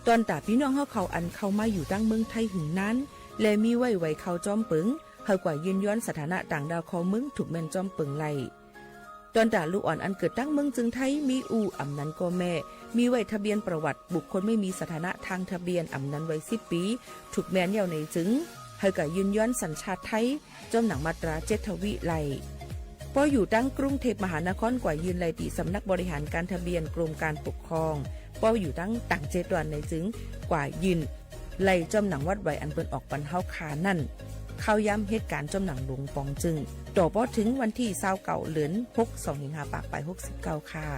S4: ตอนตาพี่น้องเฮาเขาอันเข้ามาอยู่ตั้งเมืองไทยหึงนั้นและมีไว้เข้าจอมเปิงเฮากว่ายืนย้อนสถานะต่างดาวของเมืองถูกแม่นจอมเปิงไล่ตอนตาลูกอ่อนอันเกิดตั้งเมืองจึงไทยมีอู่อำนั้นก็แม่มีไว้ทะเบียนประวัติบุคคลไม่มีสถานะทางทะเบียนอำนั้นไว้10 ปีถูกแม่นยาวในจึงเฮากว่ายืนย้อนสัญชาติไทยจอมหนังมาตรา7ทวิไล่พออยู่ตั้งกรุงเทพมหานครกว่ายืนไล่ติสำนักบริหารการทะเบียนกรมการปกครองพออยู่ตั้งต่าง7วันในจึงกว่ายืนไล่จอมหนังวัดไว้อันเปิ้นออกปันเฮาคานั่นเข้าย้ำเหตุการณ์จอมหนังหลวงปองจึงต่อพอถึงวันที่29เดือน6 2 สิงหาคมไป69ค่ะ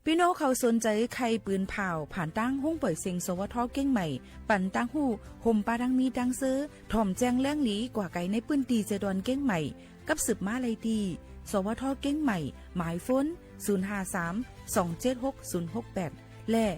S4: พี่น้องเขาสนใจใครปืนเผาผ่านตั้งห้องปล่อยเสียงสวทเก้งใหม่ปั่นตั้งหูห่มปาดังมีดังเซอถ่อมแจ้งแล้งหลีกว่าไก่ในปืนตีเจดอนเก้งใหม่กับสืบมาไลดีสวทเก้งใหม่หมายฟ้น053-276-068และ092-246-8579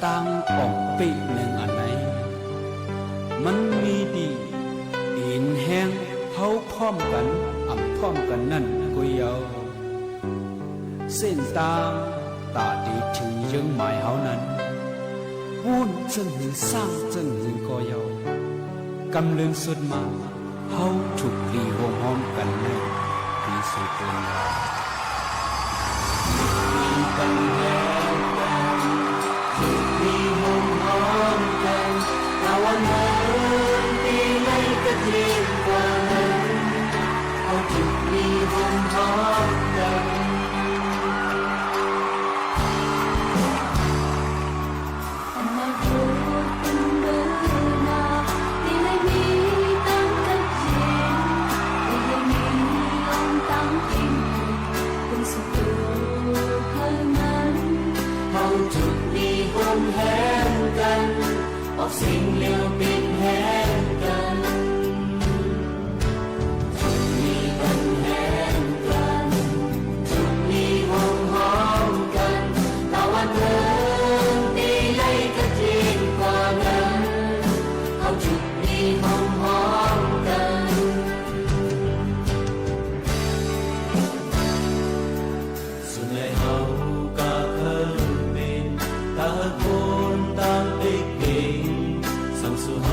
S12: ตั้งออกปีหนึ่งอันไหนมันมีดีอินแห้งเผาพร้อมกันอ่ำพร้อมกันนั่นก็ยาวเส้นตางตาดีถึงยังหมายเฮานั้นวุ่นจึงหือสร้างจึงหือก็ยาวกำเลือนสุดมาเฮาถูกลีวงห้อมกันในปีสุดเป็นยามีปัญหามีมุมมองกันแต่วันนั้นปีไหนก็เทียมกว่านั้นเอาจุดมีมุมมองกันมาพูดกันเดินมาปีไหนมีตั้งกันเทียมปีไหนมีลมตั้งทิ้งเป็นสุดเท่านั้นเอาจุดคนแห่งกันออกสิ่งเลวปิดแห่งกันจุดมีคนแห่งกันจุดมีวงห้องกันตะวันเดินตีไล่กระจิงกว่านั้นเอาจุดมีวงห้องกันสุดเลยเอาคนต่างเอกเก่งสั่งสู่เฮา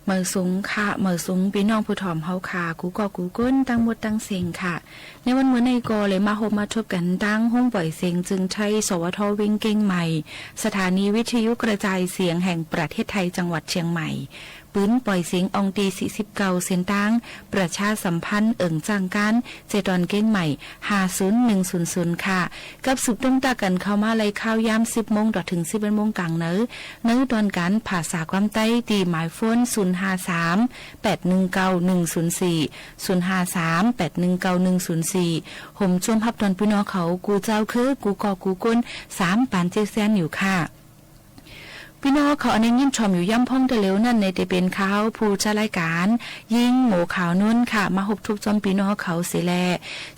S4: เหมอสูงค่ะเหมอสูงพี่น้องผู้ถ่อมเฮาค่ะกูก็กูก้นตั้งหมดตั้งเสียงค่ะในวันมื้อในกอเลยมาพบมาทบกันตั้งห้องปล่อยเสียงจึงใช้สวทวิ่งเก่งใหม่สถานีวิทยุกระจายเสียงแห่งประเทศไทยจังหวัดเชียงใหม่ปืนปล่อยเสียงอองตี49เส้นตั้งประชาสัมพันธ์จ้างการเจตอนเก้งใหม่50100ค่ะกับสืบต้นตากันเข้ามาเลยข้าวยาม10 โมงถึง 11 โมงกลางเนื้อตอนการภาษาความใต้ตีหมายโฟน053-819-104 ห่มช่วงพับตอนพี่น้องเขากูเจ้าคือกูกอกูก้น3 ปานเจแซนอยู่ค่ะพี่น้องเขาอันนี้ยิ้มชมอยู่ย่ำพ่องแต่เร็วนั่นในแต่เป็นเขาผู้จัดรายการยิงหมูขาวนุ่นค่ะมาหบทุบจอมพี่น้องเขาเสียแล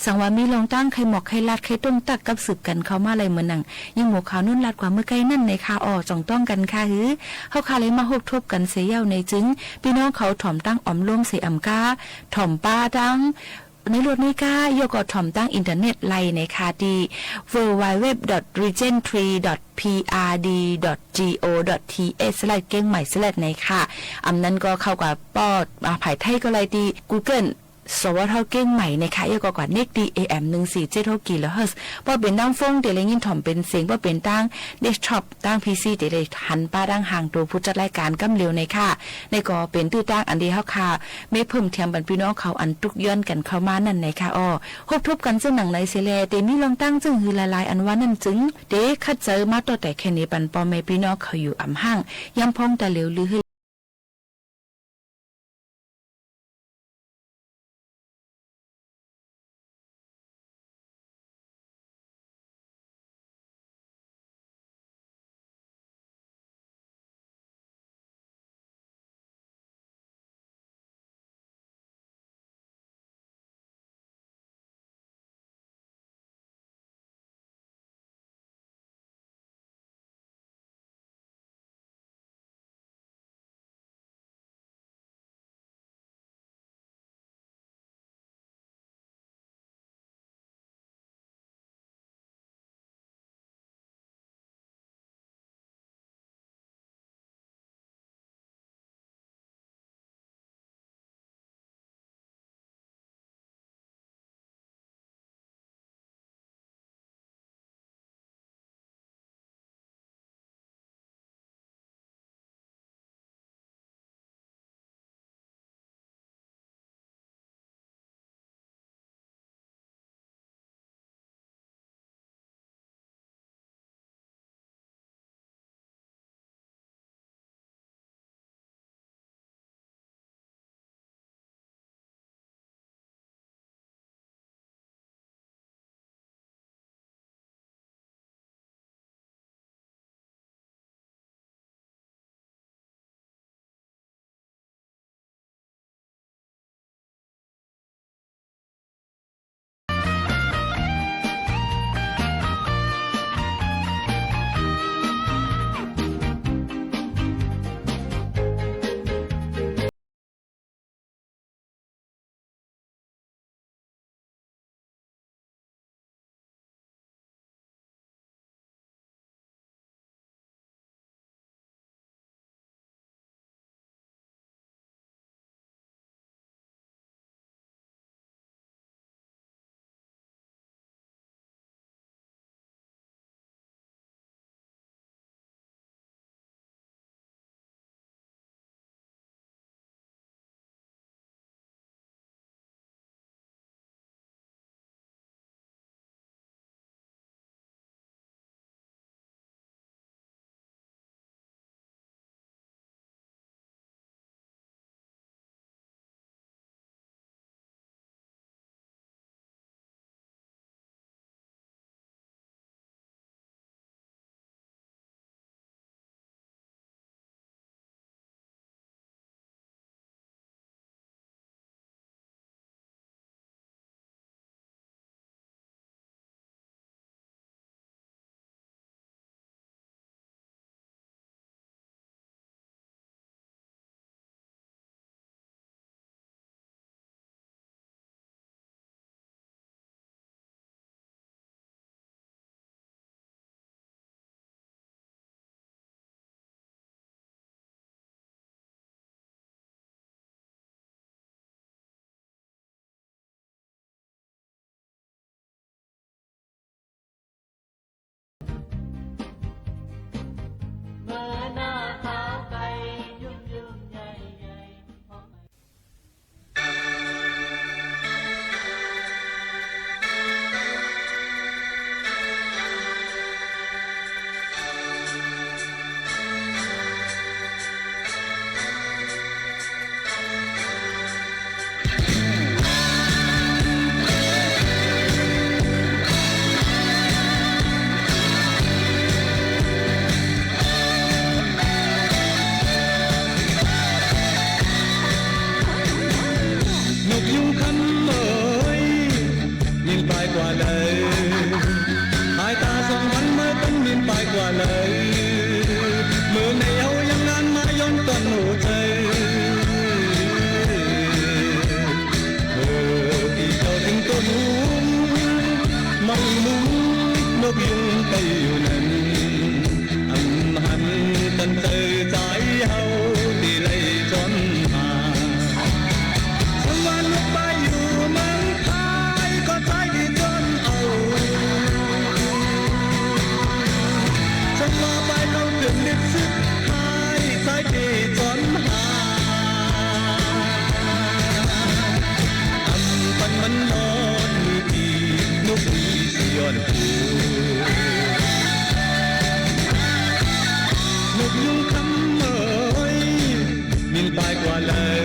S4: สังว่ามีลงตั้งไข่หมอกไข่ลาดไข่ต้มตักกับสืบกันเขามาอะไรเหมือนหนังยิงหมูขาวนุ่นลาดกว่าเมื่อไกลนั่นในข่าวออกจ่องต้องกันค่ะฮือเขาคาเลยมาหบทุบกันเสียเย้าในจึงพี่น้องเขาถ่อมตั้งอมร่วมเสียอำกาถ่อมป้าตั้งในรถไม่กล้าโยกอถ่อมตั้งอินเทอร์เน็ตไลในคาดี www.region3.prd.go.th เก้งใหม่ในค่ะนั้นก็เข้ากับปอดภายไทยก็ไลดี Googleสวทเก้งใหม่ในค่ะยกกว่าเน็กดี AM 147กิโลเฮิรตซ์ว่าเป็นตั้งฟงเดี๋ยวเลยยินถ่อมเป็นเสียงว่าเป็นตั้งเดสก์ท็อปตั้ง PC เดี๋ยวเลยหันป้าตั้งห่างตัวผู้จัดรายการกำเร็วในค่ะในก็เป็นตื้อตั้งอันเดียวค่ะไม่เพิ่มเทียมบรรพี่น้องเขาอันตุกย้อนกันเข้ามานั่นในค่ะครบทบกันซึ่งหนังในเสเลเตมีลองตั้งจึงฮือละลายอันว่านั่นจึงเด็กคัดเจอมาตัวแต่แค่นี้ปันปอแม่พี่น้องเขาอยู่อ่ำห้างย้ำพองแต่เหลวลือ
S13: ายตาสองวันมาเป็นมินไปกว่าเลยเมื่อในเอายังงานมาย้อนต้นหัวใจที่เจ้าถึงต้นหูไม่มุ้งนกยุงไปอยู่นั้นอันหันตันเจอใจเฮาที่ไล่จนมาสักวันนกไปอยู่เมืองไทยก็ใจดีจนเอาฉันมาไปเราเดือดนิดสุดท้ายใจดีจนหาอันปันมันนอนมือดีนกวีสิย้อนหูนกยุงคำเอ่ยมินไปกว่าเลย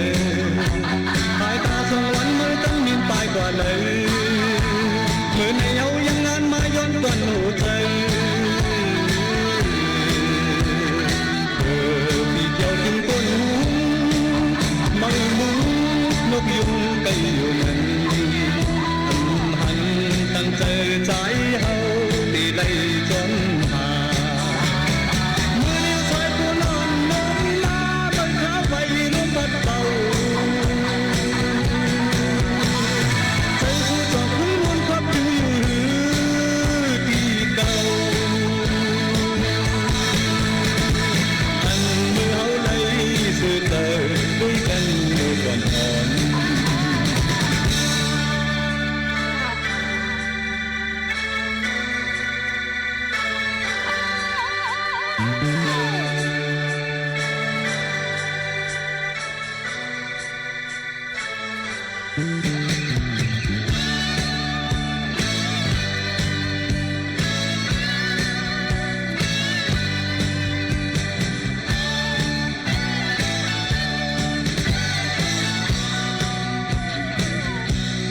S13: สายตาสองวันมือตั้งมินไปกว่าเลยเมื่อในเอายังงานมาย้อนต้นหัวใจพี่เจ้าถึงต้นหูไม่มุ้งนกยุงไปอยู่นั้นหันตั้งเจอใจเฮาที่ไล่จนหาเมื่อเลี้ยวซอยผู้นอนนมนาบนขาไฟลมพัดเบาใจผู้จอบผู้มนขับอยู่ที่เก่าอันเมื่อเฮาไล่สื่อเตอด้วยกันเมื่อก่อนอ่อน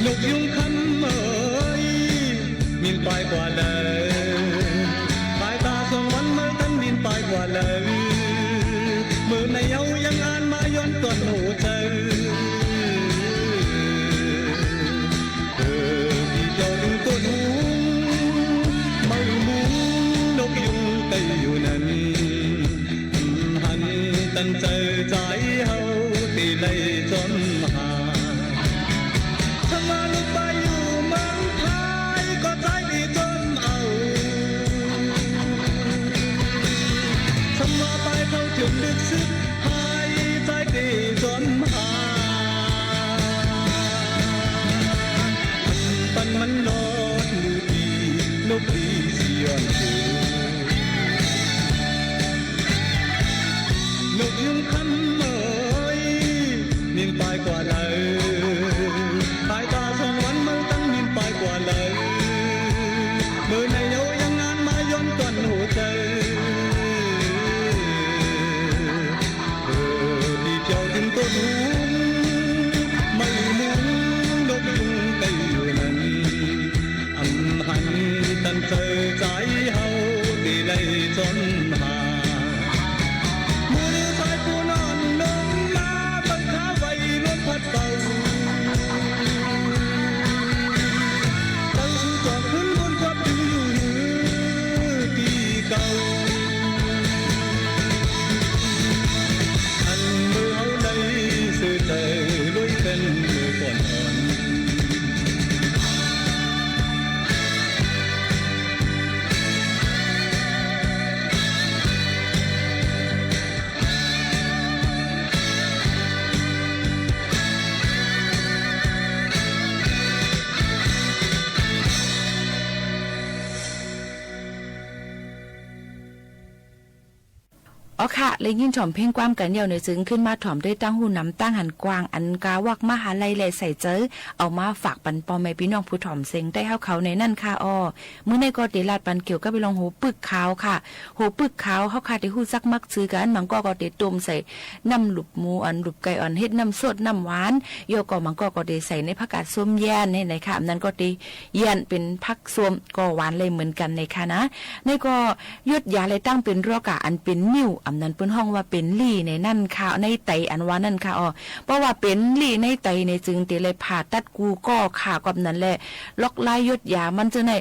S13: นกยุงคำเอ่ยมินไปกว่าเลยสายตาสองวันเมื่อตั้งมินไปกว่าเลยเมื่อในเอายังอ่านมาย้อนต้นหัวใจที่เจ้าถึงต้นหูไม่มุ้งนกยุงไปอยู่นั้นหันตั้งเจอใจเฮาที่ไล่จนหาฉันมาลุกไปอยู่เมืองไทยก็ใจดีจนเอาฉันมาไปเข้าถึงลึกซึ้งหายใจดีจนหาปันมันนอนมือดีนกดีสิย้อนหูนกยุงคำเอ่ยมินไปกว่าเลยสายตาสองวันมือตั้งมินไปกว่าเลยเมื่อในเอายังงานมาย้อนต้นหัวใจที่เจ้าถึงต้นหูไม่มุ้งนกยุงไปอยู่นั้นอันหันตันเจอใจเฮาที่ไล่จนหามือสายผู้นอนนมนาบนขาไฟลมพัดเบาตั้งชูจอบขึ้นบนความอยู่ที่เก่าอันเมื่อเอาไล่สื่อใจลอยเป็นเมื่อก่อนอ่อน
S4: อ๋อค่ะเลยยินถ่อมเพ่งความกันเดียวในซึ้งขึ้นมาถ่อมด้วยตั้งหูน้ำตั้งหันกวางอันกาวักมหาลัยเลยใส่เจอเอามาฝากปันปอแม่พี่น้องผู้ถ่อมเซ็งได้เข้าเขาในนั่นค่ะอ้อมื้อในก็ติลาดปันเกี่ยวก็ไปลองหูปึกขาวค่ะหูปึกขาวเขาค่ะที่ฮู้ซักมักซื้อกันมันก็ติต้มใส่น้ำหลุบหมูอันหลุบไก่อ่อนเฮ็ดน้ำสดน้ำหวานโยก็มันก็ติใส่ในผักกาดส้มแย่นในค่ะนั้นก็ติแย่นเป็นผักส้มก็หวานเลยเหมือนกันในค่ะนะในก็ยดยาเลยตั้งเป็นรอกะอันเป็นนิ่ว อำนั้นเปิ้นห้องว่าเป็นลี่ในนั่นค่ะในไตอันว่านั่นค่ะอ๋อเพราะว่าเป็นลี่ในไตในจึงติเลยผ่าตัดกูก็ค่ะกับนั้นแหละล็อกลายยดยามันจะใน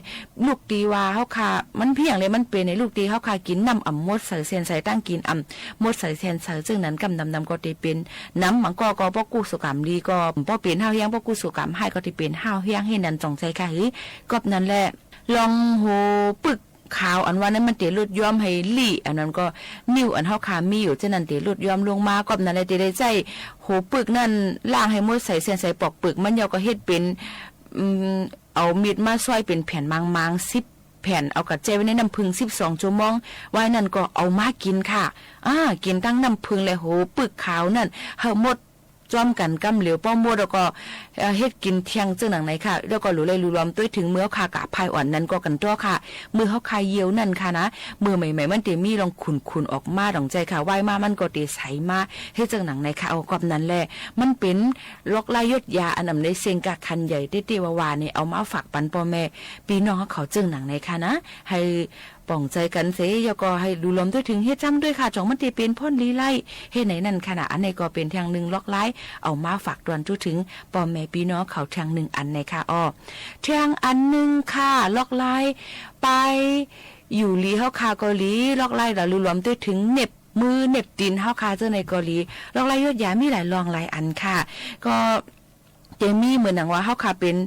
S4: ลูกตีว่าเฮาค่ะมันเพียงเลยมันเป็นในลูกตีเฮาค่ะกินน้ำอ่ำมดใส่เสียนใส่ตั้งกินอ่ำมดใส่เสียนใส่ซึ่งนั้นกำนำก็ได้เป็นน้ำมันก็บ่กูสุกรรมดีก็บ่เป็นห้าวเฮียงบ่กูสุกรรมให้ก็ได้เป็นห้าวเฮียงให้นั่นจงใจค่ะกับนั้นแหละลองโหปึกขาวอันว่านั้นมันเตลดย้อมให้ลี่อันนั้นก็นิ้วอันเฮาขามีอยู่ฉะนั้นเตลดย้อมลงมาก็นั้นเลยได้ใจโหปึกนั่นล้างให้หมดใส่เส้นใส่ปอกปึกมันยาวก็เฮ็ดเป็นเอามีดมาซอยเป็นแผ่นมางๆ10แผ่นเอากระเจไว้ในน้ำผึ้ง12ชั่วโมงไว้นั่นก็เอามากินค่ะกินตั้งน้ำผึ้งและโหปึกขาวนั่นเฮาหมดจ้อมกันกำเหลียวป้อมมดแล้วก็เฮ็ดกินเที่ยงจังหนังไหนค่ะแล้วก็รู้เลยรู้รวมด้วยถึงเมื่อค่ะกะภายอ่อนนั้นก็กันตัวค่ะมือเฮาคายเยียวนั่นค่ะนะมือใหม่ๆมันเตมีลองขุนๆออกมาดองใจค่ะไหวมามันก็เตใสมาเฮ็ดจังหนังไหนค่ะเอากับนั้นแหละมันเป็นลอกลายยดยาอันนำในเซงกะคันใหญ่เต้ๆวาๆนี่เอามาฝากปันพ่อแม่พี่น้องเขาจังหนังไหนค่ะนะให้ป่องใจกันเสียแล้วก็ให้ดูลมด้วยถึงเฮ็ดจำด้วยค่ะจองมันตีเป็นพ่นลีไล่เฮ็ดไหนนั่นขนาดอันในก็เป็นทางหนึ่งล็อกไล่เอามาฝากตวนจุถึงป่อแม่พี่น้องเขาทางหนึ่งอันในค่ะทางอันหนึ่งค่ะล็อกไล่ไปอยู่ลีเฮาคาเกาหลีล็อกไล่แล้วรวมด้วยถึงเน็บมือเน็บตีนเฮาคาเจ้าในเกาหลีล็อกไล่ยอดยามีหลายรองหลายอันค่ะก็เจมี่เหมือนหนังว่าเฮาคาเป็น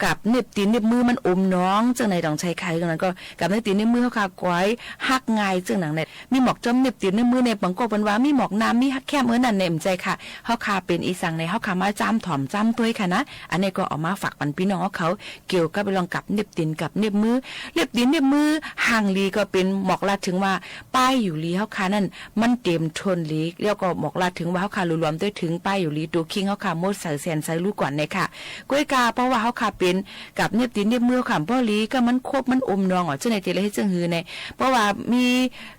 S4: กับเน็บตีนเน็บมือมันอมน้องจังในต้องใช้ไข่ตรงนั้นก็กับเน็บตีนเน็บมือเฮาค่ะก้อยฮักง่ายจังหนังเนี่ยมีหมอกจอมเน็บตีนเน็บมือในบางก็เปิ้นว่ามีหมอกน้ำมีฮักแค่มื้อนั้นในใจค่ะเฮาค่ะเป็นอีสังในเฮาค่ะมาจ้ำถ่อมจ้ำตัวค่ะนะอันนี้ก็เอามาฝากปันพี่น้องเขาเกี่ยวกับไปลองกับเน็บตีนกับเน็บมือเน็บตีนเน็บมือห่างลีก็เป็นหมอกลาดถึงว่าป้ายอยู่ลีเฮาค่ะนั่นมันเต็มทนลีแล้วก็หมอกลาดถึงว่าเฮาค่ะรวมด้วยถึงป้ายอยู่ลีตัวคิงเฮาค่ะมดใส่แสนใส่ลูกก่อนในค่ะก้อยกาเพราะว่าเฮาค่ะเป็นกับเน็บตีนเน็บมือค่ะพ่อลีก็มันครบมันอมนองจังในเตเลยเฮ็ดจังหือในเพราะว่ามี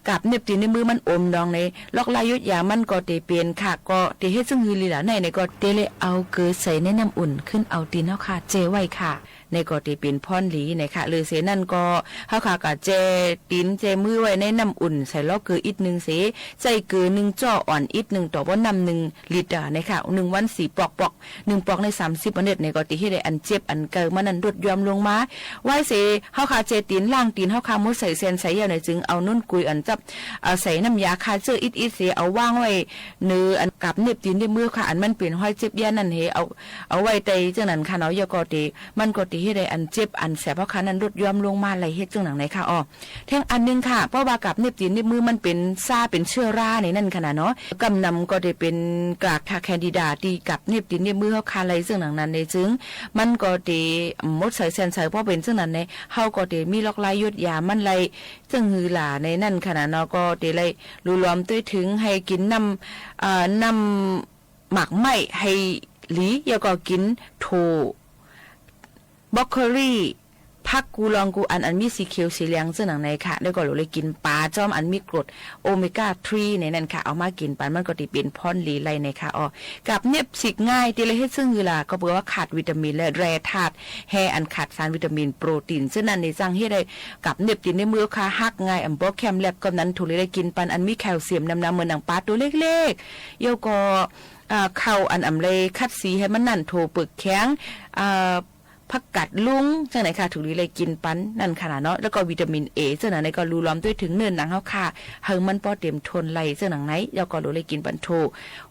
S4: กับเน็บตีนเน็บมือมันอมนองในล็อกลายยดยามันก็เตเปลี่ยนค่ะก็เตเฮ็ดจังหือลีล่ะในก็เตเลยเอาเกลือใส่ในน้ำอุ่นขึ้นเอาตีนเฮาค่ะเจไว้ค่ะในก็เตเป็นพ่อนหลีนะคะหรือเสนั่นก็เฮาค่ะก็เจตีนเจมือไว้ในน้ำอุ่นใส่ล้อเกลืออีกนึงเสใส่เกลือ1จ้ออ่อนอีก1ต่อบ่น้ำ1ลิตรนะคะ1วัน4ปอก1ปอกใน30วันในก็ติเฮ็ดได้อันเจ็บอันเกิดมันนั้นรดยอมลงมาไว้เสเฮาค่ะเจตีนล่างตีนเฮาค่ะมุดใส่เส้นใส่ยาวในจึงเอานุ่นกุยอันจับใส่น้ำยาคาเจออีกเสเอาวางไว้เนื้ออันกับเน็บตีนในมือค่ะอันมันเป็นห้อยเจ็บยานั่นเฮเอาไว้ใต้จังนั้นค่ะเนาะยก็ติมันก็ติเฮ็ดได้อันเจ็บอันแสบเพราะคันนั้นรดยอมลงมาไหลเฮ็ดจังหนังไหนค่ะแท่งอันนึงค่ะเพราะว่ากับเน็บตีนเน็บมือมันเป็นซ่าเป็นเชื้อราในนั่นขนาดเนาะกำนำก็ได้เป็นกากแคนดิดาตีกับเน็บตีนเน็บมือเฮาคาไหลจังหนังนั้นในจึงมันก็ได้มดใส่เส้นใส่เพราะเป็นจังนั้นในเฮาก็ได้มีล็อกลายยดยามันไหลจังหือหลาในนั่นขนาดเนาะก็ได้ไหลรวมด้วยถึงให้กินน้ำหมักไหม้ให้หลีแล้วก็กินโถบล็อกโคลี่ผักกูลองกูอันมีสีเขียวสีเหลืองจังหนังในค่ะแล้วก็เลยกินปลาจอมอันมีกรดโอเมก้า3ในนั้นค่ะเอามากินปันมันก็ติเป็นพ่อนหลีไลในค่ะกับเน็บสิกง่ายติเลยเฮ็ดซึ่งคือล่ะก็บอกว่าขาดวิตามินและแร่ธาตุแฮอันขาดสารวิตามินโปรตีนซึ่งนั้นในจังเฮ็ดได้กับเน็บตินในมือค่ะฮักง่ายอันบ่แคมแลบก็นั้นถูกเลยได้กินปันอันมีแคลเซียมน้ำเหมือนหนังปลาตัวเล็กๆแล้วก็เข้าอันอำเลยคัดสีให้มันนั่นโถปึกแข็งผักกัดลุงจังไหนค่ะถูกเลยกินปันนั่นขนาดเนาะแล้วก็วิตามินเอจังไหนก็รู้ล้อมด้วยถึงเนื้อหนังเฮาค่ะเฮงมันป้อเต็มทนไหลจังหนังไหนแล้วก็รู้เลยกินปันโถ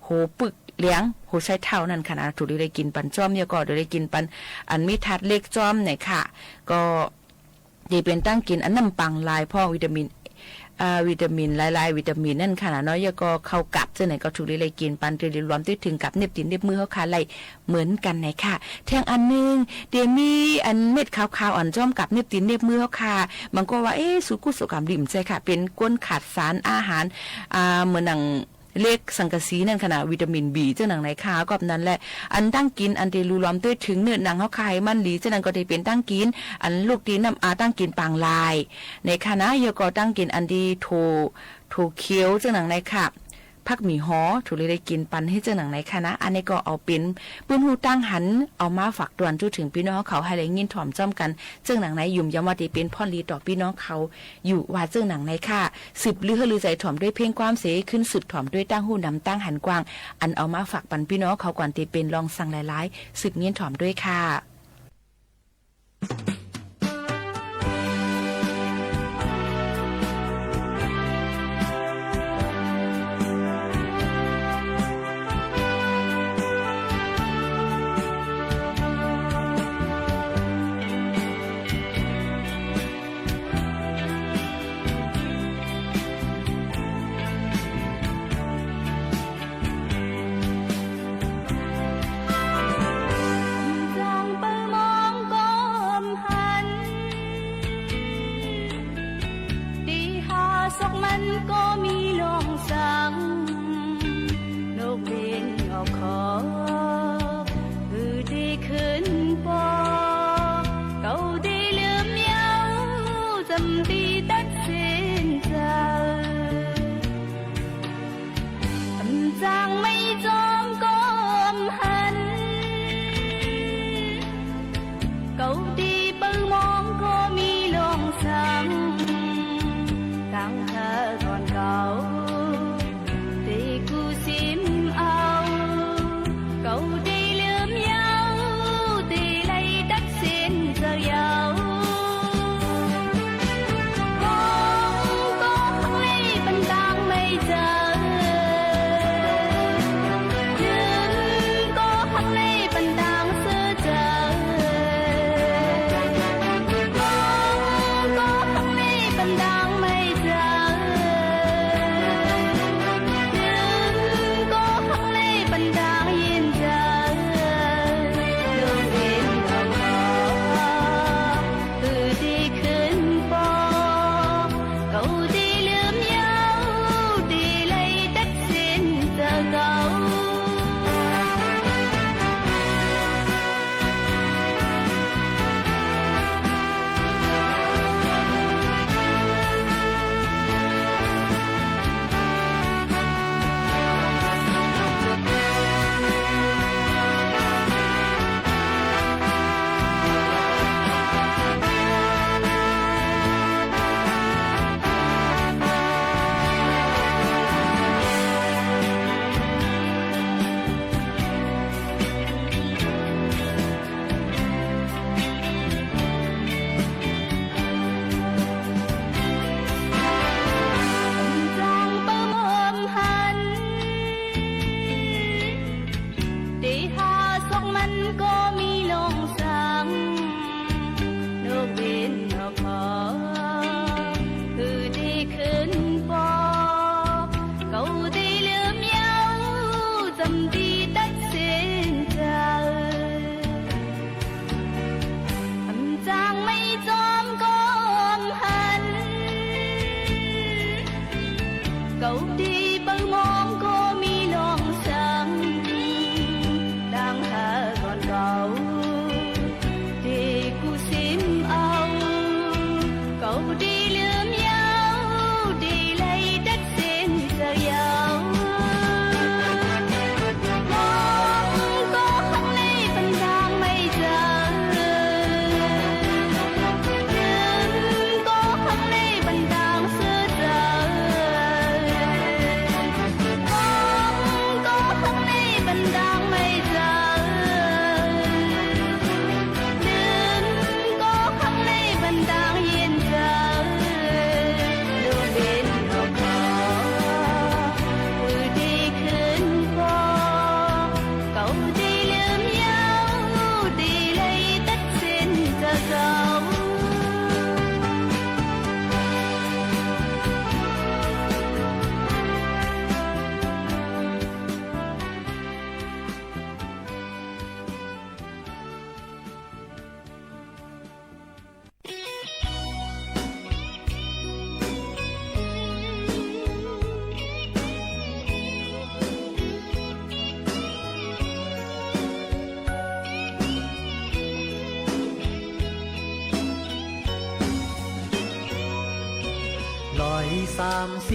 S4: โหปึกเลี้ยงโหใช้เท่านั่นขนาดถูกเลยกินปันจ้อมแล้วก็เลยกินปันอันมีทัดเล็กจ้อมเนี่ยค่ะก็ดีเป็นตั้งกินอันน้ำปังลายพ่อวิตามินหลายๆวิตามินนั่นค่ะเนาะแล้วก็เข้ากับจังไหนก็ถูกเลยกินปันรวมด้วยถึงกับเน็บตีนเน็บมือเฮาค่ะไหลเหมือนกันไหนค่ะแทงอันนึงเดี๋ยวมีอันเม็ดขาวๆอ่อนจ้อมกับเน็บตีนเน็บมือเฮาค่ะมันก็ว่าสุกุสุกรรมดิ่มใจค่ะเป็นก้นขาดสารอาหารเหมือนหนังเล็กสังกะสีนั่นขนาดวิตามิน B เจ้าหนังไหนค่ะก็นั้นแหละอันตั้งกินอันเดรูล้อมด้วยถึงเนื้อหนังเฮาคายมันหลีเจ้านั้นก็ได้เป็นตั้งกินอันลูกตีนน้ำตั้งกินปางลายในคณะเยก็ตั้งกินอันดีโถเขียวเจ้าหนังไหนค่ะ ผักหมี่ฮ้อถูกเลยได้กินปันให้เจ้าหนังไหนค่ะนะอันนี้ก็เอาเป็นปืนหูตั้งหันเอามาฝากตวนจุถึงพี่น้องเขาให้ได้ยินถ่อมจ้อมกันเจ้าหนังไหนยุ่มยามว่าที่เป็นพ่อลีต่อพี่น้องเขาอยู่ว่าเจ้าหนังไหนค่ะสืบลือลือใจถ่อมด้วยเพลงความเสขึ้นสืบถ่อมด้วยตั้งหูนำตั้งหันกว้างอันเอามาฝากปันพี่น้องเขาก่อนที่เป็นลองสั่งหลายๆสืบเงียนถ่อมด้วยค่ะ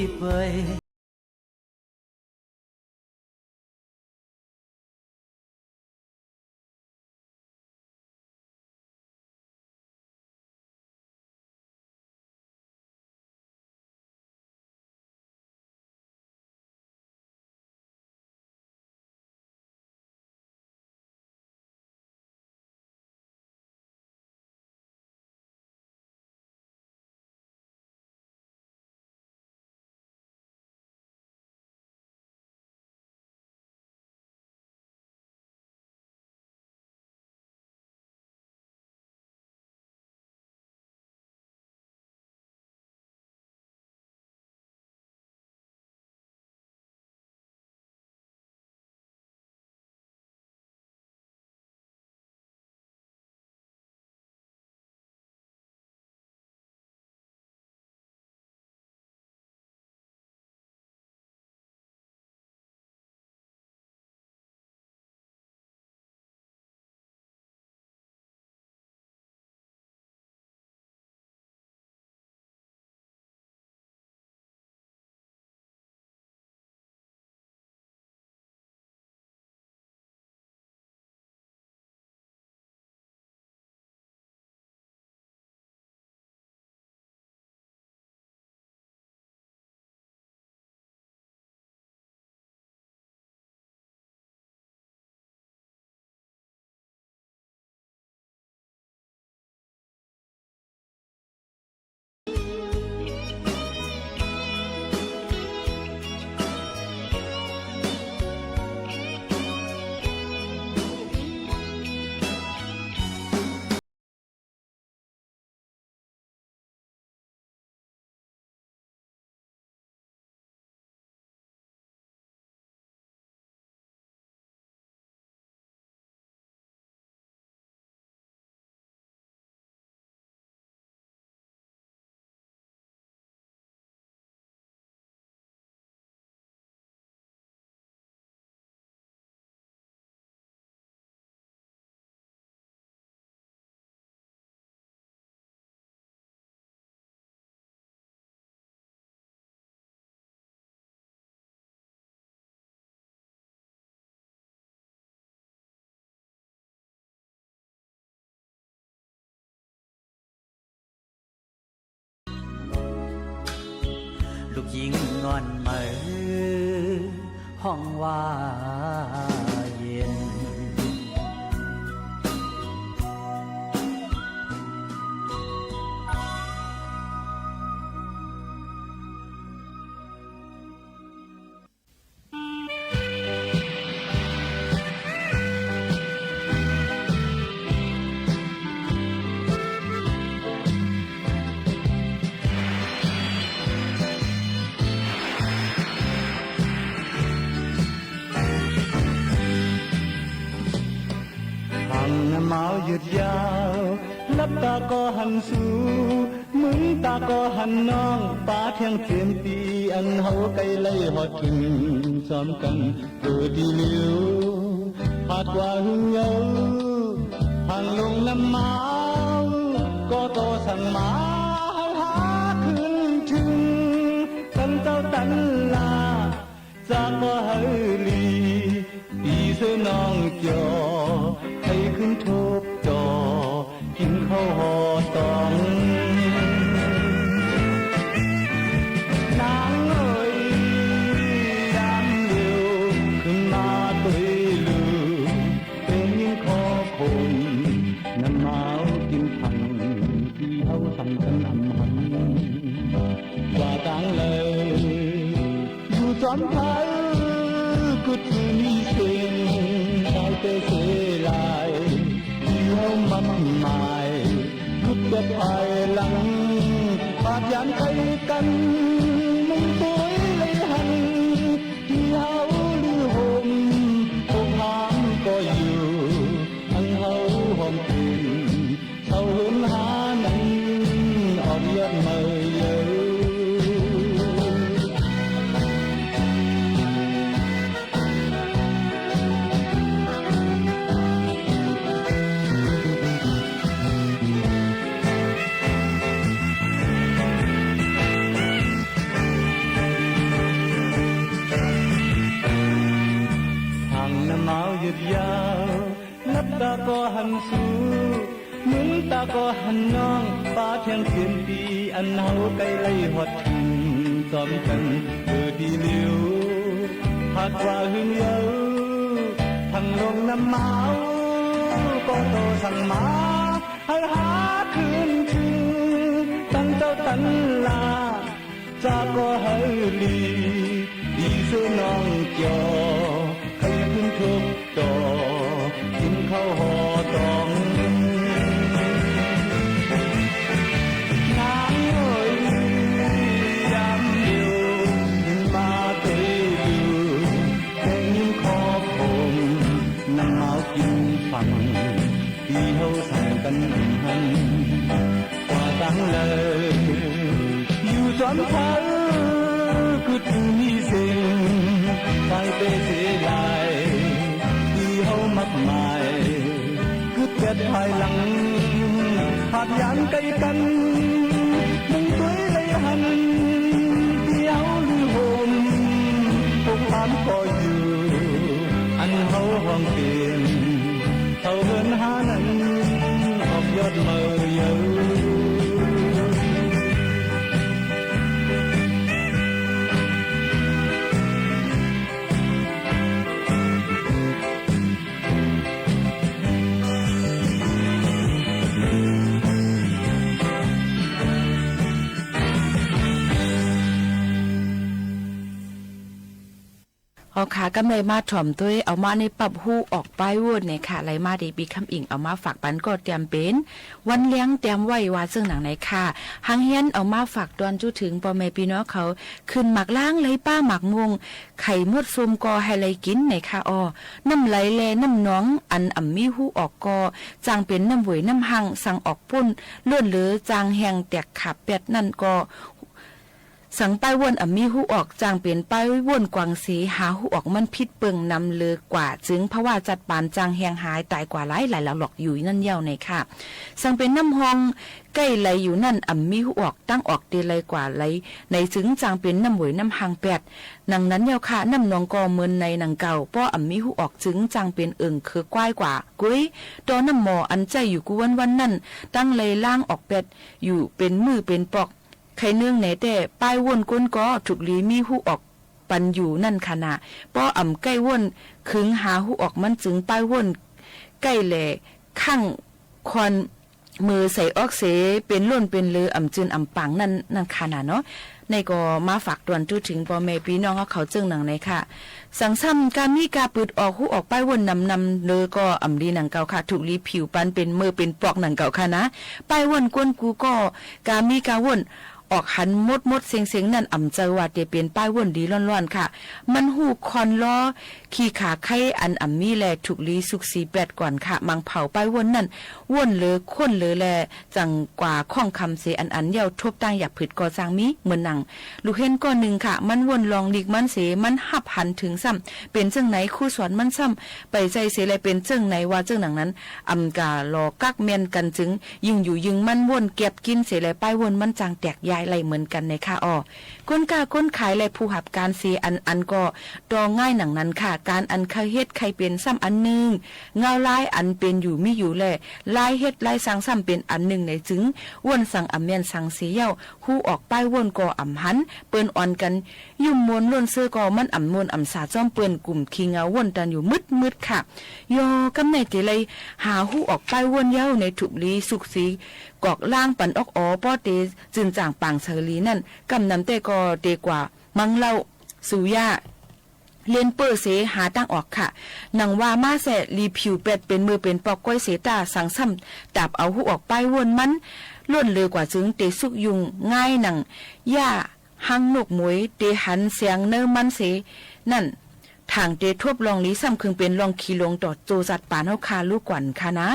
S1: 30 เว้ย ลูกหญิงงอนเหมอห้องว่าเย็น
S13: หนาวหยุดยาวลับตาก็หันสู่มึงตาก็หันน้องป้าเที่ยงเทียมปีอันเฮาไกลไล่หอดถึงซ้อมกันโดยดีเหลียวหากว่าหึงเยาทางลงน้ำมาก็โตสั่งมาให้หาขึ้นถึงกันเจ้าตันลาจากก็เฮลีปีเสื้อน้องจอให้ขึ้นทุบจอกินข้าวห่อตองนางเอ้ยยามเร็วขึ้นมาตุยลือเป็นยิ่งคอคนน้ำหนาวกินพันที่เฮาสั่งกันอำหันว่าต่างเลยอยู่จอมไทยกุดมีเสียงได้เตะเสลายที่เฮามันหมายกุดจะภายหลังปากยันไปกันมุ่งตัวเลยหันที่เฮาลือห่มพวกหามก็อยู่อันเฮาห่มกินเฮาเห็นหานั้นออกยอดเมยเยอะหนาวหยุดยาวนับตาก็หันสู่มึงตาก็หันน้องป้าเที่ยงคืนปีอันเฮาไกลไล่หดถึงซ้อมกันเพื่อดีเหลียวหากว่าหึงเยาทั้งลงน้ำหนาวก็โตสั่งมาให้หาคืนถึงตั้งเจ้าตันลาจากก็เฮลีดีเสื้อน้องจอให้ขึ้นทุกต่อกินข้าวห่อตองนางเอ้ยยามเดียวขึ้นมาเตยดูแต่ยิ่งคอผมน้ำหนาวกินฟังที่เฮาสั่งกันหันว่าตั้งเลยอยู่จอมเท้ากุดมีเสียงไปเตะเสียลายที่เฮามักหมายกุดเกิดภายหลังหากยันไกลกันมุ่งตัวเลยหันที่เฮาลือห่มพวกหามก็อยู่อันเฮาห่วงเปลี่ยนเท่าเหินหานั้นออกยอดเมยเยอะ
S4: เอาขากำไรมาถ่อมด้วยเอามาในปรับหูออกป้ายวนเนี่ยค่ะไหลมาดีปีคำอิงเอามาฝากปันก็เตรียมเป็นวันเลี้ยงเตรียมไว้ว่าซึ่งหนังไหนค่ะหางเฮียนเอามาฝากตอนจุถึงปอแม่พี่น้องเขาขึ้นหมักล้างเลยป้าหมักงงไข่มดซุมกอให้ไหลกินไหนค่ะอ้อน้ำไหลแลน้ำน้องอันอ่ำมีหูออกกอจางเป็นน้ำหวยน้ำหังสั่งออกปุ้นล้วนหรือจางแหงแตกขับเป็ดนั่นก็สังป้ายวนมีหูออกจางเปลี่ยนป้ายวนกวางสีหาหูออกมันพิษเปิงนำเลือกว่าจึงเพราะว่าจัดปานจางแหงหายตายกว่าหลายหลอกอยู่นั่นเย้าในค่ะสังเป็นน้ำหองใกล้ไหลอยู่นั่นมีหูออกตั้งออกเดลัยกว่าไหลในจึงจางเป็นน้ำหวยน้ำหางแปดนังนั้นเย้าค่ะน้ำนองกอเมินในหนังเก่าป้อมีหูออกจึงจางเป็นคือกว้ายกว่ากุ้ยตอนน้ำหมออันใจอยู่กูวันนั่นตั้งเลยล่างออกเป็ดอยู่เป็นมือเป็นปอก ใครเนื่องไหนแต่ป้ายวนก้นก็ถูกลีมีหูออกปันอยู่นั่นขณะป้ออ่ำใกล้วนขึงหาหูออกมันจึงป้ายวนใกล้แหล่ข้างควันมือใส่ออกเสเป็นล้นเป็นเลืออ่ำจืนอ่ำปังนั่นขนาดเนาะในก็มาฝากตวนตู้ถึงพ่อแม่พี่น้องเขาจึงหนังในค่ะสังซ้ำการมีกาปืดออกหูออกป้ายวนนำเลยก็อ่ำลีหนังเก่าค่ะถูกลีผิวปันเป็นมือเป็นปอกหนังเก่าค่ะนะป้ายวนก้นกูก็การมีกาวนออกหันมดเสียงนั่นอ่ำเจอว่าเตเป็นป้ายวนดีร้อนๆค่ะมันหูคอนล้อขี่ขาไข่อันอ่ำมีแลถูกลีสุกสีแปดก่อนค่ะมังเผาป้ายวนนั่นวนเลยค้นเลยแลจังกว่าข้องคำเสอันเยาทบตั้งอยากผืดก่อสร้างมีเหมือนหนังลูกเห็นก้อนหนึ่งค่ะมันวนลองลีกมันเสมันหับหันถึงซ้ำเป็นจังไหนคู่สอนมันซ้ำไปใจเสเลยเป็นจังไหนว่าจังหนังนั้นอ่ำกาลอกักเมียนกันจึงยิงอยู่ยิงมันวนเก็บกินเสเลยป้ายวนมันจางแตกยายไหลเหมือนกันในค่ะอ้อก้นกาก้นขายและผู้หับการเสียอันก็ดอง่ายหนังนั้นค่ะการอันเคยเฮ็ดใครเป็นซ้ำอันหนึ่งเงาลายอันเป็นอยู่มีอยู่แลลายเฮ็ดลายสังซ้ำเป็นอันหนึ่งในจึงว่นสังอ่ำเมียนสังเสียเย้าหูออกป้ายว่นก็อ่ำหันเปิ้นอ่อนกันยุ่มมวนล้วนเสื้อก็มันอ่ำมวนอ่ำสาจ้อมเปิ้นกลุ่มขี้เงาว่นกันอยู่มืดค่ะโยกำในเตเลยหาหูออกป้ายว่นเย้าในถุบลีสุกสีกอกล่างปันออกป้อเตจึงจางปางเชอลีนั่นกำนำแต่ก็เตกว่ามังเล่าสุยาเลียนเปอร์เสหาตั้งออกค่ะนังว่ามาแสรีผิวเป็ดเป็นมือเป็นปอกก้อยเสตาสังซ้ำดับเอาหูออกไปวนมันล้นเลยกว่าจึงเตสุกยุงง่ายหนังย่าหังนกหมวยเตหันเสียงเนื้อมันเสนั่นทางเตทบลองลีซ้ำคึงเป็นลองขีลงต่อโจจัดปานเฮาคาลูกกวนค่ะนะ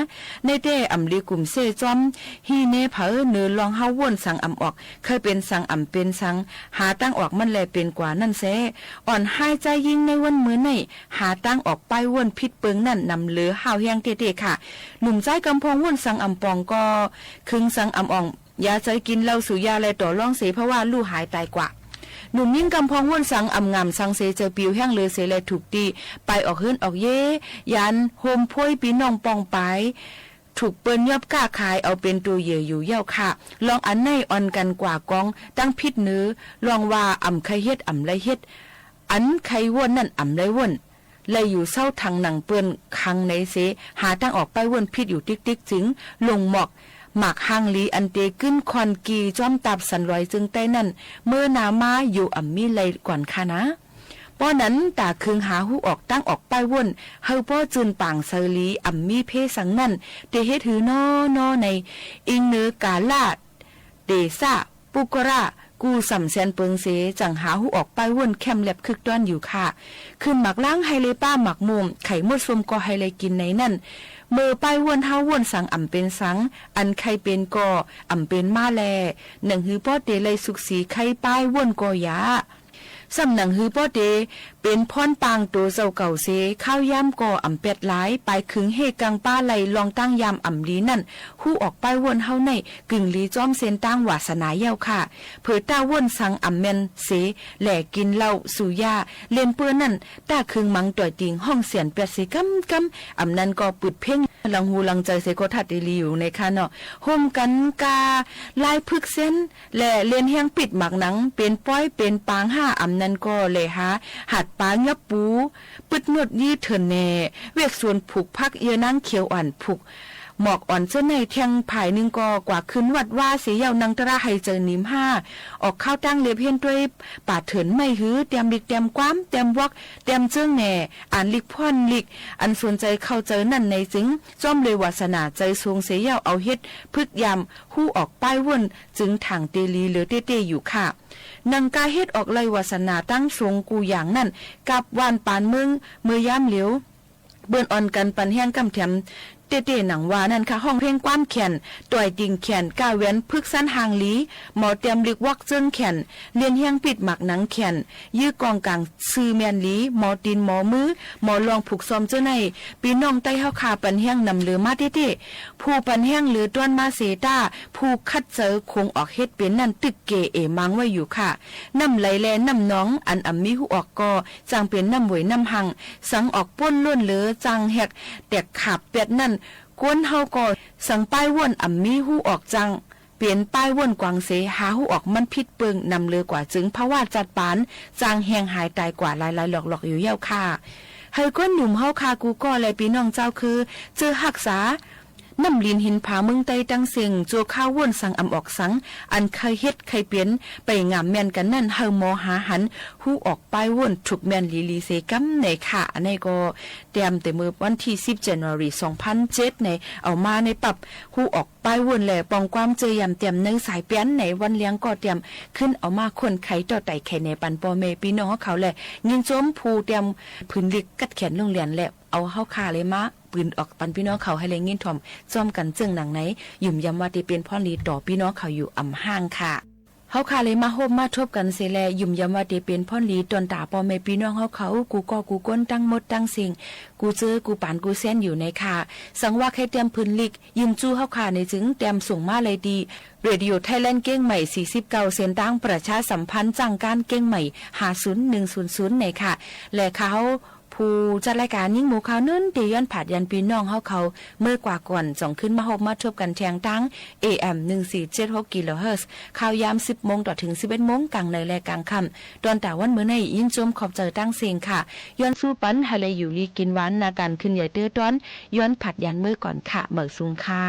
S4: ในเต้อำลีกลุ่มเซจอมฮีเนเผอเนื้อลองเฮาว่นสังอำออกเคยเป็นสังอำเป็นสังหาตั้งออกมันแลเป็นกว่านั่นแซอ่อนหายใจยิ่งในวันมื้อในหาตั้งออกไปว่นพิษเปิงนั่นนำเหลือหาวแฮงเตๆค่ะหนุ่มใจกำพองว่นสังอำปองก็คึงสังอำอ่องยาใจกินเหล้าสุยาแลต่อร่องเสเพราะว่าลู่หายตายกว่าหนุ่มยิ่งกำพองว่นสังอำงามสังเสเจอปิวแห้งเลือเสแลถูกตีไปออกเฮิรนออกเย่ยันโฮมพ้อยปีน้องปองไปถูกเปิ้นยอบก้าขายเอาเป็นตัวเหยื่ออยู่เย้าค่ะลองอันในอ่อนกันกว่ากองตั้งพิษเนื้อลองว่าอ่ำไข่เฮ็ดอ่ำไรเฮ็ดอันไข่ว่นนั่นอ่ำไรว่นเลยอยู่เศร้าทางหนังเปิ้นคังในเสหาทางออกไปว่นพิษอยู่ติ๊กจึงลงหมอกหมากหางลีอันเตขึ้นคอนกีจ้อมตับสันลอยจึงใต้นั่นเมื่อนามาอยู่อ่ำมีไหลก่อนค่ะนะป้อนั้นตาคึงหาหูออกตั้งออกป้ายว่นเฮาป้อจืนปางเซลีอ่ำมีเพสังนั่นเตเฮ็ดหือนอในอิงเนื้อกาลาดเดซ่าปุกระกูสำแสนเปิงเสจังหาหูออกป้ายว่นแคมแลบคึกต้อนอยู่ค่ะขึ้นหมักล้างไฮเลป้าหมักมุมไข่มดสมก็ไฮเลกินในนั่นเมื่อป้ายว่นเฮาว่นสังอ่ำเป็นสังอันไข่เป็นก็อ่ำเป็นมาแลหนังหือป้อเตเลยสุกสีไข่ป้ายว่นก็ยาสำหนังฮือป้อเตเป็นพรปางตัวเจ้าเก่าเสข้าวย่ำก่ออ่ำเป็ดหลายไปขึงเฮกังป้าไหลลองตั้งยามอ่ำลีนั่นหูออกไปวนเฮาในกึ่งลีจ้อมเซนตั้งวาสนาเย้าค่ะเผยต้าวนสังอ่ำแมนเสแหล่กินเหล้าสุยาเล่นเปื้อนนั่นต้าคึงมังต่อยติงห้องเสียนเป็ดเสกำอ่ำนั้นก็ปุดเพ่งลังหูลังใจเสก็ทัดลีอยู่ในค่ะเนาะห่มกันกาลายพึกเส้นแหล่เลียนแห้งปิดหมักหนังเป็นป้อยเป็นปาง5อ่ำนั้นก็เลยหาหัดปางยับปูปึดนวดยี่เถินแน่เวกส่วนผูกพักเยนั่งเขียวอ่อนผูกหมอกอ่อนเจ้าในแทงผายนึงก็กว่าขึ้นวัดว่าเสียยาวนังตระให้เจอนิม5ออกข้าวตั้งเลียบเฮียนด้วยป่าเถินไม่หื้อเตรียมลิกเตรียมความเตรียมวอกเตรียมเจิ้งแหน่อ่านลิกพ่อนลิกอันสนใจเข้าเจอนั่นในจึงจ้อมเลยวาสนาใจทรงเสียยาวเอาเฮ็ดพึกยำหู้ออกป้ายว่นจึงทางเตลีเหลือเต้อยู่ค่ะนังกาเฮ็ดออกเลยวาสนาตั้งทรงกูอย่างนั่นกับวานปานเมือย่ำเหลียวเบิ่นอ่อนกันปันแห้งกำแถมเต้ๆหนังว่านั่นค่ะห้องเพลงความแขนต่อยติงแขนก้าแว้นพึกสั้นหางลีหมอเตรียมลึกวักเจิ้งแขนเลียนเฮียงปิดหมักหนังแขนยื้อกองกลางซื้อแมนลีหมอตีนหมอมือหมอลองผูกซ้อมเจ้าในปีน้องใต้เฮาขาปันแห้งนำเหลือมาเต้ๆผู้ปันแห้งเหลือต้วนมาเสตาผู้คัดเจอคงออกเฮ็ดเป็นนั่นตึกเกเอมังไว้อยู่ค่ะน้ำไหลแลน้ำน้องอันอ่ำมีหูออกก็จังเป็นน้ำหวยน้ำหังสังออกป้นล้วนเหลือจังแหกแตกขาบเป็ดนั่นกวนเฮาก็สังป้ายว่นอ่ำมีหูออกจังเ ปลี่ยนป้ายว่นกวางเสหาหูออกมันพิษเปิงนำเลือกว่าจึงเพราะว่าจัดปานจางแหงหายตายกว่าหลายๆหลอกๆอยู่เย้าค่ะเฮยก้นหนุ่มเฮาคากูก็เลยพี่น้องเจ้าคือเจอหักษาน้ำลินหินผาเมืองไต้ตั้งเสียงจัวข้าวว่นสังอำออกสังอันเคยเฮ็ดเคยเปลี่ยนไปงามแม่นกันนั่นเฮาหมอหาหันหูออกป้ายว่นถูกแม่นลีเซกัมในค่ะอันนี้ก็เตรียมแต่มือวันที่10 January 2007ในเอามาในปรับหูออกป้ายว่นแหละปองความเจยามเตรียมในสายเปียนในวันเลี้ยงก็เตรียมขึ้นเอามาคนไขต่อไต่ไข่ในปันปอเมพี่น้องเขาแหละยินโจมผู้เตรียมพื้นลิกกัดแขนโรงเรียนแหละเอาเฮาคาเลยมาปืนออกปันพี่น้องเขาให้เลยงินถ่อมจ้อมกันจึงหนังไหนยุ่มยำว่าที่เป็นพ่อลีต่อพี่น้องเขาอยู่อ่ำห้างค่ะเฮาคาเลยมาโฮมมาทบกันเสแลยุ่มยำว่าที่เป็นพ่อลีตอนตาปอแม่พี่น้องเฮาเขากูก็กูก้นตั้งหมดตั้งสิ่งกูเจอกูปานกูแซนอยู่ในค่ะสังว่าแค่เตรียมพื้นลิกยืมจู้เฮาคาในจึงเตรียมส่งมาเลยดีเรดิโอไทยแลนด์เก้งใหม่49เส้นตั้งประชาสัมพันธ์จังการเก้งใหม่50100ในค่ะและเขาผู้จัดรายการยิ่งหมูข่าวนึ่นตีย้อนผาดยันพี่น้องเฮาเขาเมื่อกว่าก่อนส่งขึ้นมาฮบมาทบกันแทงตั้ง AM 1476 กิโลเฮิรตซ์ข่าวยาม 10 โมงต่อถึง 11 โมงกลางในและกลางค่ำตอนแต่วันมื้อในยินจมขอบเจอตั้งเสียงค่ะย้อนสู้ปันให้เลยอยู่ลีกินหวานนาการขึ้นใหญ่เตื้อต้อนย้อนผาดยันเมื่อก่อนค่ะเหมิกสูงค่ะ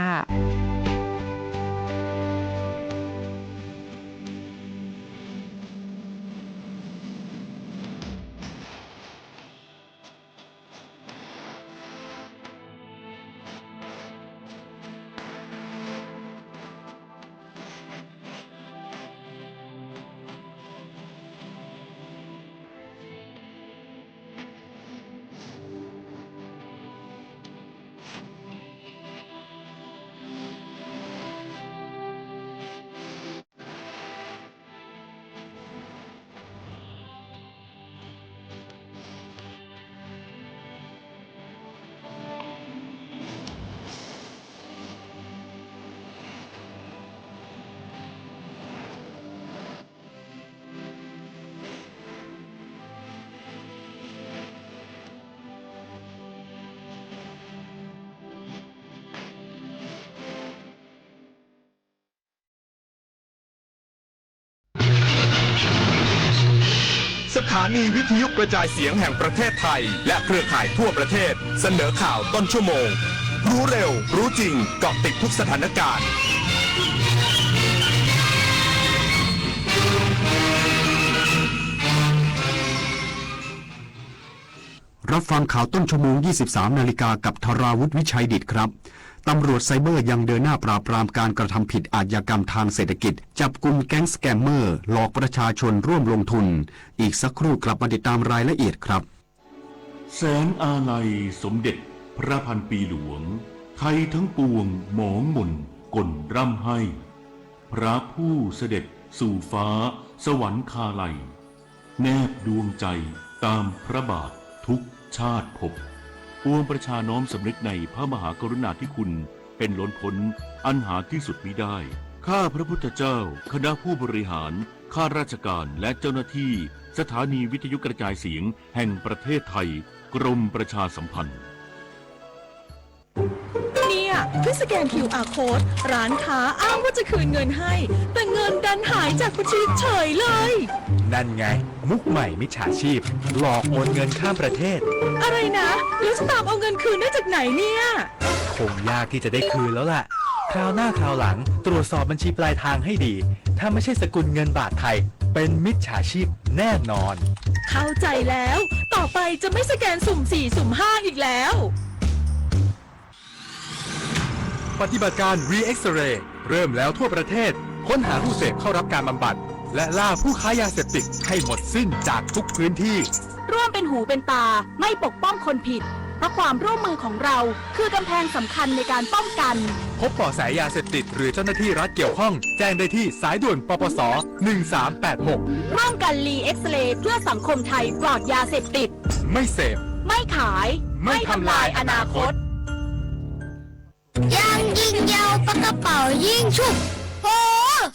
S14: สถานีวิทยุกระจายเสียงแห่งประเทศไทยและเครือข่ายทั่วประเทศเสนอข่าวต้นชั่วโมงรู้เร็วรู้จริงเกาะติดทุกสถานการณ์
S8: รับฟังข่าวต้นชั่วโมง 23 นาฬิกากับธราวุฒิวิชัยดิตครับตำรวจไซเบอร์ยังเดินหน้าปราบปรามการกระทำผิดอาชญากรรมทางเศรษฐกิจจับกุมแก๊งสแกมเมอร์หลอกประชาชนร่วมลงทุนอีกสักครู่กลับมาติดตามรายละเอียดครับ
S3: แสนอาลัยสมเด็จพระพันปีหลวงไทยทั้งปวงหมองหม่นกลร่ำให้ พระผู้เสด็จสู่ฟ้าสวรรคาลัยแนบดวงใจตามพระบาททุกชาติภพปวงประชาน้อมสำนึกในพระมหากรุณาธิคุณเป็นล้นพ้นอันหาที่สุดมิได้ข้าพระพุทธเจ้าคณะผู้บริหารข้าราชการและเจ้าหน้าที่สถานีวิทยุกระจายเสียงแห่งประเทศไทยกรมประชาสัมพันธ์
S9: เนี่ยเพื่อสแกน QR Code ร้านค้าอ้างว่าจะคืนเงินให้แต่เงินดันหายจากบัญชีเฉยเลย
S11: นั่นไงมุกใหม่มิจฉาชีพหลอกโอนเงินข้ามประเทศ
S9: อะไรนะแล้วจะตามเอาเงินคืนได้จากไหนเนี่ย
S11: คงยากที่จะได้คืนแล้วล่ะคราวหน้าคราวหลังตรวจสอบบัญชีปลายทางให้ดีถ้าไม่ใช่สกุลเงินบาทไทยเป็นมิจฉาชีพแน่นอน
S9: เข้าใจแล้วต่อไปจะไม่สแกนสุ่ม4สุ่ม5อีกแล้ว
S11: ปฏิบัติการ Re-X-Ray เริ่มแล้วทั่วประเทศค้นหาผู้เสพเข้ารับการบำบัดและล่าผู้ค้ายาเสพติดให้หมดสิ้นจากทุกพื้นที่
S9: ร่วมเป็นหูเป็นตาไม่ปกป้องคนผิดเพราะความร่วมมือของเราคือกำแพงสำคัญในการป้องกัน
S11: พบเบาะแสยาเสพติดหรือเจ้าหน้าที่รัฐเกี่ยวข้องแจ้งได้ที่สายด่วนปปส1386
S9: ร่วมกัน Re-X-Ray เพื่อสังคมไทยปลอดยาเสพติด
S11: ไม่เสพ
S9: ไม่ขายไม่ทำลายอนาคต
S18: ยังยิงยาวปากกระเป๋ายิงฉุบโห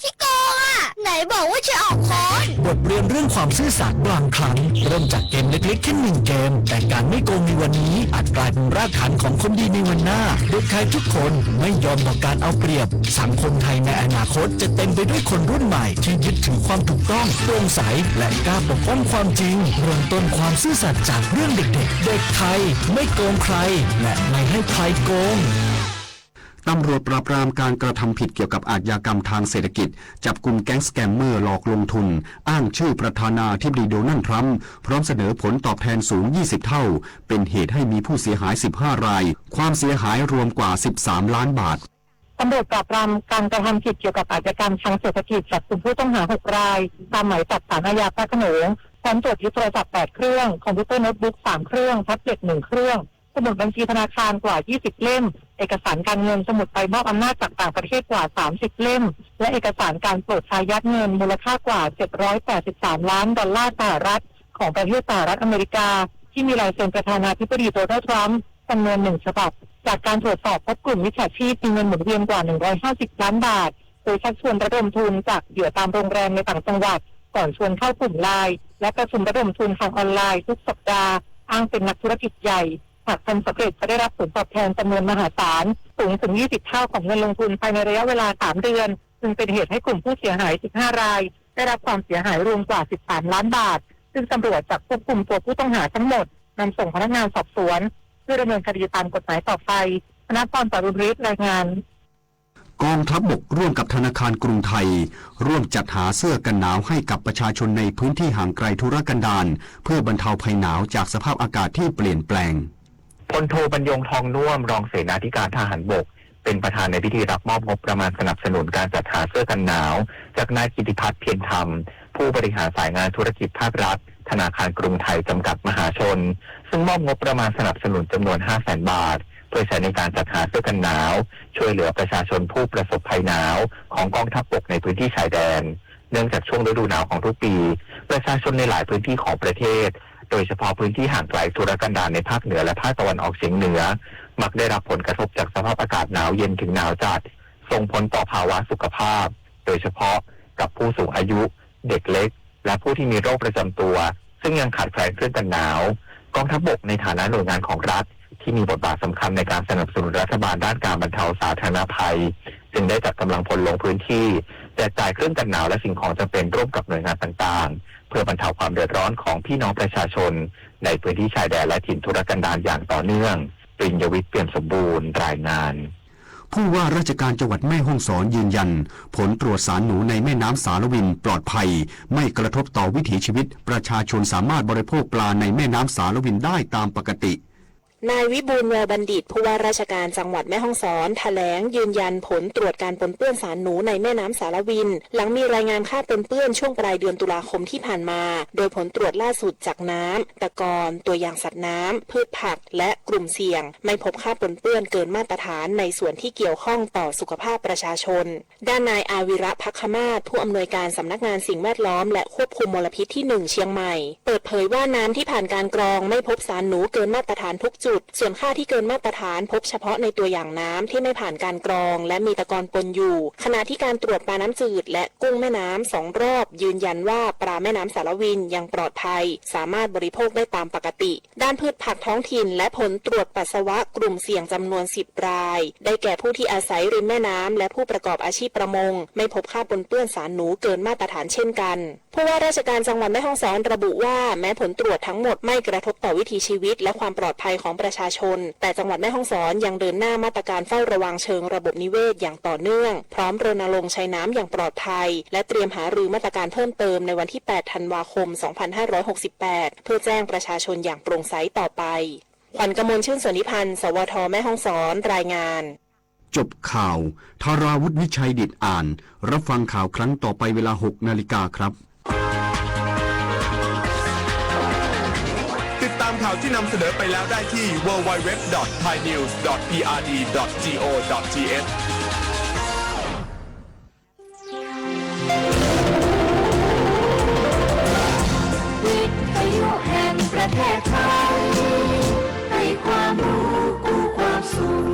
S18: ขี้โกงอ่ะ
S10: ไหนบอกว่าจะออกคอนบทเรียนเรื่องความซื่อสัตย์บางครั้งเริ่มจากเกมเล็กๆแค่1 เกมแต่การไม่โกงในวันนี้อาจกลายเป็นรากฐานของคนดีในวันหน้าเด็กไทยทุกคนไม่ยอมต่อการเอาเปรียบสังคมไทยในอนาคตจะเต็มไปด้วยคนรุ่นใหม่ที่ยึดถือความถูกต้องโปร่งใสและกล้าปกป้องความจริงเริ่มต้นความซื่อสัตย์จากเรื่องเด็กๆเด็กไทยไม่โกงใครและไม่ให้ใครโกง
S8: ตำรวจปราบปรามการกระทำผิดเกี่ยวกับอาชญากรรมทางเศรษฐกิจจับกุมแก๊งสแกมเมอร์หลอกลงทุนอ้างชื่อประธานาธิบดีโดนัลด์ทรัมป์พร้อมเสนอผลตอบแทนสูง20 เท่าเป็นเหตุให้มีผู้เสียหาย15 รายความเสียหายรวมกว่า13 ล้านบาท
S18: ตำรวจปราบปรามการกระทำผิดเกี่ยวกับอาชญากรรมทางเศรษฐกิจจับกลุ่มผู้ต้องหา6 รายตามหมายจับศาลอาญาพระโขนงพร้อมตรวจยึดโทรศัพท์8 เครื่องคอมพิวเตอร์โน้ตบุ๊ก3 เครื่องแท็บเล็ต1 เครื่องสมุดบัญชีธนาคารกว่า20 เล่มเอกสารการเงินสมุดใบมอบอำนาจจากต่างประเทศกว่า30 เล่มและเอกสารการโปรดอายัดเงินมูลค่ากว่า783 ล้านดอลลาร์สหรัฐของประเทศสหรัฐอเมริกาที่มีลายเซ็นประธานาธิบดีโดนัลด์ทรัมป์จำนวน1 ฉบับจากการตรวจสอบพบกลุ่มมิจฉาชีพมีเงินหมุนเวียนกว่า150 ล้านบาทโดยชักชวนระดมทุนจากเหยื่อตามโรงแรมในต่างจังหวัดก่อนชวนเข้ากลุ่มไลน์และประชุมระดมทุนทางออนไลน์ทุกสัปดาห์อ้างเป็นนักธุรกิจใหญ่หากทำสำเร็จจะได้รับผลตอบแทนจำนวนมหาศาลสูงถึง20 เท่าของเงินลงทุนภายในระยะเวลา3 เดือนจึงเป็นเหตุให้กลุ่มผู้เสียหาย15 รายได้รับความเสียหายรวมกว่า13 ล้านบาทซึ่งตำรวจจะควบคุมตัวผู้ต้องหาทั้งหมดนำส่งพนักงานสอบสวนเพื่อดำเนินคดีตามกฎหมายต่อไปธนพร ปรุณฤทธิ์รายงาน
S8: กองทัพบกร่วมกับธนาคารกรุงไทยร่วมจัดหาเสื้อกันหนาวให้กับประชาชนในพื้นที่ห่างไกลทุรกันดารเพื่อบรรเทาภัยหนาวจากสภาพอากาศที่เปลี่ยนแปลง
S23: พลโทบรรยงทองน่วมรองเสนาธิการทหารบกเป็นประธานในพิธีรับมอบงบประมาณสนับสนุนการจัดหาเสื้อกันหนาวจากนายกิติพัฒน์เพียรธรรมผู้บริหารสายงานธุรกิจภาครัฐธนาคารกรุงไทยจำกัดมหาชนซึ่งมอบงบประมาณสนับสนุนจำนวน 500,000 บาทเพื่อใช้ในการจัดหาเสื้อกันหนาวช่วยเหลือประชาชนผู้ประสบภัยหนาวของกองทัพบกในพื้นที่ชายแดนเนื่องจากช่วงฤดูหนาวของทุกปีประชาชนในหลายพื้นที่ของประเทศโดยเฉพาะพื้นที่ห่างไกลทุรกันดารในภาคเหนือและภาคตะวันออกเฉียงเหนือมักได้รับผลกระทบจากสภาพอากาศหนาวเย็นถึงหนาวจัดส่งผลต่อภาวะสุขภาพโดยเฉพาะกับผู้สูงอายุเด็กเล็กและผู้ที่มีโรคประจำตัวซึ่งยังขาดแคลนเครื่องกันหนาวกองทัพบกในฐานะหน่วยงานของรัฐที่มีบทบาทสำคัญในการสนับสนุนรัฐบาลด้านการบรรเทาสาธารณภัยจึงได้จัดกำลังพลลงพื้นที่แจกจ่ายเครื่องกันหนาวและสิ่งของจำเป็นร่วมกับหน่วยงานต่างๆเพื่อบรรเทาความเดือดร้อนของพี่น้องประชาชนในพื้นที่ชายแดนและถิ่นทุรกันดารอย่างต่อเนื่องปริญญวิทย์เปี่ยมสมบูรณ์รายงาน
S8: ผู้ว่าราชการจังหวัดแม่ฮ่องสอนยืนยันผลตรวจสารหนูในแม่น้ำสารวินปลอดภัยไม่กระทบต่อวิถีชีวิตประชาชนสามารถบริโภคปลาในแม่น้ำสารวินได้ตามปกติ
S24: นายวิบูลย์ แววบัณฑิตผู้ว่าราชการจังหวัดแม่ฮ่องสอนแถลงยืนยันผลตรวจการปนเปื้อนสารหนูในแม่น้ำสารวินหลังมีรายงานค่าปนเปื้อนช่วงปลายเดือนตุลาคมที่ผ่านมาโดยผลตรวจล่าสุดจากน้ำตะกอนตัวอย่างสัตว์น้ำพืชผักและกลุ่มเสี่ยงไม่พบค่าปนเปื้อนเกินมาตรฐานในส่วนที่เกี่ยวข้องต่อสุขภาพประชาชนด้านนายอาวิระภัคมาศผู้อำนวยการสำนักงานสิ่งแวดล้อมและควบคุมมลพิษที่1เชียงใหม่เปิดเผยว่าน้ำที่ผ่านการกรองไม่พบสารหนูเกินมาตรฐานทุกจุดส่วนค่าที่เกินมาตรฐานพบเฉพาะในตัวอย่างน้ำที่ไม่ผ่านการกรองและมีตะกอนปนอยู่ขณะที่การตรวจปลาน้ำจืดและกุ้งแม่น้ำ2 รอบยืนยันว่าปลาแม่น้ำสารวินยังปลอดภัยสามารถบริโภคได้ตามปกติด้านพืชผักท้องถิ่นและผลตรวจปัสสาวะกลุ่มเสี่ยงจำนวน10 รายได้แก่ผู้ที่อาศัยริมแม่น้ำและผู้ประกอบอาชีพประมงไม่พบค่าปนเปื้อนสารหนูเกินมาตรฐานเช่นกันผู้ว่าราชการจังหวัดแม่ฮ่องสอนระบุว่าแม้ผลตรวจทั้งหมดไม่กระทบต่อวิถีชีวิตและความปลอดภัยของประชาชนแต่จังหวัดแม่ฮ่องสอนยังเดินหน้ามาตรการเฝ้าระวังเชิงระบบนิเวศอย่างต่อเนื่องพร้อมรณรงค์ใช้น้ำอย่างปลอดภัยและเตรียมหารือมาตรการเพิ่มเติมในวันที่8 ธันวาคม 2568 เพื่อแจ้งประชาชนอย่างโปร่งใสต่อไปขวัญกมลชื่นสนิพันธ์สวทแม่ฮ่องสอนรายงาน
S8: จบข่าวธาราวุฒิวิชัยดิษฐ์อ่านรับฟังข่าวครั้งต่อไปเวลา 6 นาฬิกาครับ
S14: ติดตามข่าวที่นำเสนอไปแล้วได้ที่ www.thainews.prd.go.th
S15: วิทยุแห่งประเทศไทยให้ความรู้กู้ความสุข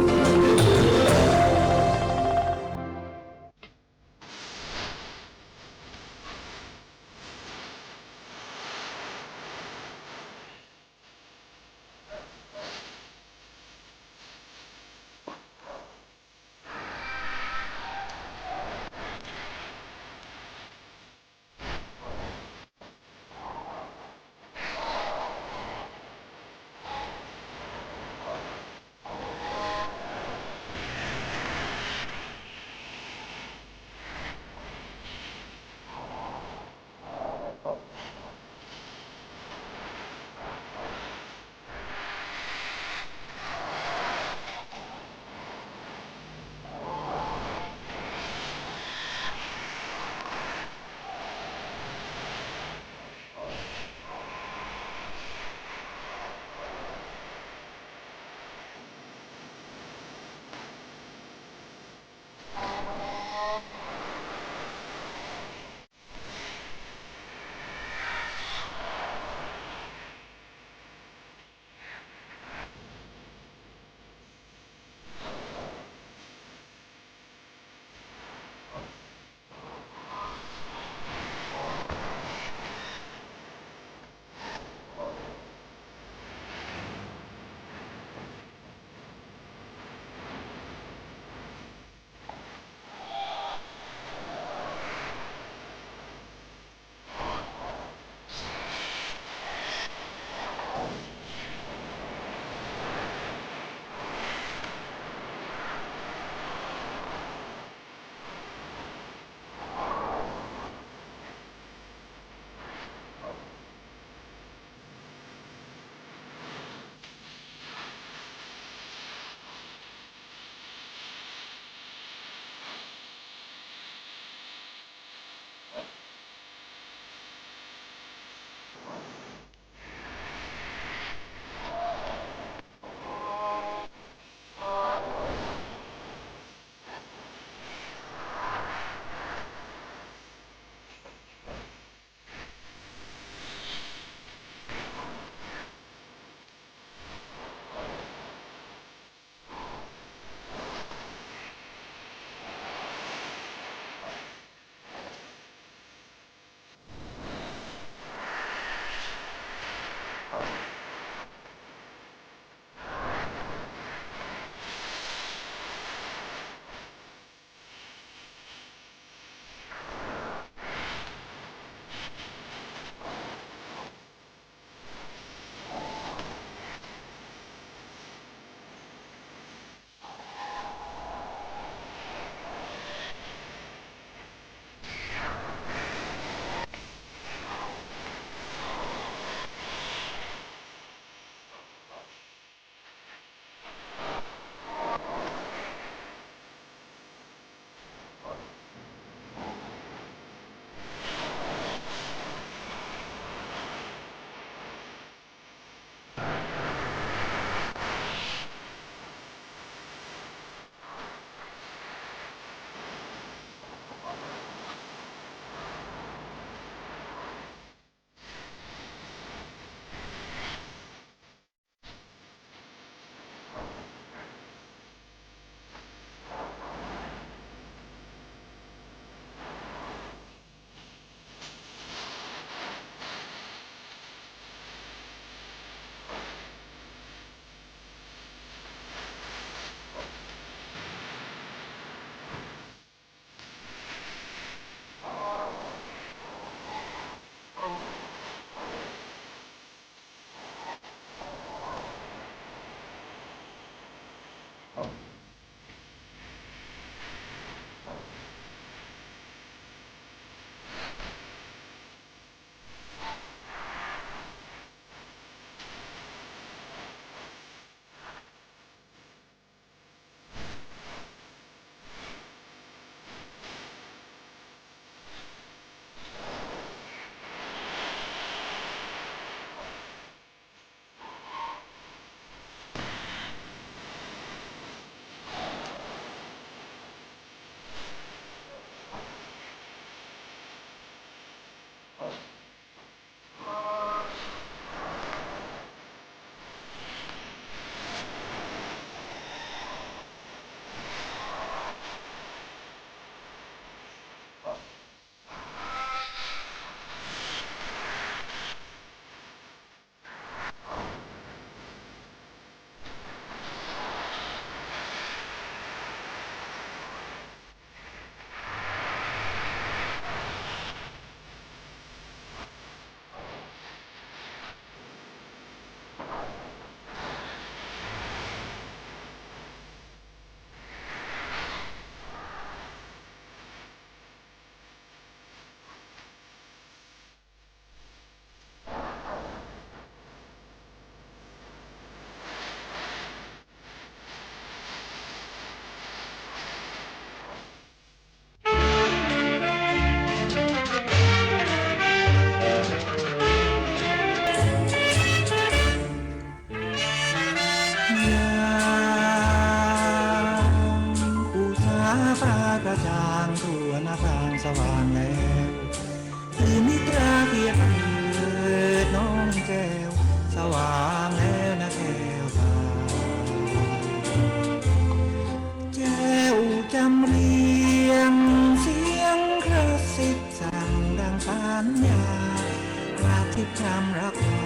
S2: กราบที่คำรักษา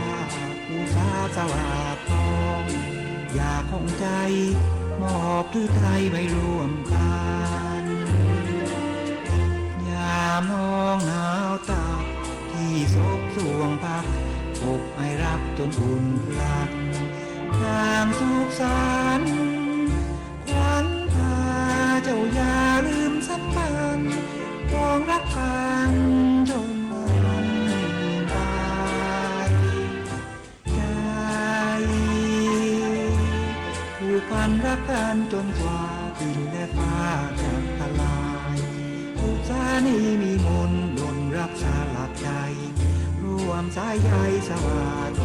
S2: ผู้สาสวาดทองอยากคงใจมอบหรือไทยไม่ร่วมกันยามน้องหนาวตาที่ศพสวงพักอกให้รักจนอุ่นพลันทางสุขสันต์ขวัญพาเจ้าอย่าลืมสัมพันธ์ปองรักกันจนวันตายใจผูกพันรักกันจนกว่าดินและฟ้าจะทลายอุตสานีมีมนต์ดลรักษาหลักใจร่วมสายใยสวาสดิ์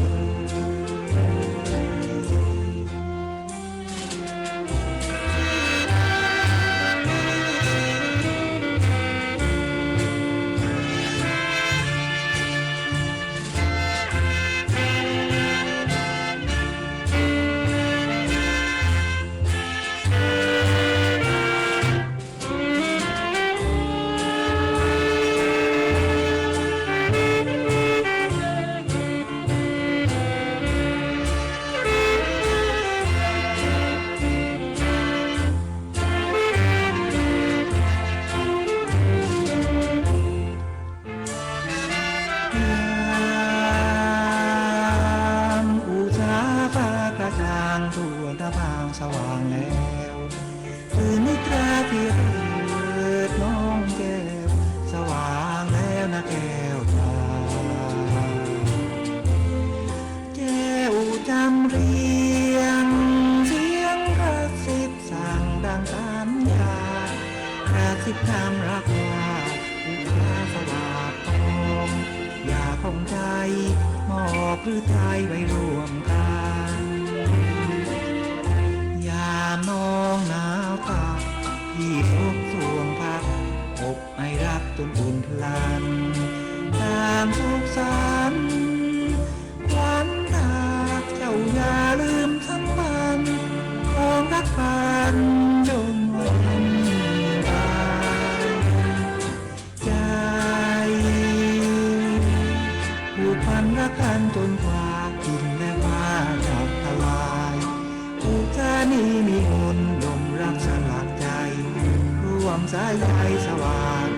S2: สว่างแล้วตื่นนิทราที่เกิดน้องแก้วสว่างแล้วนะแก้วตาแก้วจำเรียงเสียงกระซิบสั่งดังสัญญากระซิบคำรักว่าอุตสาสวาดทองอย่าคงใจมอบหรือไทยไว้ร่วมกันน้องหนาวตาที่พบสวงพักอกให้รักจนอุ่นพลันตามสุขสันต์ขวัญรักเจ้าอย่าลืมสัมพันธ์ของรักกันจนวันตายใจผูกพันรักกันจนกว่าดินและฟ้าจะทลายอุตสานีมีมนต์ดลรักสลักใจร่วมสายใยสว่าง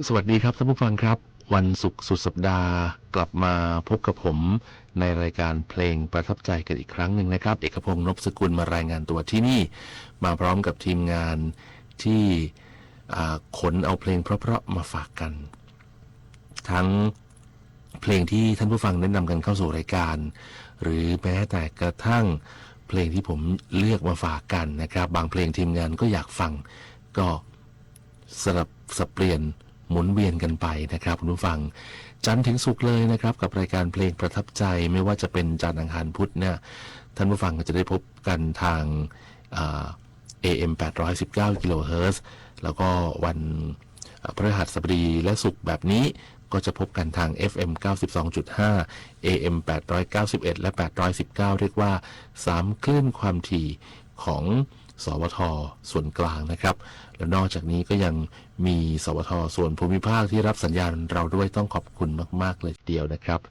S16: สวัสดีครับท่านผู้ฟังครับ วันศุกร์สุดสัปดาห์กลับมาพบกับผมในรายการเพลงประทับใจกันอีกครั้งหนึ่งนะครับเอกพงษ์ นพสกุลมารายงานตัวที่นี่มาพร้อมกับทีมงานที่ขนเอาเพลงเพราะๆมาฝากกันทั้งเพลงที่ท่านผู้ฟังแนะนำกันเข้าสู่รายการหรือแม้แต่กระทั่งเพลงที่ผมเลือกมาฝากกันนะครับบางเพลงทีมงานก็อยากฟังก็สลับสับเปลี่ยนหมุนเวียนกันไปนะครับคุณผู้ฟังจันทร์ถึงศุกร์เลยนะครับกับรายการเพลงประทับใจไม่ว่าจะเป็นจันทร์อังคารพุธเนี่ยท่านผู้ฟังก็จะได้พบกันทางAM 819 กิโลเฮิรตซ์แล้วก็วันพฤหัสบดีและศุกร์แบบนี้ก็จะพบกันทาง FM 92.5 AM 891 และ 819 เรียกว่า3คลื่นความถี่ของสวทส่วนกลางนะครับและนอกจากนี้ก็ยังมีสวทส่วนภูมิภาคที่รับสัญญาณเราด้วยต้องขอบคุณมากๆเลยทีเดียวนะครับ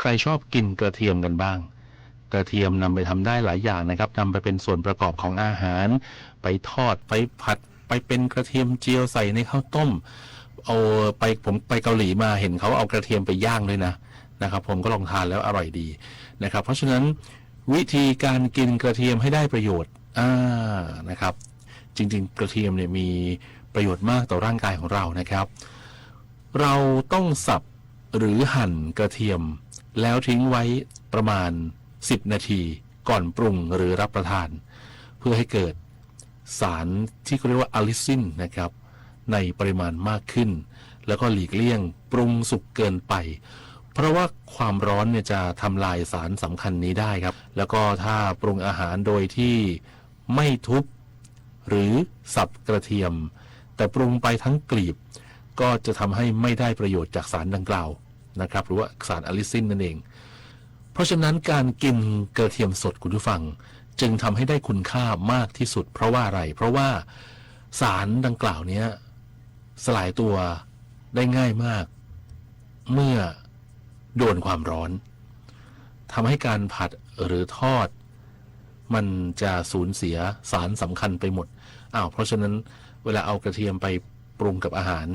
S16: ใครชอบกินกระเทียมกันบ้างกระเทียมนำไปทำได้หลายอย่างนะครับนำไปเป็นส่วนประกอบของอาหารไปทอดไปผัดไปเป็นกระเทียมเจียวใส่ในข้าวต้มผมไปเกาหลีมาเห็นเขาเอากระเทียมไปย่างด้วยนะครับผมก็ลองทานแล้วอร่อยดีนะครับเพราะฉะนั้นวิธีการกินกระเทียมให้ได้ประโยชน์นะครับจริงๆกระเทียมเนี่ยมีประโยชน์มากต่อร่างกายของเรานะครับเราต้องสับหรือหั่นกระเทียม แล้วทิ้งไว้ประมาณ10 นาทีก่อนปรุงหรือรับประทานเพื่อให้เกิดสารที่เขาเรียกว่าอะลิซินนะครับในปริมาณมากขึ้นแล้วก็หลีกเลี่ยงปรุงสุกเกินไปเพราะว่าความร้อนเนี่ยจะทำลายสารสำคัญนี้ได้ครับแล้วก็ถ้าปรุงอาหารโดยที่ไม่ทุบหรือสับกระเทียมแต่ปรุงไปทั้งกลีบก็จะทำให้ไม่ได้ประโยชน์จากสารดังกล่าวนะครับหรือว่าสารอะลิซินนั่นเองเพราะฉะนั้นการกินกระเทียมสดคุณผู้ฟังจึงทำให้ได้คุณค่ามากที่สุดเพราะว่าอะไรเพราะว่าสารดังกล่าวนี้สลายตัวได้ง่ายมากเมื่อโดนความร้อนทำให้การผัดหรือทอดมันจะสูญเสียสารสำคัญไปหมดเพราะฉะนั้นเวลาเอากระเทียมไปปรุงกับอาหาร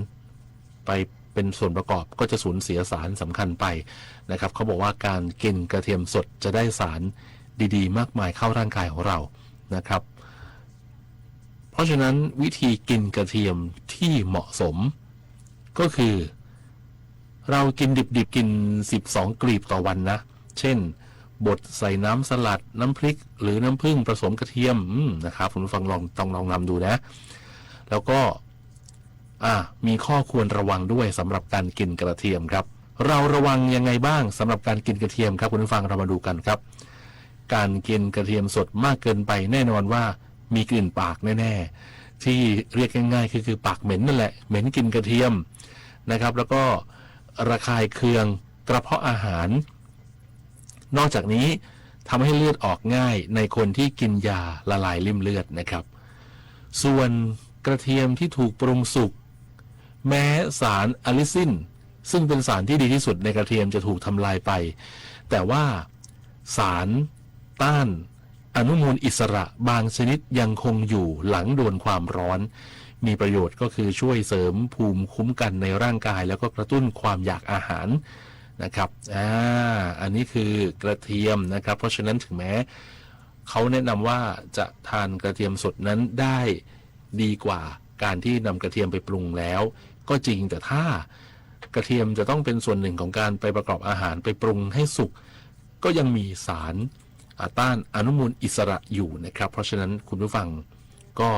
S16: ไปเป็นส่วนประกอบก็จะสูญเสียสารสำคัญไปนะครับเขาบอกว่าการกินกระเทียมสดจะได้สารดีๆมากมายเข้าร่างกายของเรานะครับเพราะฉะนั้นวิธีกินกระเทียมที่เหมาะสมก็คือเรากินดิบๆกิน12 กลีบต่อวันนะเช่นบดใส่น้ำสลัดน้ำพริกหรือน้ำผึ้งผสมกระเทียมนะครับคุณผู้ฟังต้องลองนำดูนะแล้วก็มีข้อควรระวังด้วยสำหรับการกินกระเทียมครับเราระวังยังไงบ้างสำหรับการกินกระเทียมครับคุณผู้ฟังเรามาดูกันครับการกินกระเทียมสดมากเกินไปแน่นอนว่ามีกลิ่นปากแน่ๆที่เรียกง่ายๆคือปากเหม็นนั่นแหละเหม็นกินกระเทียมนะครับแล้วก็ระคายเคืองกระเพาะอาหารนอกจากนี้ทำให้เลือดออกง่ายในคนที่กินยาละลายริ่มเลือดนะครับส่วนกระเทียมที่ถูกปรุงสุกแม้สารอะลิซินซึ่งเป็นสารที่ดีที่สุดในกระเทียมจะถูกทำลายไปแต่ว่าสารต้านอนุมูลอิสระบางชนิดยังคงอยู่หลังโดนความร้อนมีประโยชน์ก็คือช่วยเสริมภูมิคุ้มกันในร่างกายแล้วก็กระตุ้นความอยากอาหารนะครับอันนี้คือกระเทียมนะครับเพราะฉะนั้นถึงแม้เขาแนะนำว่าจะทานกระเทียมสดนั้นได้ดีกว่าการที่นำกระเทียมไปปรุงแล้วก็จริงแต่ถ้ากระเทียมจะต้องเป็นส่วนหนึ่งของการไปประกอบอาหารไปปรุงให้สุกก็ยังมีสารต้านอนุมูลอิสระอยู่นะครับเพราะฉะนั้นคุณผู้ฟังก็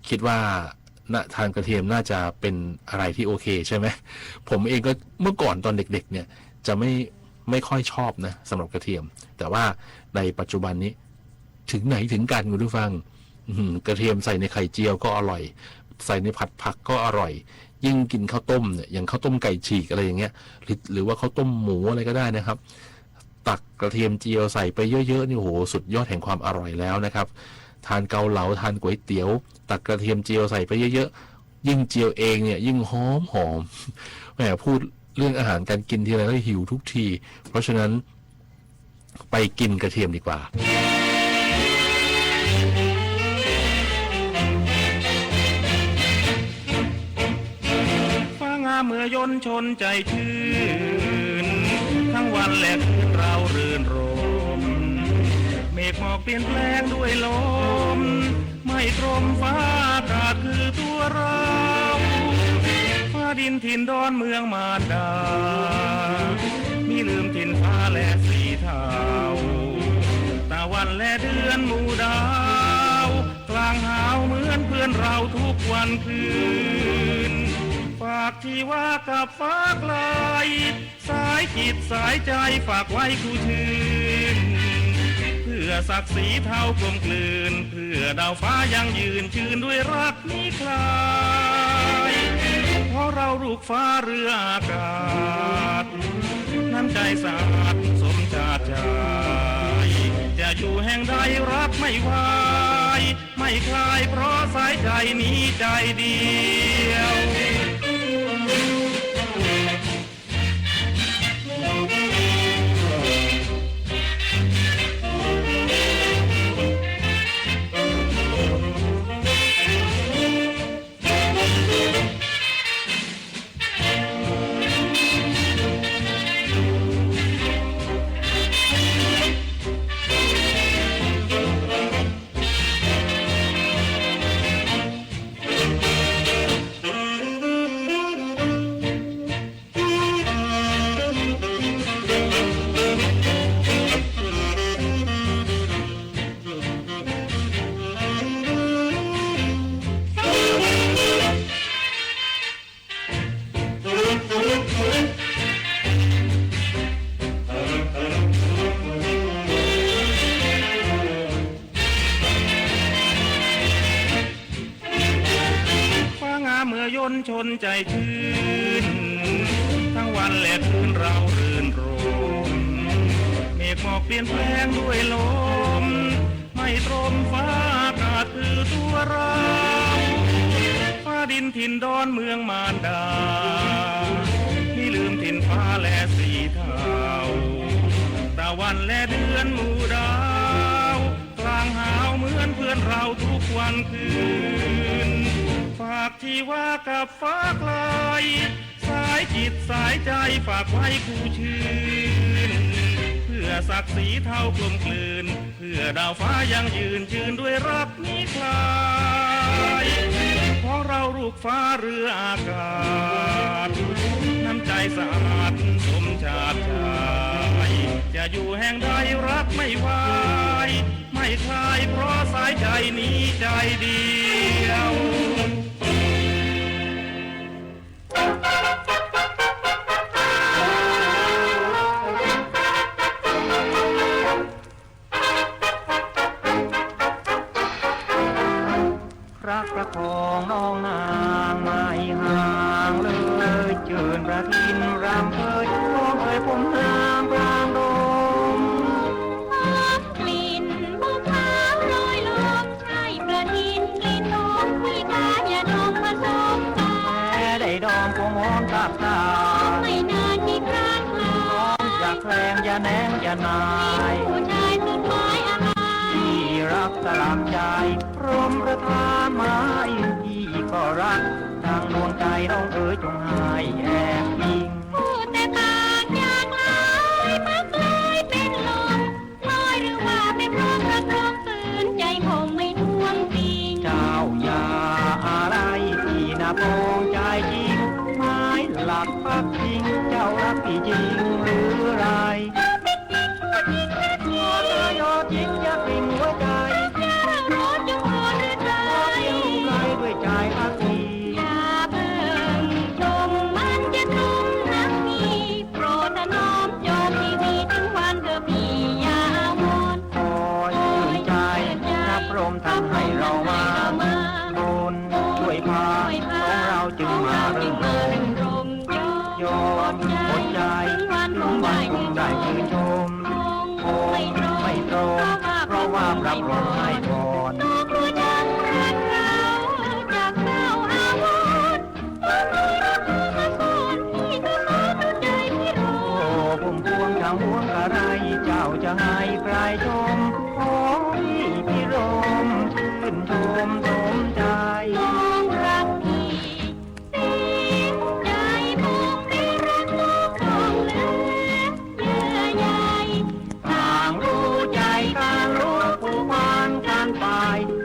S16: คิดว่าทานกระเทียมน่าจะเป็นอะไรที่โอเคใช่ไหมผมเองก็เมื่อก่อนตอนเด็กๆเนี่ยจะไม่ค่อยชอบนะสำหรับกระเทียมแต่ว่าในปัจจุบันนี้ถึงไหนถึงกันคุณผู้ฟังกระเทียมใส่ในไข่เจียวก็อร่อยใส่ในผัดผักก็อร่อยยิ่งกินข้าวต้มเนี่ยอย่างข้าวต้มไก่ฉีกอะไรอย่างเงี้ยหรือว่าข้าวต้มหมูอะไรก็ได้นะครับตักกระเทียมเจียวใส่ไปเยอะๆนี่โหสุดยอดแห่งความอร่อยแล้วนะครับทานเกาเหลาทานก๋วยเตี๋ยวตักกระเทียมเจียวใส่ไปเยอะๆยิ่งเจียวเองเนี่ยยิ่งหอมแหมพูดเรื่องอาหารการกินทีไรก็หิวทุกทีเพราะฉะนั้นไปกินกระเทียมดีกว่า
S2: ฟ้างามเมื่อยนชนใจชื่นทั้งวันและคืนเรารื่นรมเมฆหมอกเปลี่ยนแปลงด้วยลมไม่ตรมฟ้าอากาศคือตัวเราฟ้าดินถิ่นดอนเมืองมารดามีลืมถิ่นฟ้าและสีเทาตะวันและเดือนหมู่ดาวกลางหาวเหมือนเพื่อนเราทุกวันคืนฝากที่ว่ากับฟ้าไกลสายจิตสายใจฝากไว้คู่ชื่นเพื่อศักดิ์ศรีเท่ากลมกลืนเพื่อดาวฟ้ายังยืนชื่นด้วยรักนี้คลายเพราะเราลูกฟ้าเรืออากาศน้ำใจสะอาดสมชาติใจจะอยู่แห่งใดรักไม่ไหวไม่คลายเพราะสายใจนี้ใจเดียว ชนใจชื่นทั้งวันและคืนเรารื่นรมเมฆหมอกเปลี่ยนแปลงด้วยลมไม่ตรมฟ้าอากาศคือตัวเราฟ้าดินถิ่นดอนเมืองมารดาที่ลืมถิ่นฟ้าและสีเทาตะวันและเดือนหมู่ดาวกลางหาวเหมือนเพื่อนเราทุกวันคืนฝากที่ว่ากับฟ้าไกลสายจิตสายใจฝากไว้คู่ชื่นเพื่อศักดิ์ศรีเท่ากลมกลืนเพื่อดาวฟ้ายังยืนด้วยรักนิคลายของเราลูกฟ้าเรืออากาศน้ำใจสะอาดสมชาติชายจะอยู่แห่งใดรักไม่ไหวไม่คลายเพราะสายใจนี้ใจเดียวรักประคองน้องนางไม่ห่างเลยเจิญประทินรำเคยมองเคยผมน้ำกลางดง
S15: กลิ่นบุกขาวลอยลมใช่ประทินกลิ่นนมคุยกาอย่าดมผสมกัน
S2: แต่ได้ดองคงหอมตับตา
S15: ไม่นานที่คลาดคลา
S2: อยากแคลงอย่าแนงอย่านาย
S15: ผู้ชายสุดหมายอะไร
S2: ที่รักสลับใจพรหมประทานมาที่ก็รักทางดวงใจน้องเอ๋ยจงหายแอบยิง
S15: พูดแต่ปากอยากลายพักลอยเป็นลมลอยหรือว่าเป็นเพราะรักร้องฝืนใจผมไม่ท่วงติง
S2: เจ้าอย่าอะไรที่น่าปองใจจริงไม้หลักพักจริงเจ้ารักพี่จริงหรือไร
S15: ไม่จริงพูดจริงนะจริง
S2: ยอจริงอยากริงหัวใจ
S15: อย่าร้อนจงร้อนหรือใจ
S2: ด้วยใจรักพี่
S15: อย่าเบิ่งชมมันจะนุ่มนักมีโปรดถนอมจอมทีวีถึงวันเธอพี่อย่าวน
S2: คอยชื่นใจนับรมทำให้เรามาบุญช่วยพาของเราจึงมาเริ่มรมยอมอดใจถึงวันคงได้ชื่นชมคงไม่ตรงเพราะว่ารับรองให้ก่อนเจ้าจะให้ใครชมขอพี่พิรมชื่นชมสมใจ
S15: น้องรักพี่สิ้นใจมองไม่รักน้องคงเหลือเยื่อใย
S2: ต่างรู้ใจการรู้ผู้พันกันไป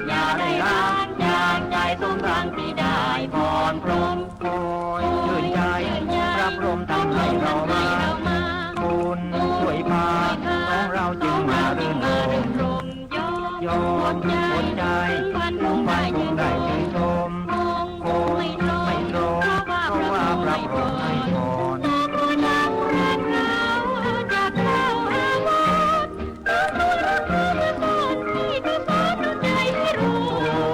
S2: อย่าได้รักอย่างใจสมรังที่ได้พรพรหมคอยชื่นใจรับรมทำให้เรามาคุณช่วยพาของเราจึงมารื่นรมยอมหมดใจทุกวันคงได้ชื่นชมคงไม่ตรงเพราะว่าปรับรมให้ก่อน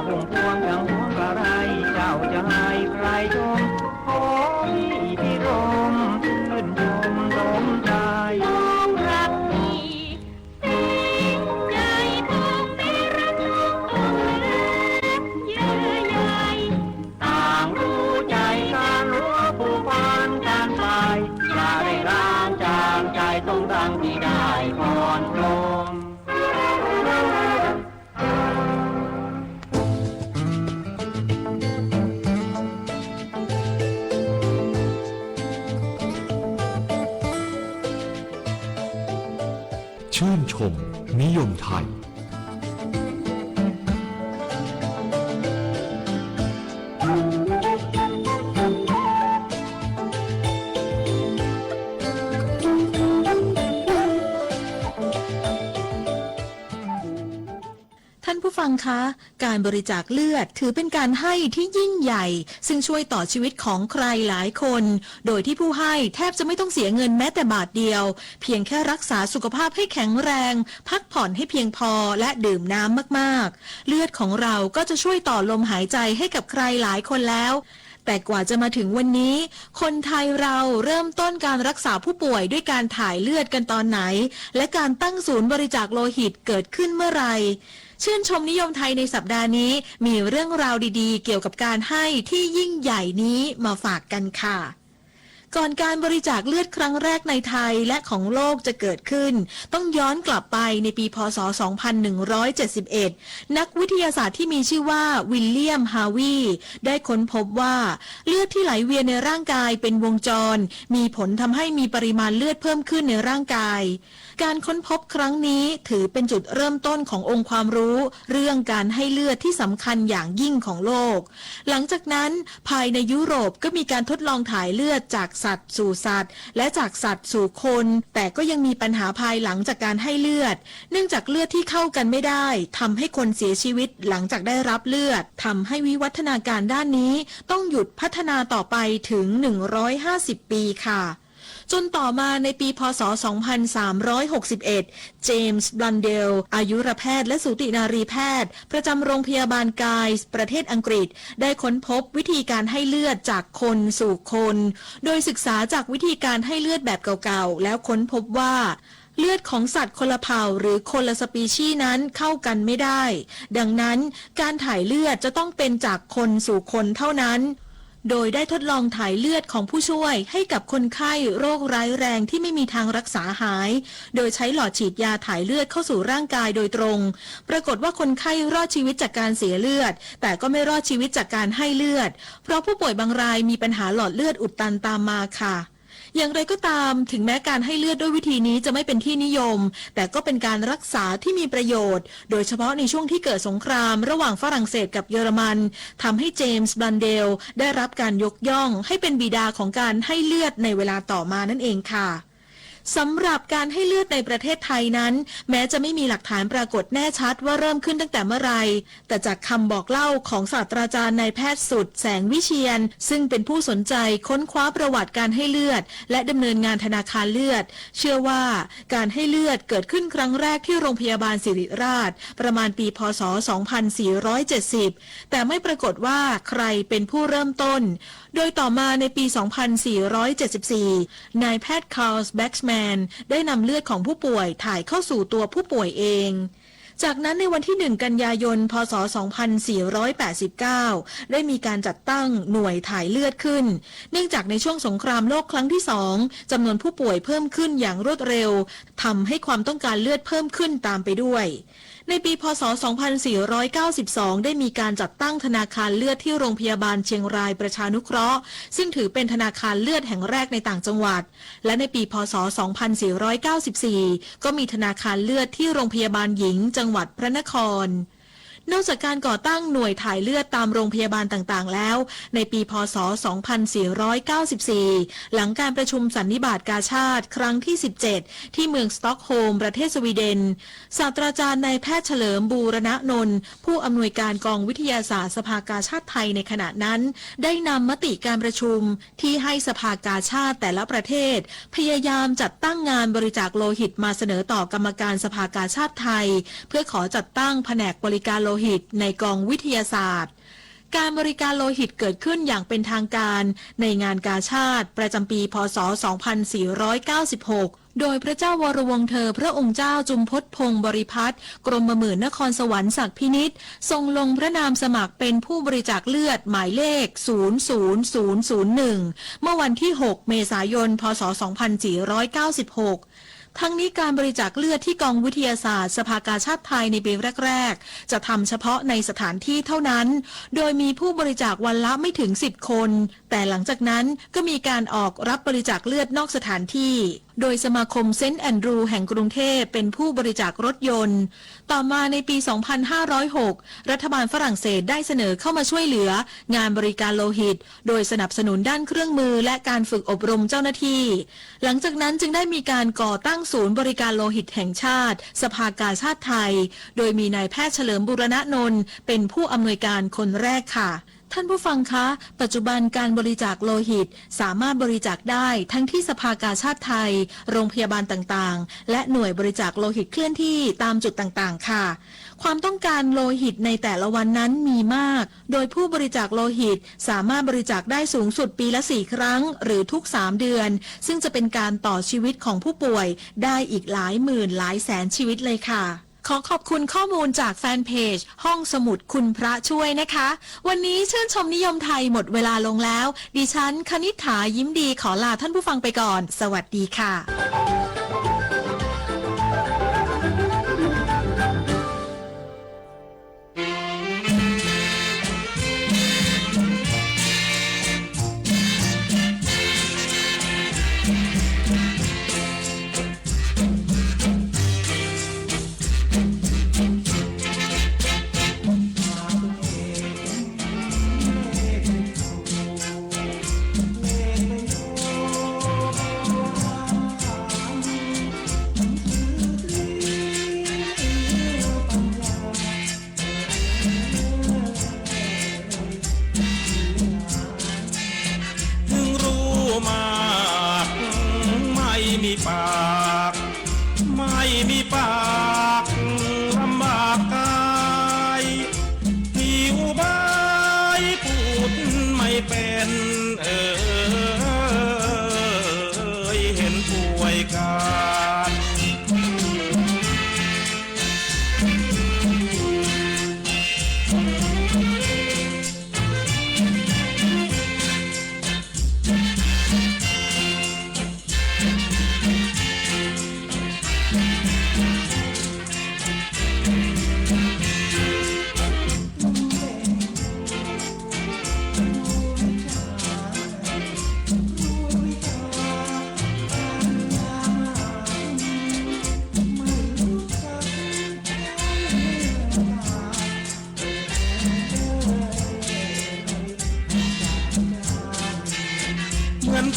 S2: พุ่มพวงทั้งหัวกระไรเจ้าจะให้ใครชมขอพี่พิรมชื่นชมสมใจต้องดังที่ได้พรพรหม
S3: ชื่นชมนิยมไทย
S9: ผู้ฟังคะการบริจาคเลือดถือเป็นการให้ที่ยิ่งใหญ่ซึ่งช่วยต่อชีวิตของใครหลายคนโดยที่ผู้ให้แทบจะไม่ต้องเสียเงินแม้แต่บาทเดียวเพียงแค่รักษาสุขภาพให้แข็งแรงพักผ่อนให้เพียงพอและดื่มน้ำมากๆเลือดของเราก็จะช่วยต่อลมหายใจให้กับใครหลายคนแล้ว แต่กว่าจะมาถึงวันนี้คนไทยเราเริ่มต้นการรักษาผู้ป่วยด้วยการถ่ายเลือดกันตอนไหนและการตั้งศูนย์บริจาคโลหิตเกิดขึ้นเมื่อไหร่ชื่นชมนิยมไทยในสัปดาห์นี้มีเรื่องราวดีๆเกี่ยวกับการให้ที่ยิ่งใหญ่นี้มาฝากกันค่ะก่อนการบริจาคเลือดครั้งแรกในไทยและของโลกจะเกิดขึ้นต้องย้อนกลับไปในปีพ.ศ. 2171 นักวิทยาศาสตร์ที่มีชื่อว่าวิลเลียมฮาวีได้ค้นพบว่าเลือดที่ไหลเวียนในร่างกายเป็นวงจรมีผลทำให้มีปริมาณเลือดเพิ่มขึ้นในร่างกายการค้นพบครั้งนี้ถือเป็นจุดเริ่มต้นขององค์ความรู้เรื่องการให้เลือดที่สำคัญอย่างยิ่งของโลกหลังจากนั้นภายในยุโรปก็มีการทดลองถ่ายเลือดจากสัตว์สู่สัตว์และจากสัตว์สู่คนแต่ก็ยังมีปัญหาภายหลังจากการให้เลือดเนื่องจากเลือดที่เข้ากันไม่ได้ทำให้คนเสียชีวิตหลังจากได้รับเลือดทำให้วิวัฒนาการด้านนี้ต้องหยุดพัฒนาต่อไปถึง150 ปีค่ะจนต่อมาในปีพ.ศ. 2361 เจมส์ บลันเดลอายุรแพทย์และสูตินารีแพทย์ประจำโรงพยาบาลไกส์ประเทศอังกฤษได้ค้นพบวิธีการให้เลือดจากคนสู่คนโดยศึกษาจากวิธีการให้เลือดแบบเก่าๆแล้วค้นพบว่าเลือดของสัตว์คนละเผ่าหรือคนละสปีชีส์นั้นเข้ากันไม่ได้ดังนั้นการถ่ายเลือดจะต้องเป็นจากคนสู่คนเท่านั้นโดยได้ทดลองถ่ายเลือดของผู้ช่วยให้กับคนไข้โรคร้ายแรงที่ไม่มีทางรักษาหายโดยใช้หลอดฉีดยาถ่ายเลือดเข้าสู่ร่างกายโดยตรงปรากฏว่าคนไข้รอดชีวิตจากการเสียเลือดแต่ก็ไม่รอดชีวิตจากการให้เลือดเพราะผู้ป่วยบางรายมีปัญหาหลอดเลือดอุดตันตามมาค่ะอย่างไรก็ตามถึงแม้การให้เลือดด้วยวิธีนี้จะไม่เป็นที่นิยมแต่ก็เป็นการรักษาที่มีประโยชน์โดยเฉพาะในช่วงที่เกิดสงครามระหว่างฝรั่งเศสกับเยอรมันทำให้เจมส์ บลันเดลได้รับการยกย่องให้เป็นบิดาของการให้เลือดในเวลาต่อมานั่นเองค่ะสำหรับการให้เลือดในประเทศไทยนั้นแม้จะไม่มีหลักฐานปรากฏแน่ชัดว่าเริ่มขึ้นตั้งแต่เมื่อไรแต่จากคำบอกเล่าของศาสตราจารย์นายแพทย์สุดแสงวิเชียรซึ่งเป็นผู้สนใจค้นคว้าประวัติการให้เลือดและดำเนินงานธนาคารเลือดเชื่อว่าการให้เลือดเกิดขึ้นครั้งแรกที่โรงพยาบาลศิริราชประมาณปีพ.ศ. 2470แต่ไม่ปรากฏว่าใครเป็นผู้เริ่มต้นโดยต่อมาในปี 2474 นายแพทย์คาร์ลส์ แบ็กส์แมนได้นำเลือดของผู้ป่วยถ่ายเข้าสู่ตัวผู้ป่วยเองจากนั้นในวันที่ 1 กันยายน พ.ศ. 2489 ได้มีการจัดตั้งหน่วยถ่ายเลือดขึ้นเนื่องจากในช่วงสงครามโลกครั้งที่ 2 จำนวนผู้ป่วยเพิ่มขึ้นอย่างรวดเร็วทำให้ความต้องการเลือดเพิ่มขึ้นตามไปด้วยในปีพ.ศ. 2492 ได้มีการจัดตั้งธนาคารเลือดที่โรงพยาบาลเชียงรายประชานุเคราะห์ซึ่งถือเป็นธนาคารเลือดแห่งแรกในต่างจังหวัดและในปีพ.ศ. 2494 ก็มีธนาคารเลือดที่โรงพยาบาลหญิงจังหวัดพระนครนอกจากการก่อตั้งหน่วยถ่ายเลือดตามโรงพยาบาลต่างๆแล้วในปีพ.ศ. 2494 หลังการประชุมสันนิบาตกาชาดครั้งที่ 17 ที่เมืองสต็อกโฮล์มประเทศสวีเดนศาสตราจารย์นายแพทย์เฉลิมบูรณนนท์ผู้อำนวยการกองวิทยาศาสตร์สภากาชาดไทยในขณะนั้นได้นำมติการประชุมที่ให้สภากาชาดแต่ละประเทศพยายามจัดตั้งงานบริจาคโลหิตมาเสนอต่อกรรมการสภากาชาดไทยเพื่อขอจัดตั้งแผนกบริการโลหิตในกองวิทยาศาสตร์การบริการโลหิตเกิดขึ้นอย่างเป็นทางการในงานกาชาดประจำปีพ.ศ. 2496 โดยพระเจ้าวรวงศ์เธอพระองค์เจ้าจุมพลพงศ์บริพัตรกรมหมื่นนครสวรรค์ศักดิ์พินิจทรงลงพระนามสมัครเป็นผู้บริจาคเลือดหมายเลข 00001 เมื่อวันที่ 6 เมษายน พ.ศ. 2496ทั้งนี้การบริจาคเลือดที่กองวิทยาศาสตร์สภากาชาดไทยในปีแรกๆจะทำเฉพาะในสถานที่เท่านั้นโดยมีผู้บริจาควันละไม่ถึง10 คนแต่หลังจากนั้นก็มีการออกรับบริจาคเลือดนอกสถานที่โดยสมาคมเซนต์แอนดรูแห่งกรุงเทพเป็นผู้บริจาครถยนต์ต่อมาในปี 2506 รัฐบาลฝรั่งเศสได้เสนอเข้ามาช่วยเหลืองานบริการโลหิตโดยสนับสนุนด้านเครื่องมือและการฝึกอบรมเจ้าหน้าที่หลังจากนั้นจึงได้มีการก่อตั้งศูนย์บริการโลหิตแห่งชาติสภากาชาดไทยโดยมีนายแพทย์เฉลิมบูรณนนท์เป็นผู้อำนวยการคนแรกค่ะ ท่านผู้ฟังคะ ปัจจุบันการบริจาคโลหิตสามารถบริจาคได้ทั้งที่สภากาชาดไทยโรงพยาบาลต่างๆและหน่วยบริจาคโลหิตเคลื่อนที่ตามจุดต่างๆค่ะความต้องการโลหิตในแต่ละวันนั้นมีมากโดยผู้บริจาคโลหิตสามารถบริจาคได้สูงสุดปีละ4 ครั้งหรือทุก3 เดือนซึ่งจะเป็นการต่อชีวิตของผู้ป่วยได้อีกหลายหมื่นหลายแสนชีวิตเลยค่ะขอขอบคุณข้อมูลจากแฟนเพจห้องสมุดคุณพระช่วยนะคะวันนี้ชื่นชมนิยมไทยหมดเวลาลงแล้วดิฉันคณิษฐายิ้มดีขอลาท่านผู้ฟังไปก่อนสวัสดีค่ะ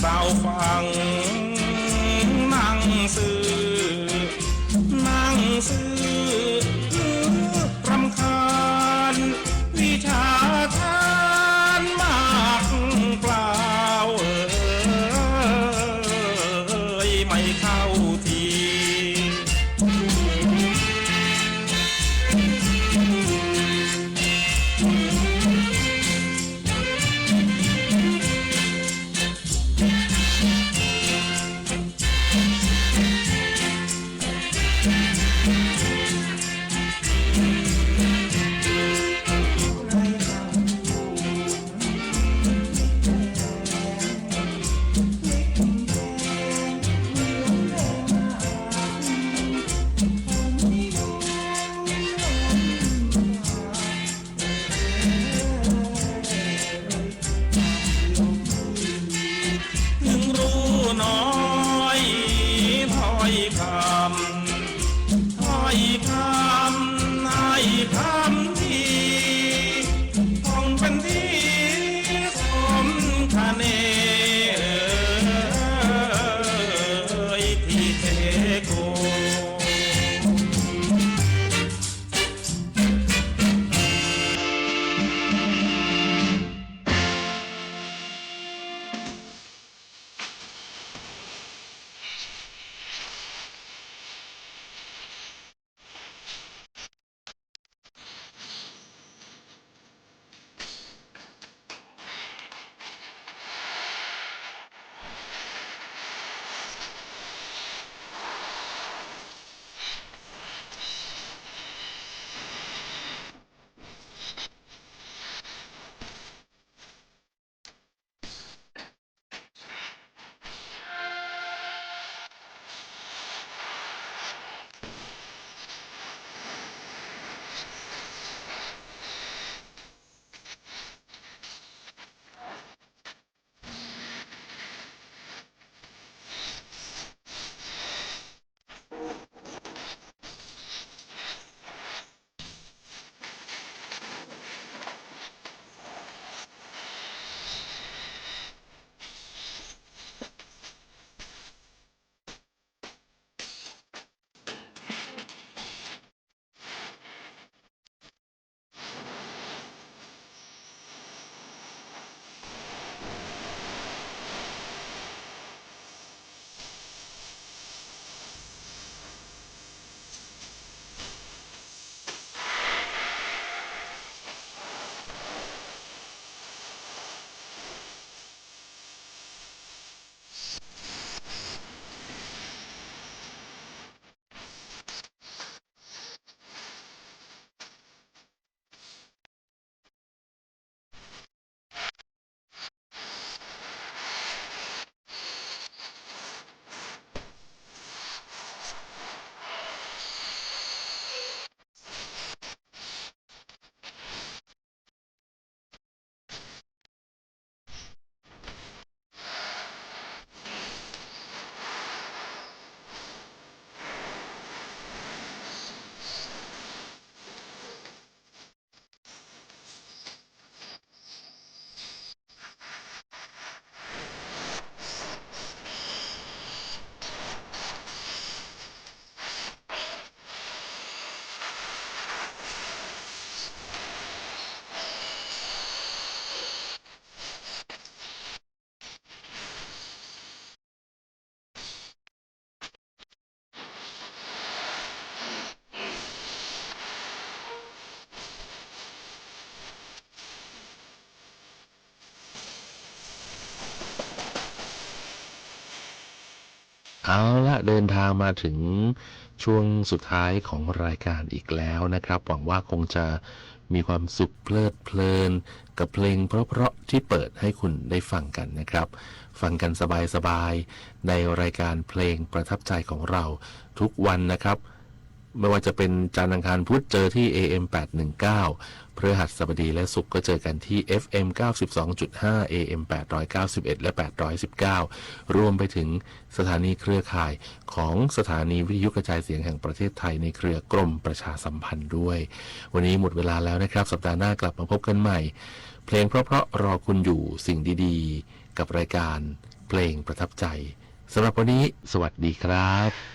S7: เฝ้าฟังนั่งซื้อรำคาญวิชาทานมากเปล่าไม่เข้าที
S16: เอาละเดินทางมาถึงช่วงสุดท้ายของรายการอีกแล้วนะครับหวังว่าคงจะมีความสุขเพลิดเพลินกับเพลงเพราะๆที่เปิดให้คุณได้ฟังกันนะครับฟังกันสบายๆในรายการเพลงประทับใจของเราทุกวันนะครับไม่ว่าจะเป็นจันทร์อังคารพุธเจอที่ AM 819พฤหัสบดีและศุกร์ก็เจอกันที่ FM 92.5 AM 891และ819รวมไปถึงสถานีเครือข่ายของสถานีวิทยุกระจายเสียงแห่งประเทศไทยในเครือกรมประชาสัมพันธ์ด้วยวันนี้หมดเวลาแล้วนะครับสัปดาห์หน้ากลับมาพบกันใหม่เพลงเพราะๆรอคุณอยู่สิ่งดีๆกับรายการเพลงประทับใจสำหรับวันนี้สวัสดีครับ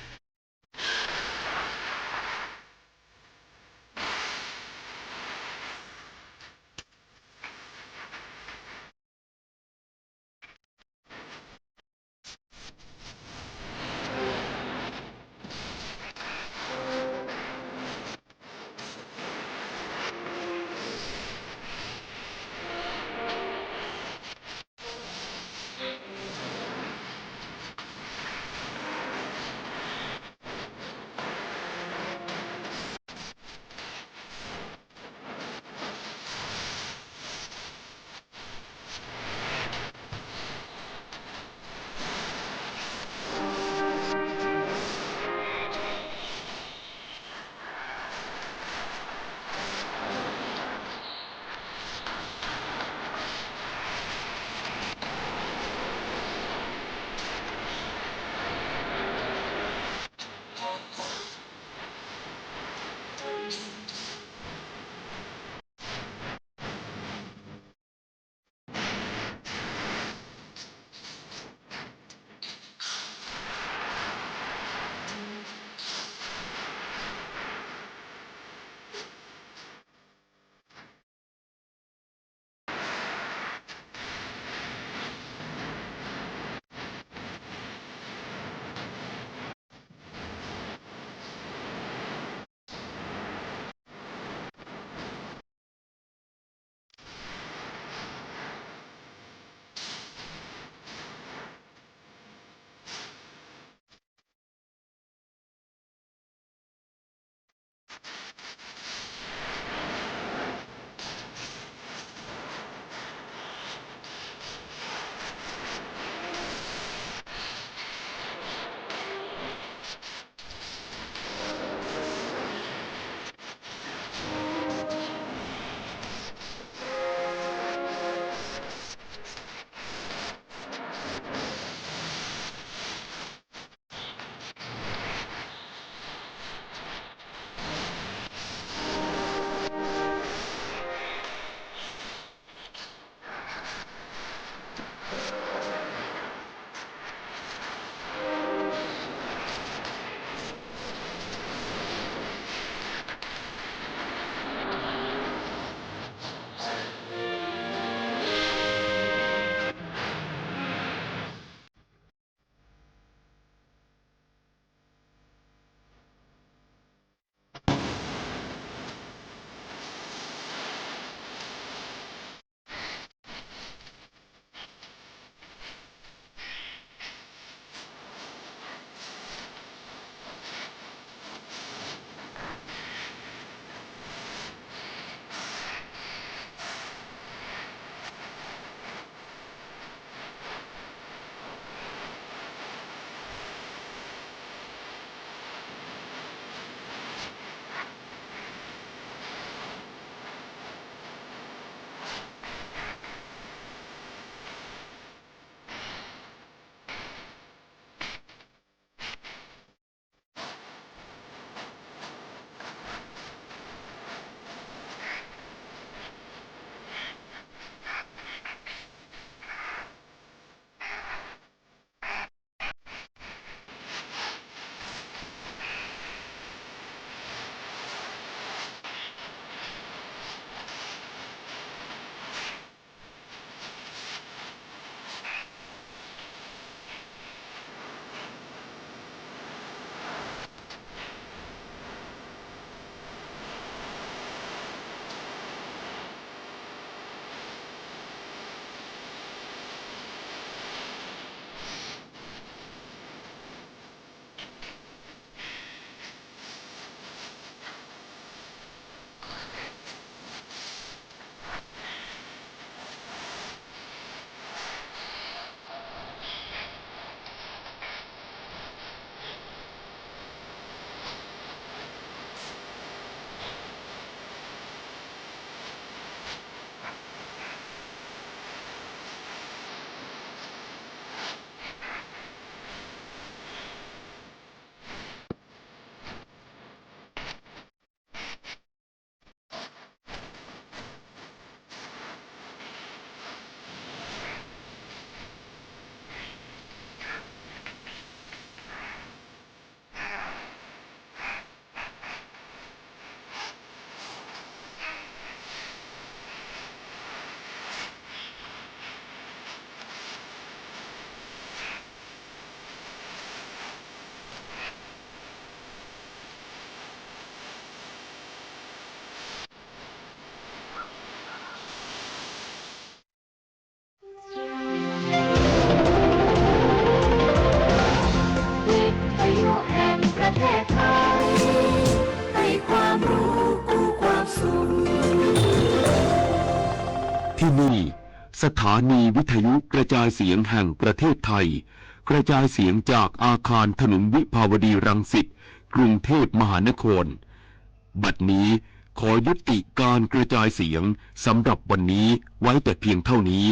S8: ที่นี่สถานีวิทยุกระจายเสียงแห่งประเทศไทยกระจายเสียงจากอาคารถนนวิภาวดีรังสิตกรุงเทพมหานครบัดนี้ขอยุติการกระจายเสียงสำหรับวันนี้ไว้แต่เพียงเท่านี้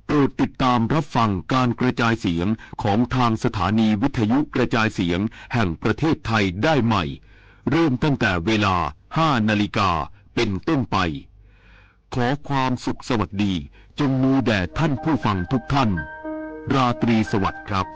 S8: โปรดติดตามรับฟังการกระจายเสียงของทางสถานีวิทยุกระจายเสียงแห่งประเทศไทยได้ใหม่เริ่มตั้งแต่เวลา 5 นาฬิกาเป็นต้นไปขอความสุขสวัสดีจงมีแด่ท่านผู้ฟังทุกท่านราตรีสวัสดิ์ครับ